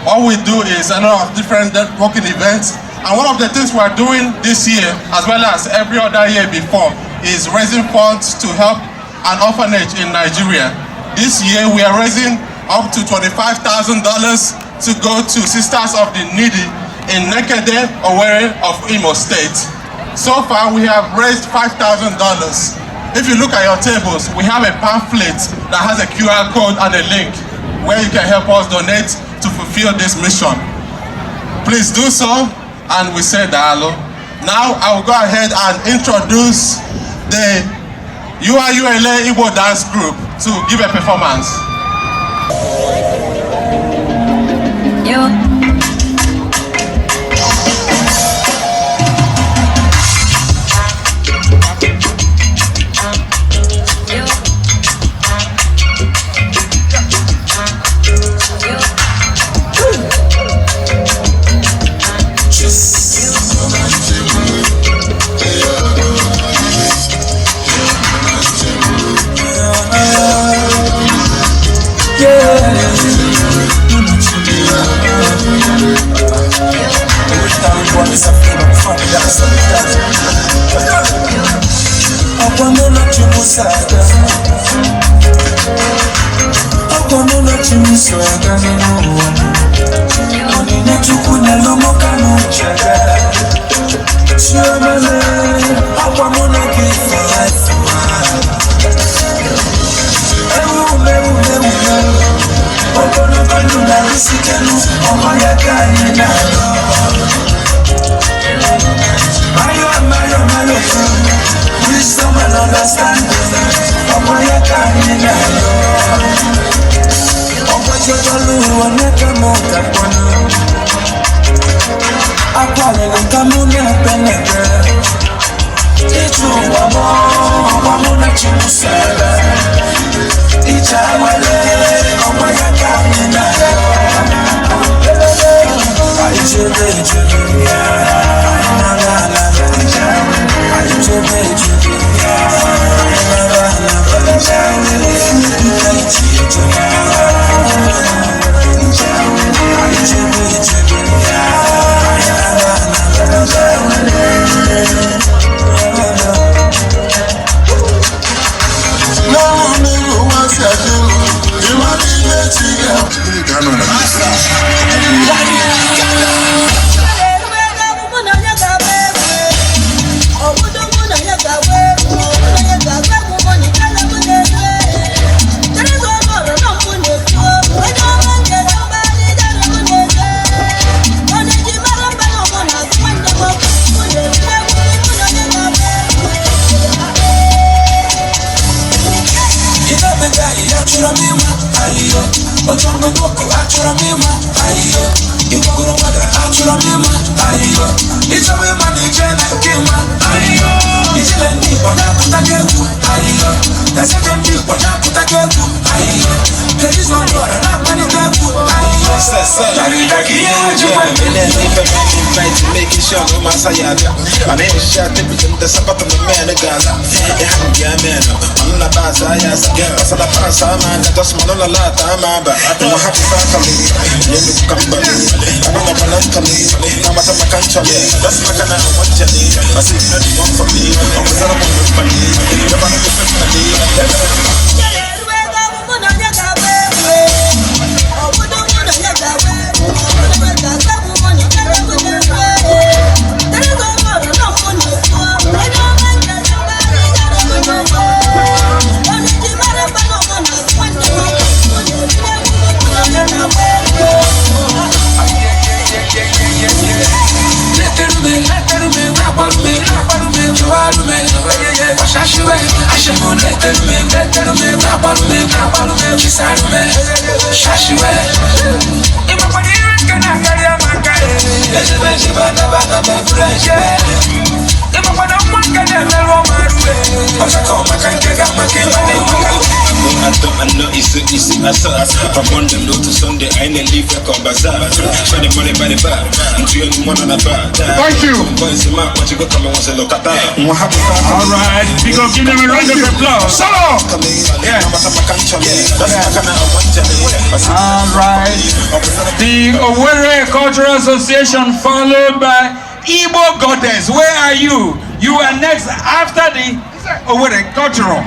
What we do is a lot of different networking events, and one of the things we're doing this year, as well as every other year before, is raising funds to help an orphanage in Nigeria. This year we are raising up to $25,000 to go to Sisters of the Needy in Nekede, Owerri of Imo State. So far we have raised $5,000. If you look at your tables, we have a pamphlet that has a QR code and a link where you can help us donate to fulfill this mission. Please do so, and we say dalo. Now I will go ahead and introduce the UIULA Igbo Dance Group to give a performance. Wisdom and understanding. Let From Monday to Sunday, I ain't leave a bazaar. Spend the money by the bar. Into your one on a bar. Thank you. Boys, you might want to go come and look at that. All right, we can give them a round of applause. Solo. Yes. All right. The Owerri Cultural Association followed by Igbo Goddess. Where are you? You are next after the Owerri Cultural.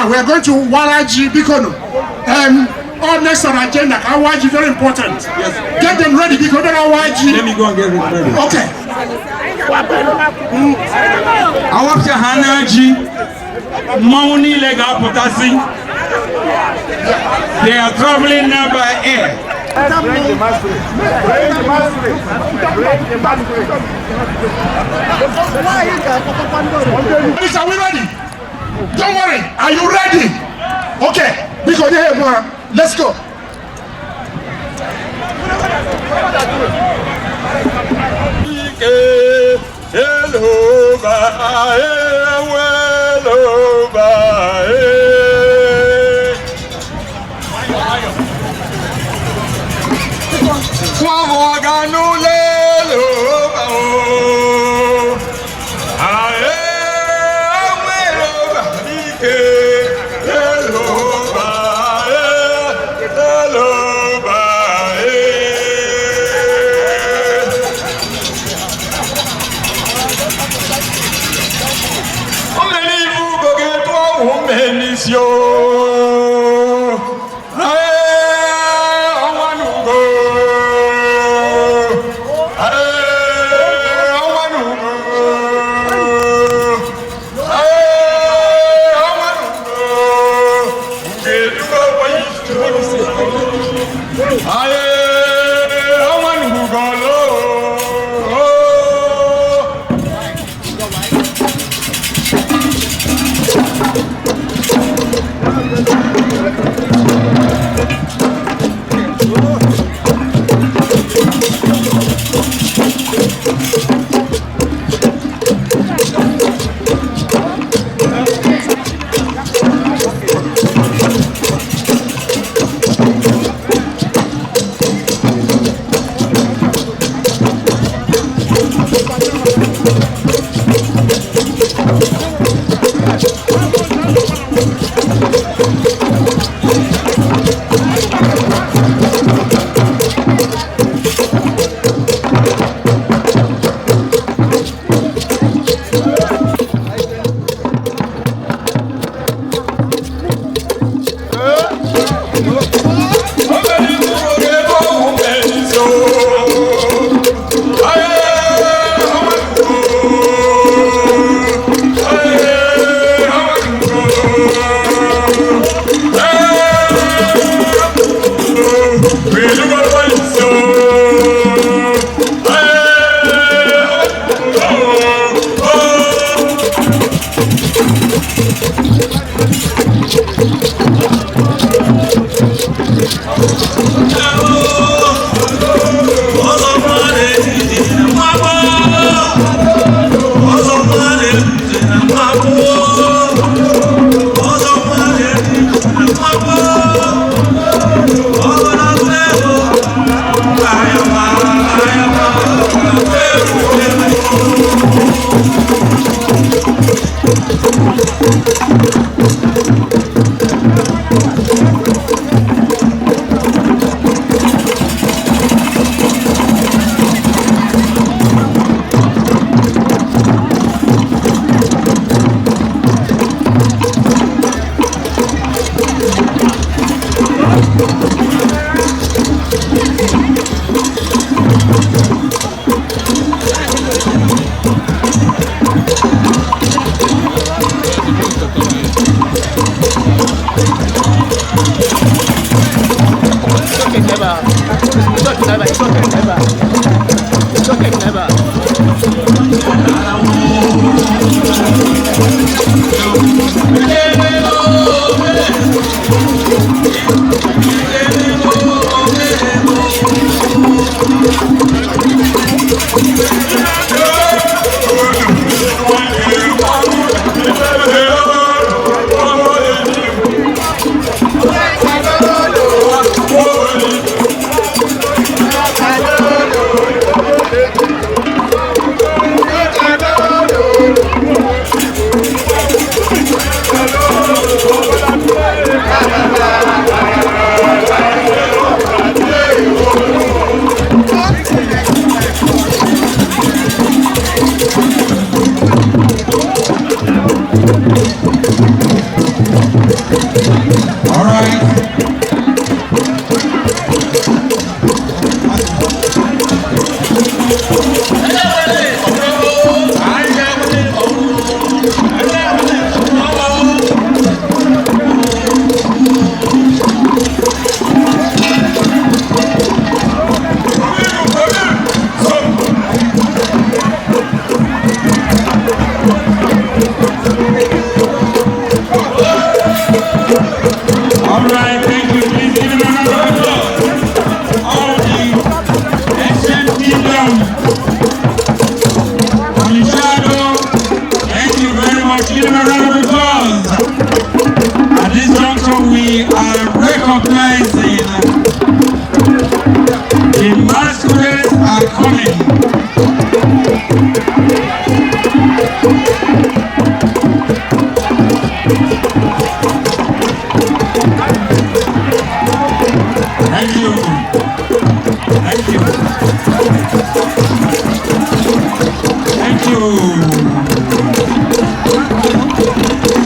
We are going to Waraji Bikono. All next on agenda, Awaji very important. Yes. Get them ready because they're Awaji. Let me go and get ready. Okay. Awapcha Hanaji, Mauni Lega Potasi. They are traveling now by air. Bring the masquerade. Bring the masquerade. Bring the masquerade. Are we ready? Don't worry. Are you ready? Okay. Because let's go. Hello, bye. Hello, bye. Ensio.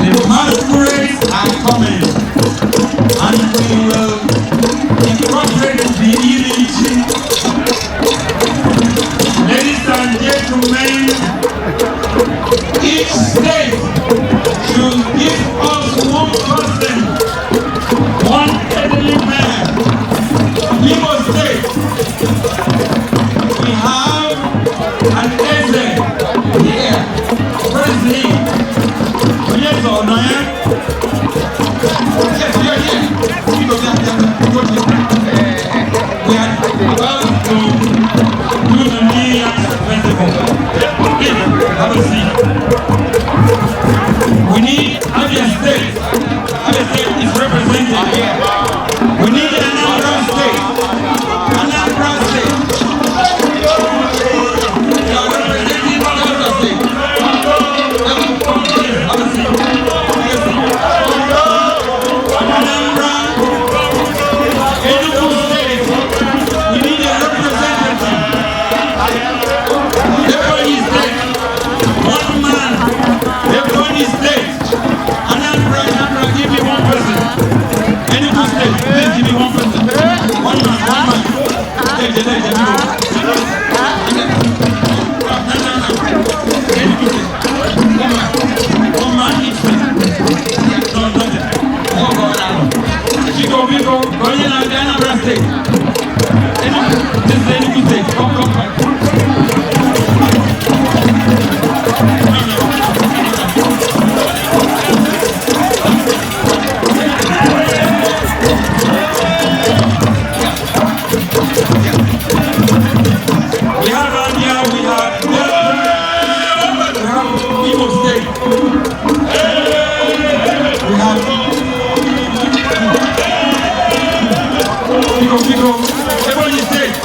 The masquerades are Each state should give us one person, one elderly man. Igbo State, we have an essay here. Where is he? Yes or no? Yes, we are here. We are about to do the New Year's festival. Please, have a seat. We need Abia State. Abia State is represented here. We need Anambra State. Anambra State. You are representing Delta State. Have a seat. Anambra, Enugu State. We need a representative. Ebonyi State. One man. Ebonyi State. Anambra, give me one person. Enugu State, please give me one person. One man. Enugu State. One man each place. Biko, going in Anambra State. This is Enugu State. Come. We have Abia, we have Igbo State. We have Biko, Ebonyi State.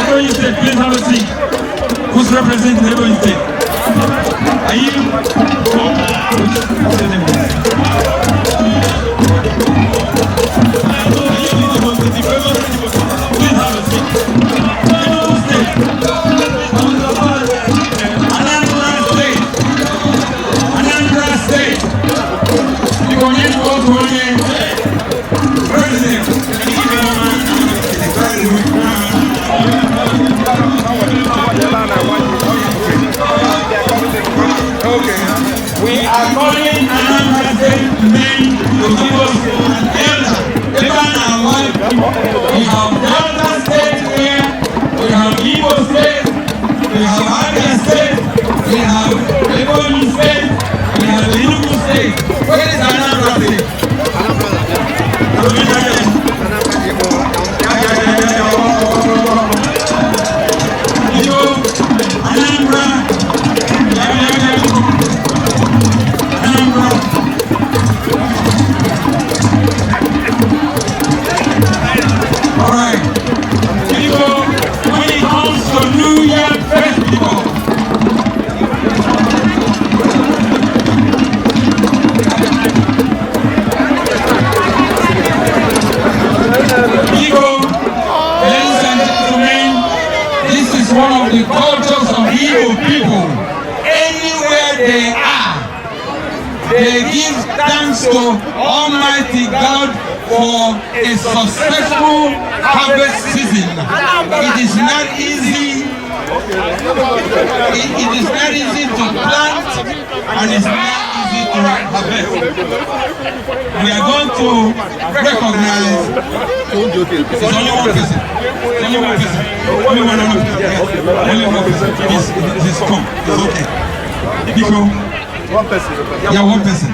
Ebonyi State, please have a seat. Who's representing Ebonyi State? Are you? Please have a seat. Enugu State. Anambra State. You go need to go to President. Okay. We are calling Anambra State men to give us an elder. We have Delta State here, we have Igbo State, we have Abia State, we have Ebonyi State, we have Enugu State. Where is Anambra State? Anambra. All right. People, when it comes to New Year Festival, people, ladies and gentlemen, this is one of the cultures of Igbo people. Anywhere they are, they give thanks to Almighty God for a successful harvest season. It is not easy. It is not easy to plant and it's not easy to harvest. We are going to recognize. It's only one person. Only one person. Only one person. It's come. It's okay. Because one person. Yeah, one person.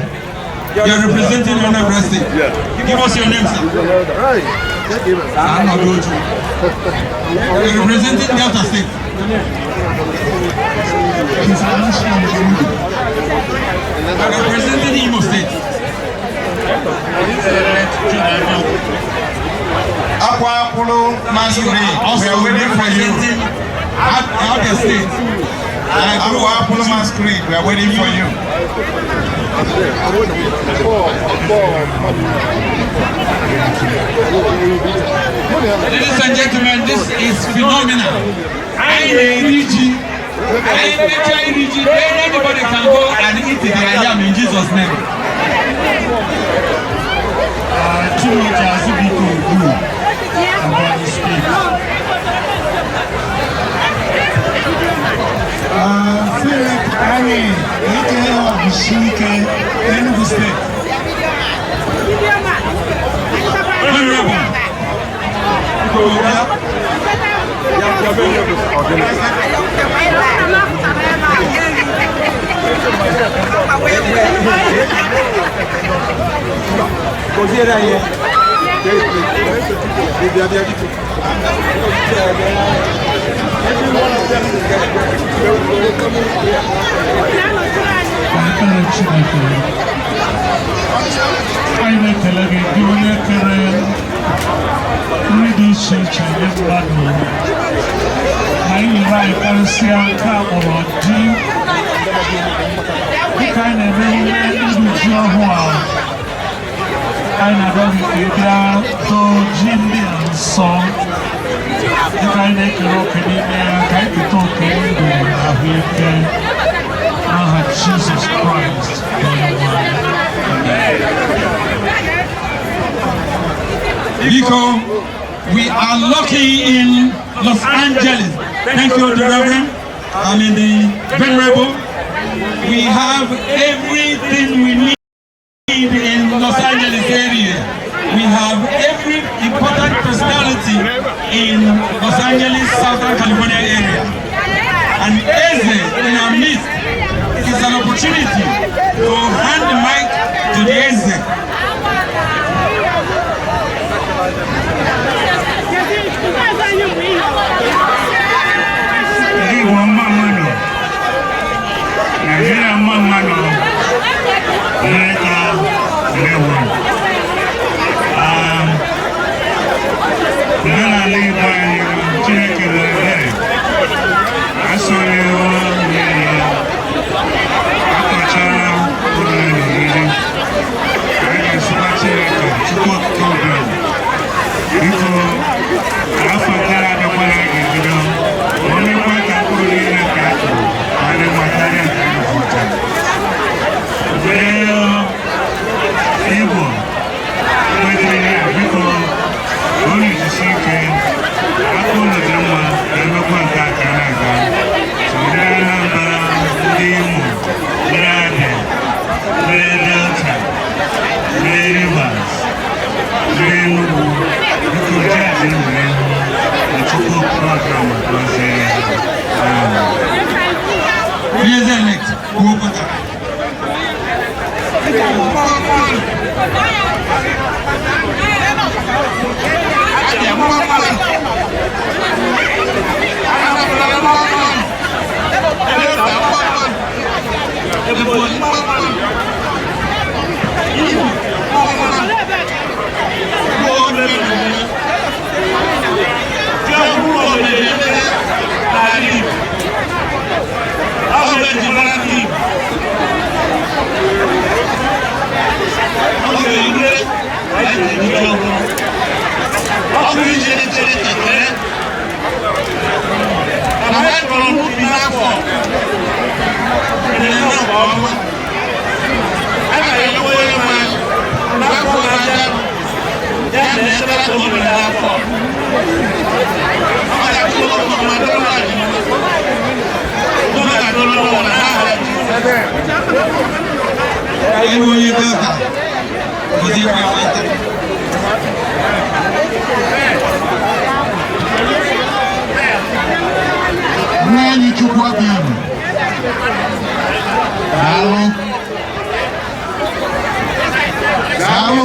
You are representing Anambra State. Yeah. Give us your name, sir. Right. I'm not going to. You are representing Delta State. You are representing Imo State. Also representing Abia State. Apollo Masquerade, we are waiting for you. Ladies and gentlemen, this is phenomenal. Anybody can go and eat the ayam in Jesus' name. Too much as we can do about this speech. Philip Ari, aka Bishike, Enugu State. Jesus Christ. Nico, we are lucky in Los Angeles. Thank you, the Reverend. I mean, the Venerable. We have everything we need in Los Angeles area. We have every important personality in Los Angeles, Southern California area. And Eze in our midst is an opportunity to hand the mic to the Eze.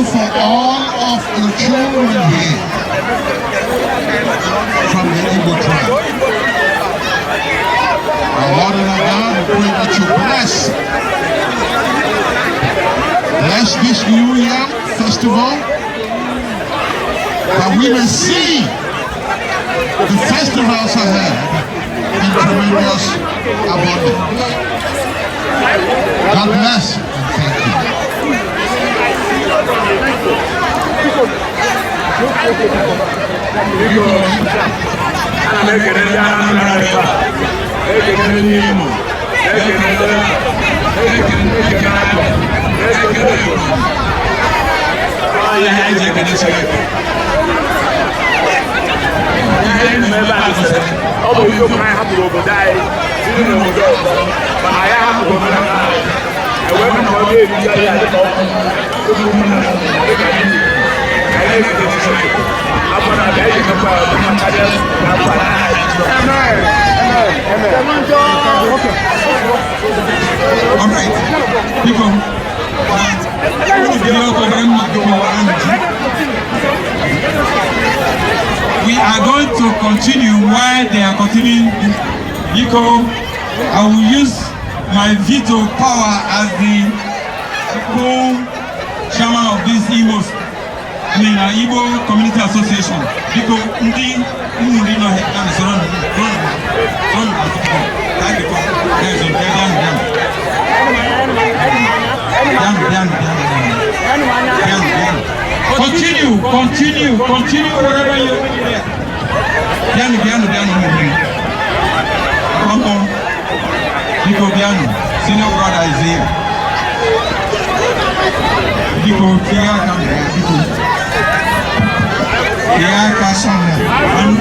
For all of the children here from the Igbo tribe. Our Lord and our God, we pray that you bless this New Year festival, that we may see the festivals ahead in tremendous abundance. God bless and thank you. Oh, All right, people. We are going to continue while they are continuing. I will use my veto power as the co-chairman of this Igbo Community Association. Continue wherever you are. Come on. Nico Biano, senior brother is here. Nico, and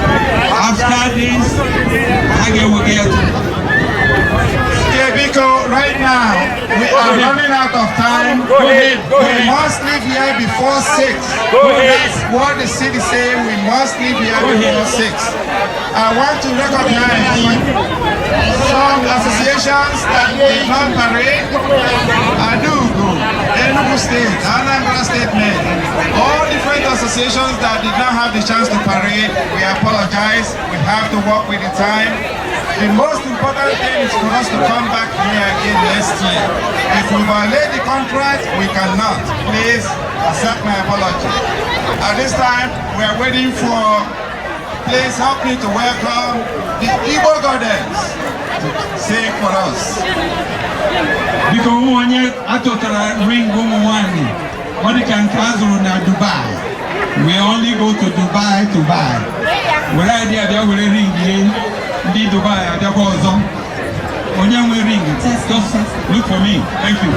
after this, I will get. Because right now we are running out of time. We must leave here before 6. That's what the city says. We must leave here before 6. I want to recognize some associations that did not parade. Adugo, Enugu State, Anambra State men, all different associations that did not have the chance to parade. We apologize. We have to work with the time. The most important thing is for us to come back here again next year. If we violate the contract, we cannot. Please accept my apology. At this time, we are waiting for, please help me to welcome the Igbo goddess to sing for us. Because Dubai. We only go to Dubai to buy. When I did the ring, the Dubai, the Bozon. When you ring, just look for me. Thank you.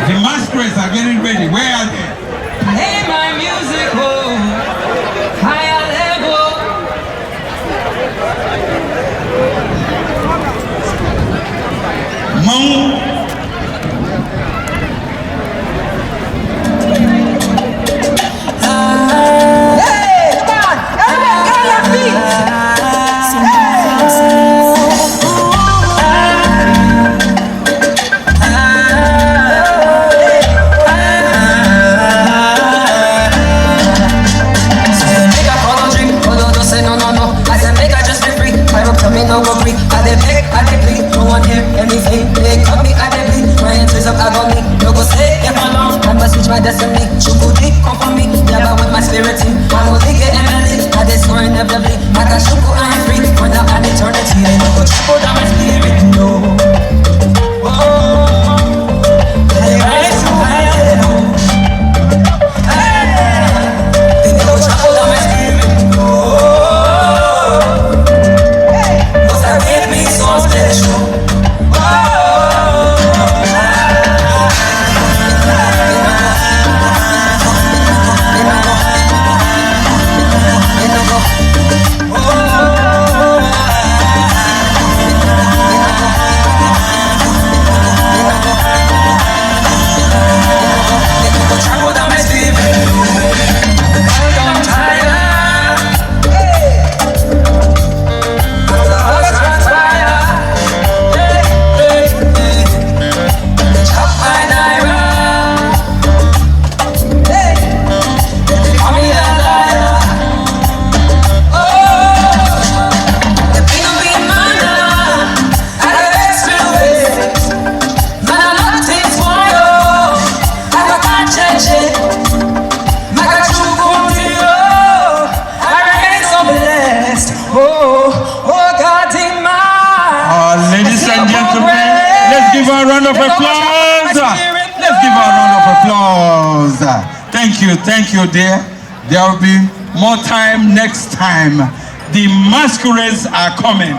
The masquerades are getting ready. Where are they? Play my music, oh, higher level. Hey, come on, everybody get on your feet. No go free, I dey beg, I dey plead. No one hear anything. They cut me, I dey bleed. My entries up, I got me. No go say, yeah, my love. I must switch my destiny. Shukudi, come for me. Never with my spirit in. I will think it MLE. I dey score inevitably. I got Shuku, I am free. For now and eternity. I no go triple down my spirit. No. They rise to higher level. They no triple down my spirit. No. So special. Let's give her a round of applause. Let's give her a round of applause. Thank you, dear. There will be more time next time. The masquerades are coming.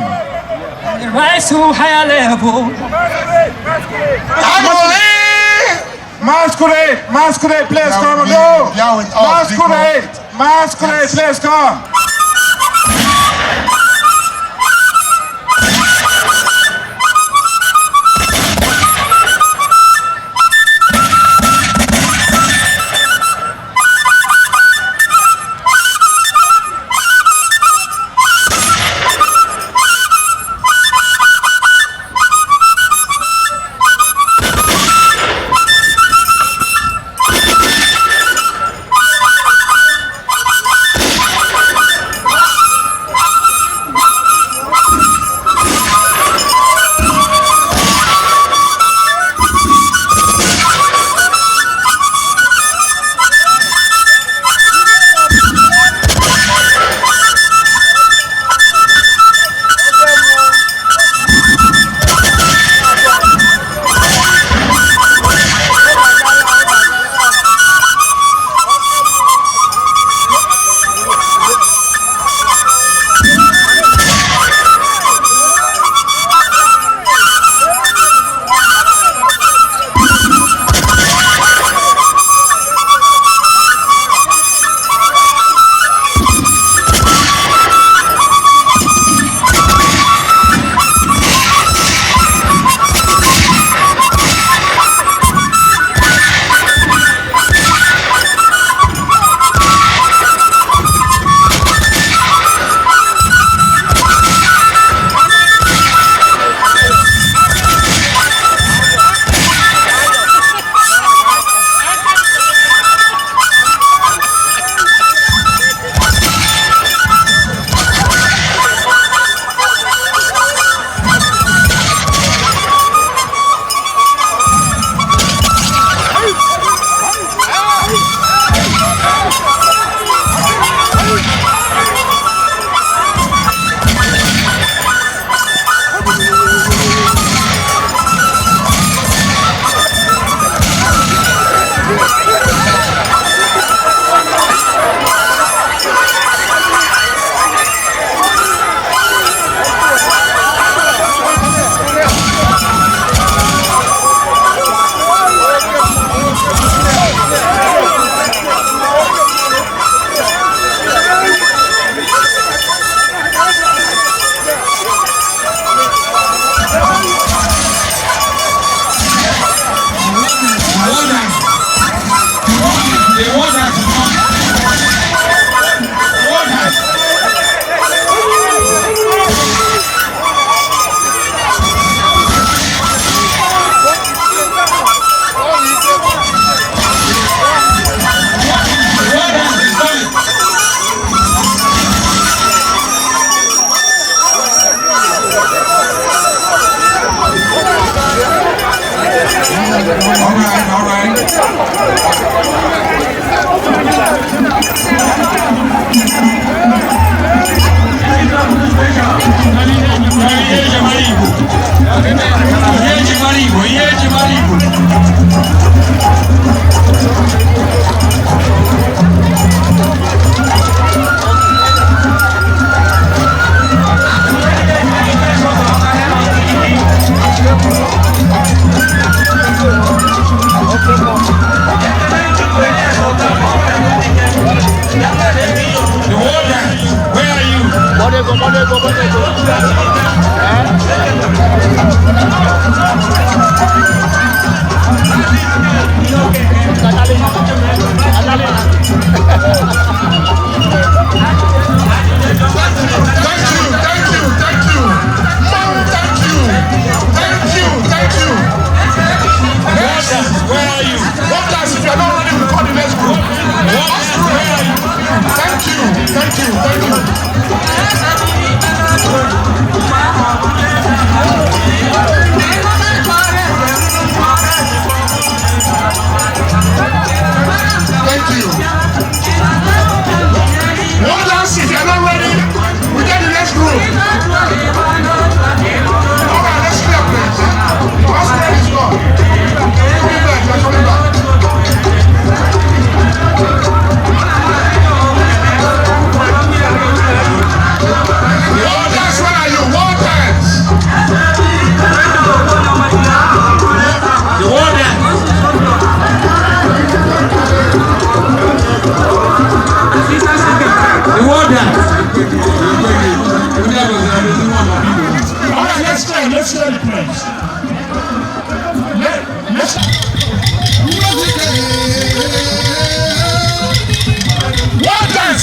Rise to a higher level. Masquerade, please come. Go. Masquerade, please come. Modego. let's hear the praise. Let's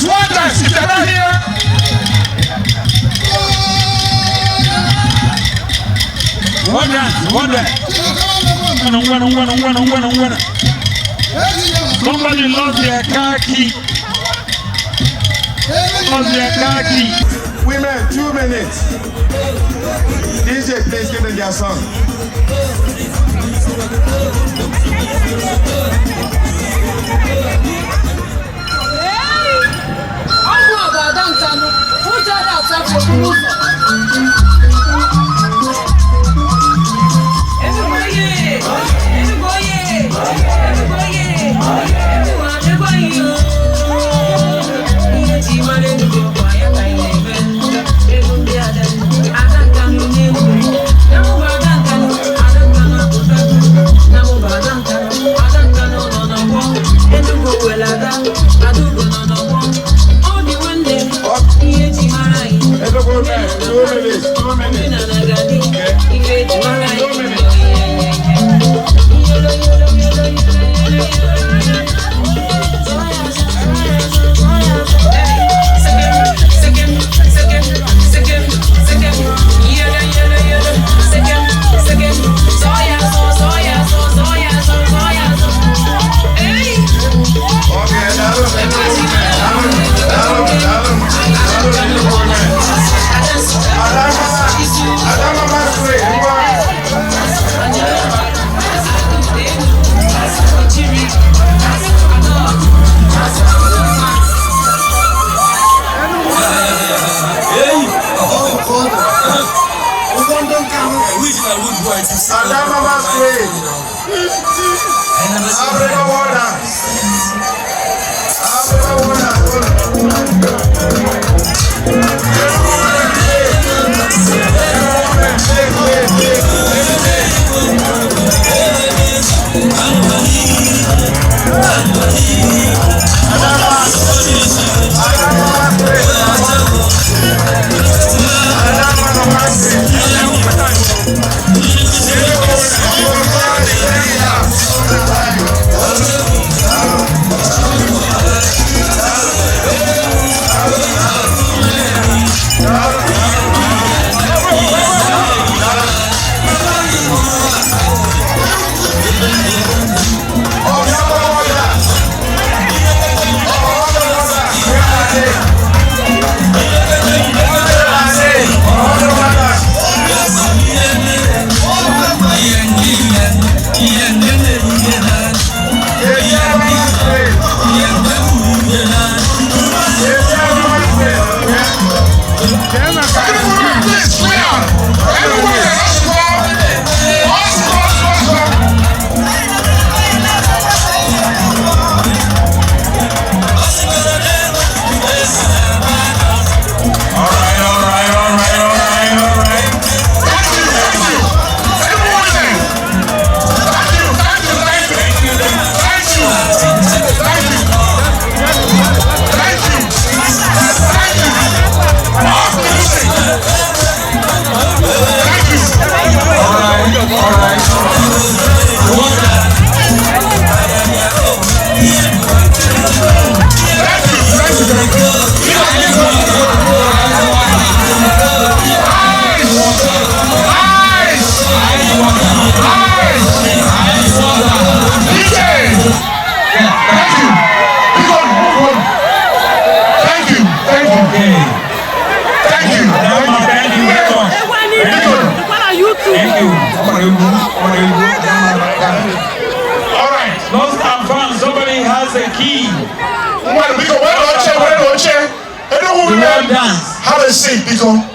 one dance, if you're not here. One dance. Winner. Somebody lost their car key. Women, 2 minutes. DJ, please give them their song.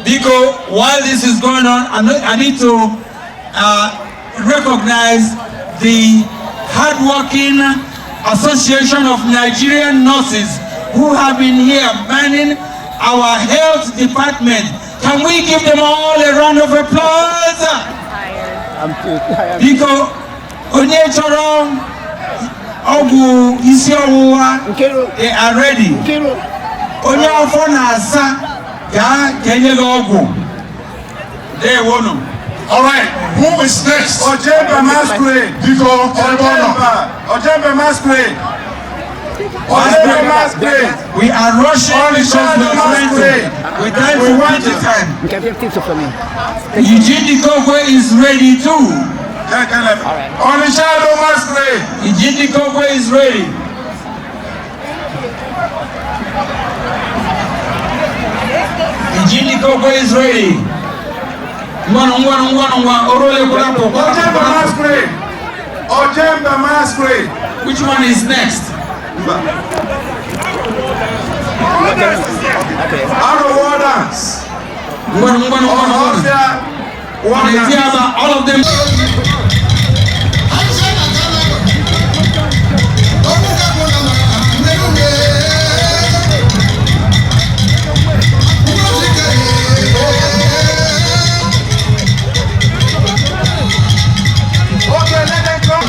Biko, while this is going on, I need to recognize the hardworking Association of Nigerian Nurses who have been here manning our health department. Can we give them all a round of applause? I'm too tired. Biko, onye chọrọ ọgwụ isi ọwụwa, they are ready. Onye afọ na-asa ga kenye gị ọgwụ. They won't. All right, who is next? Ojembe Masquerade. Biko Ojembe Masquerade. We are rushing because we're trying to watch the time. Eugene Dikokwe is ready too. Onishado Masquerade. Eugene Dikokwe is ready. Eugene Dikokwe is ready. Ojembe Masquerade. Ojembe Masquerade. Which one is next? Out of orders. All of them. Okay, let them come.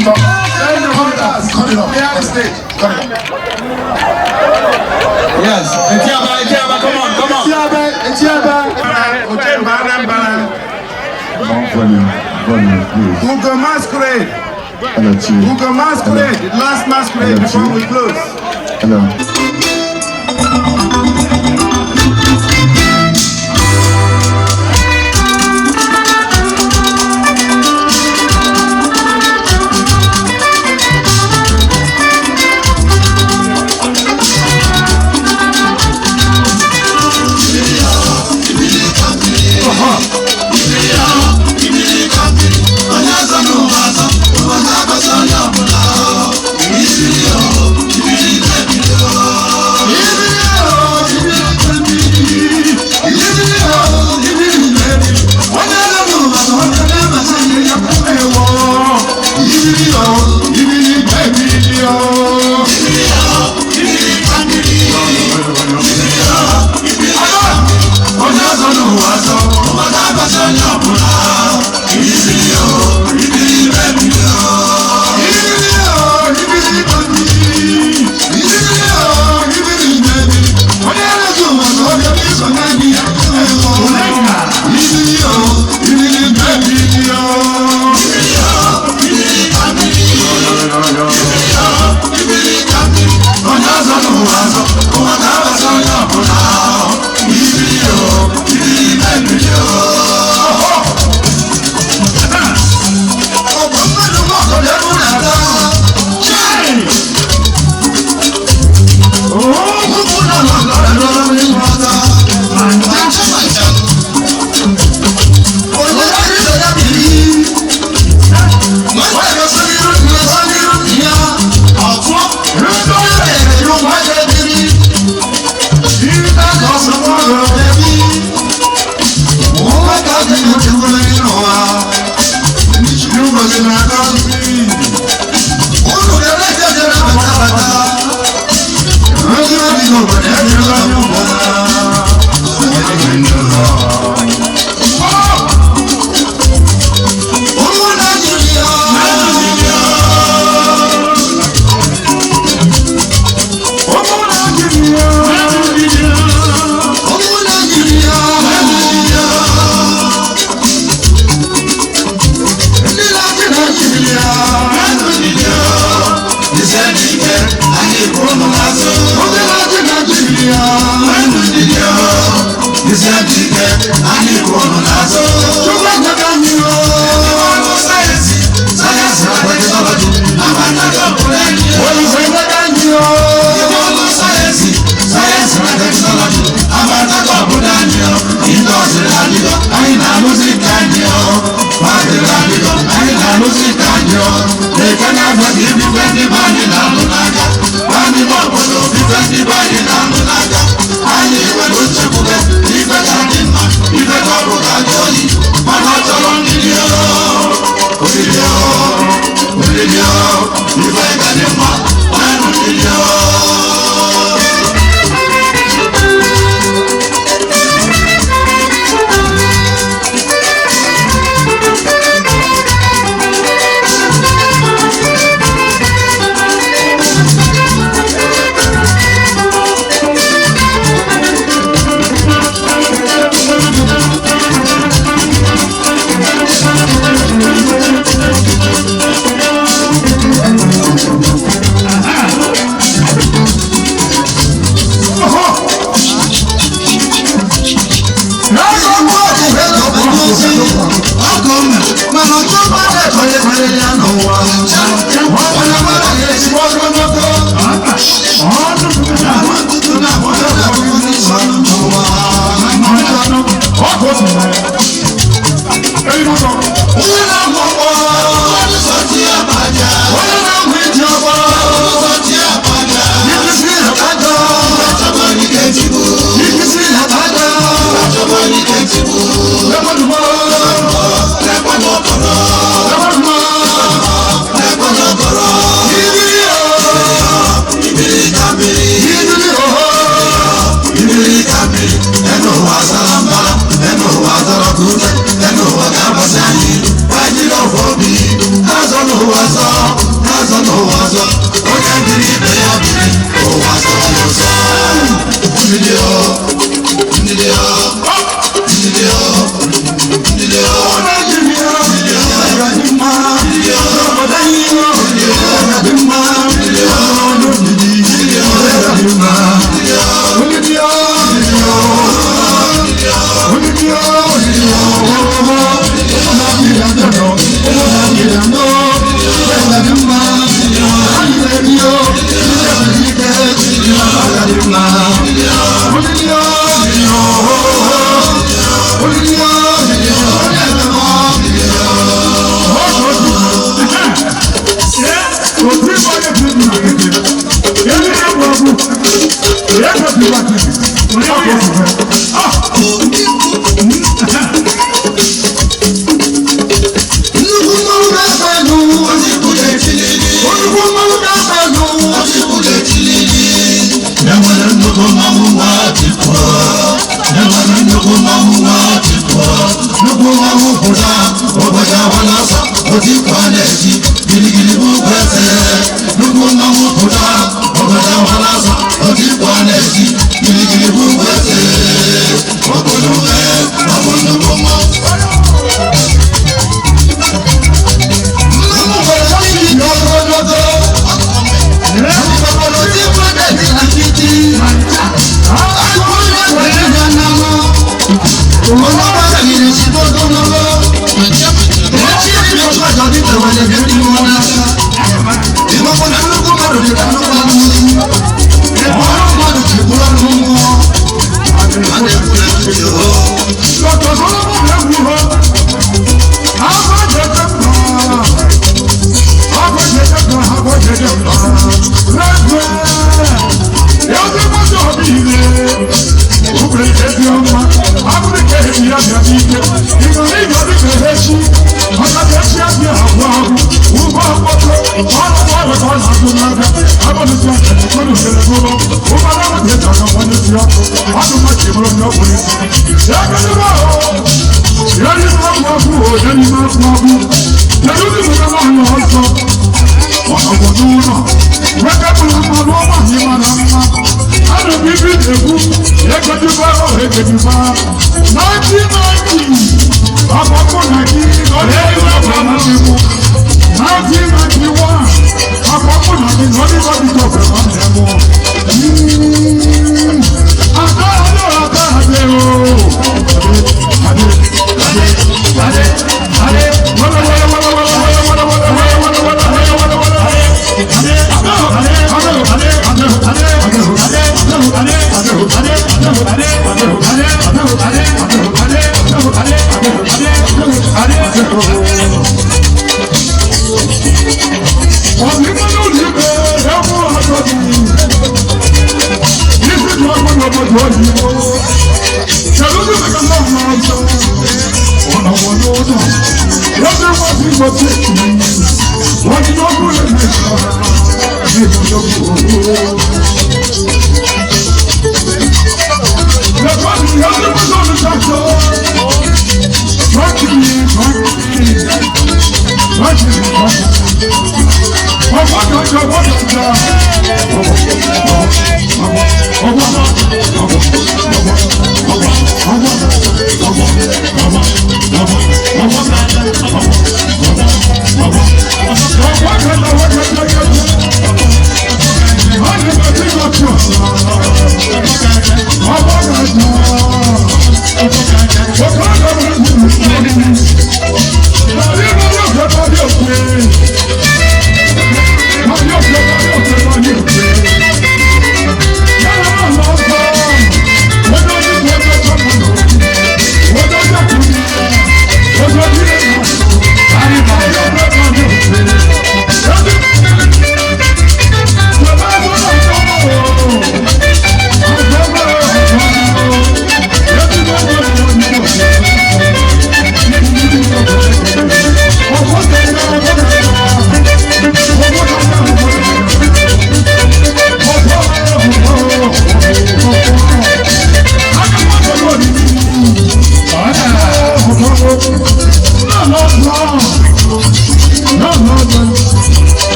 Send the holders. Cut it off. Clear the stage. Cut it off. Yes. Etiaba, come on. Etiaba. Volume, please. Google Masquerade. Hello, Chief. Google Masquerade. The last masquerade before we close. Hello.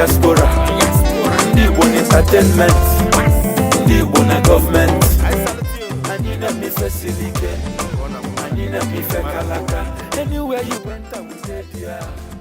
Diaspora, Igbo entertainment, Igbo na government. Anina mi facilite, Anina mi fe kalaka. Anywhere you went, I will say yeah.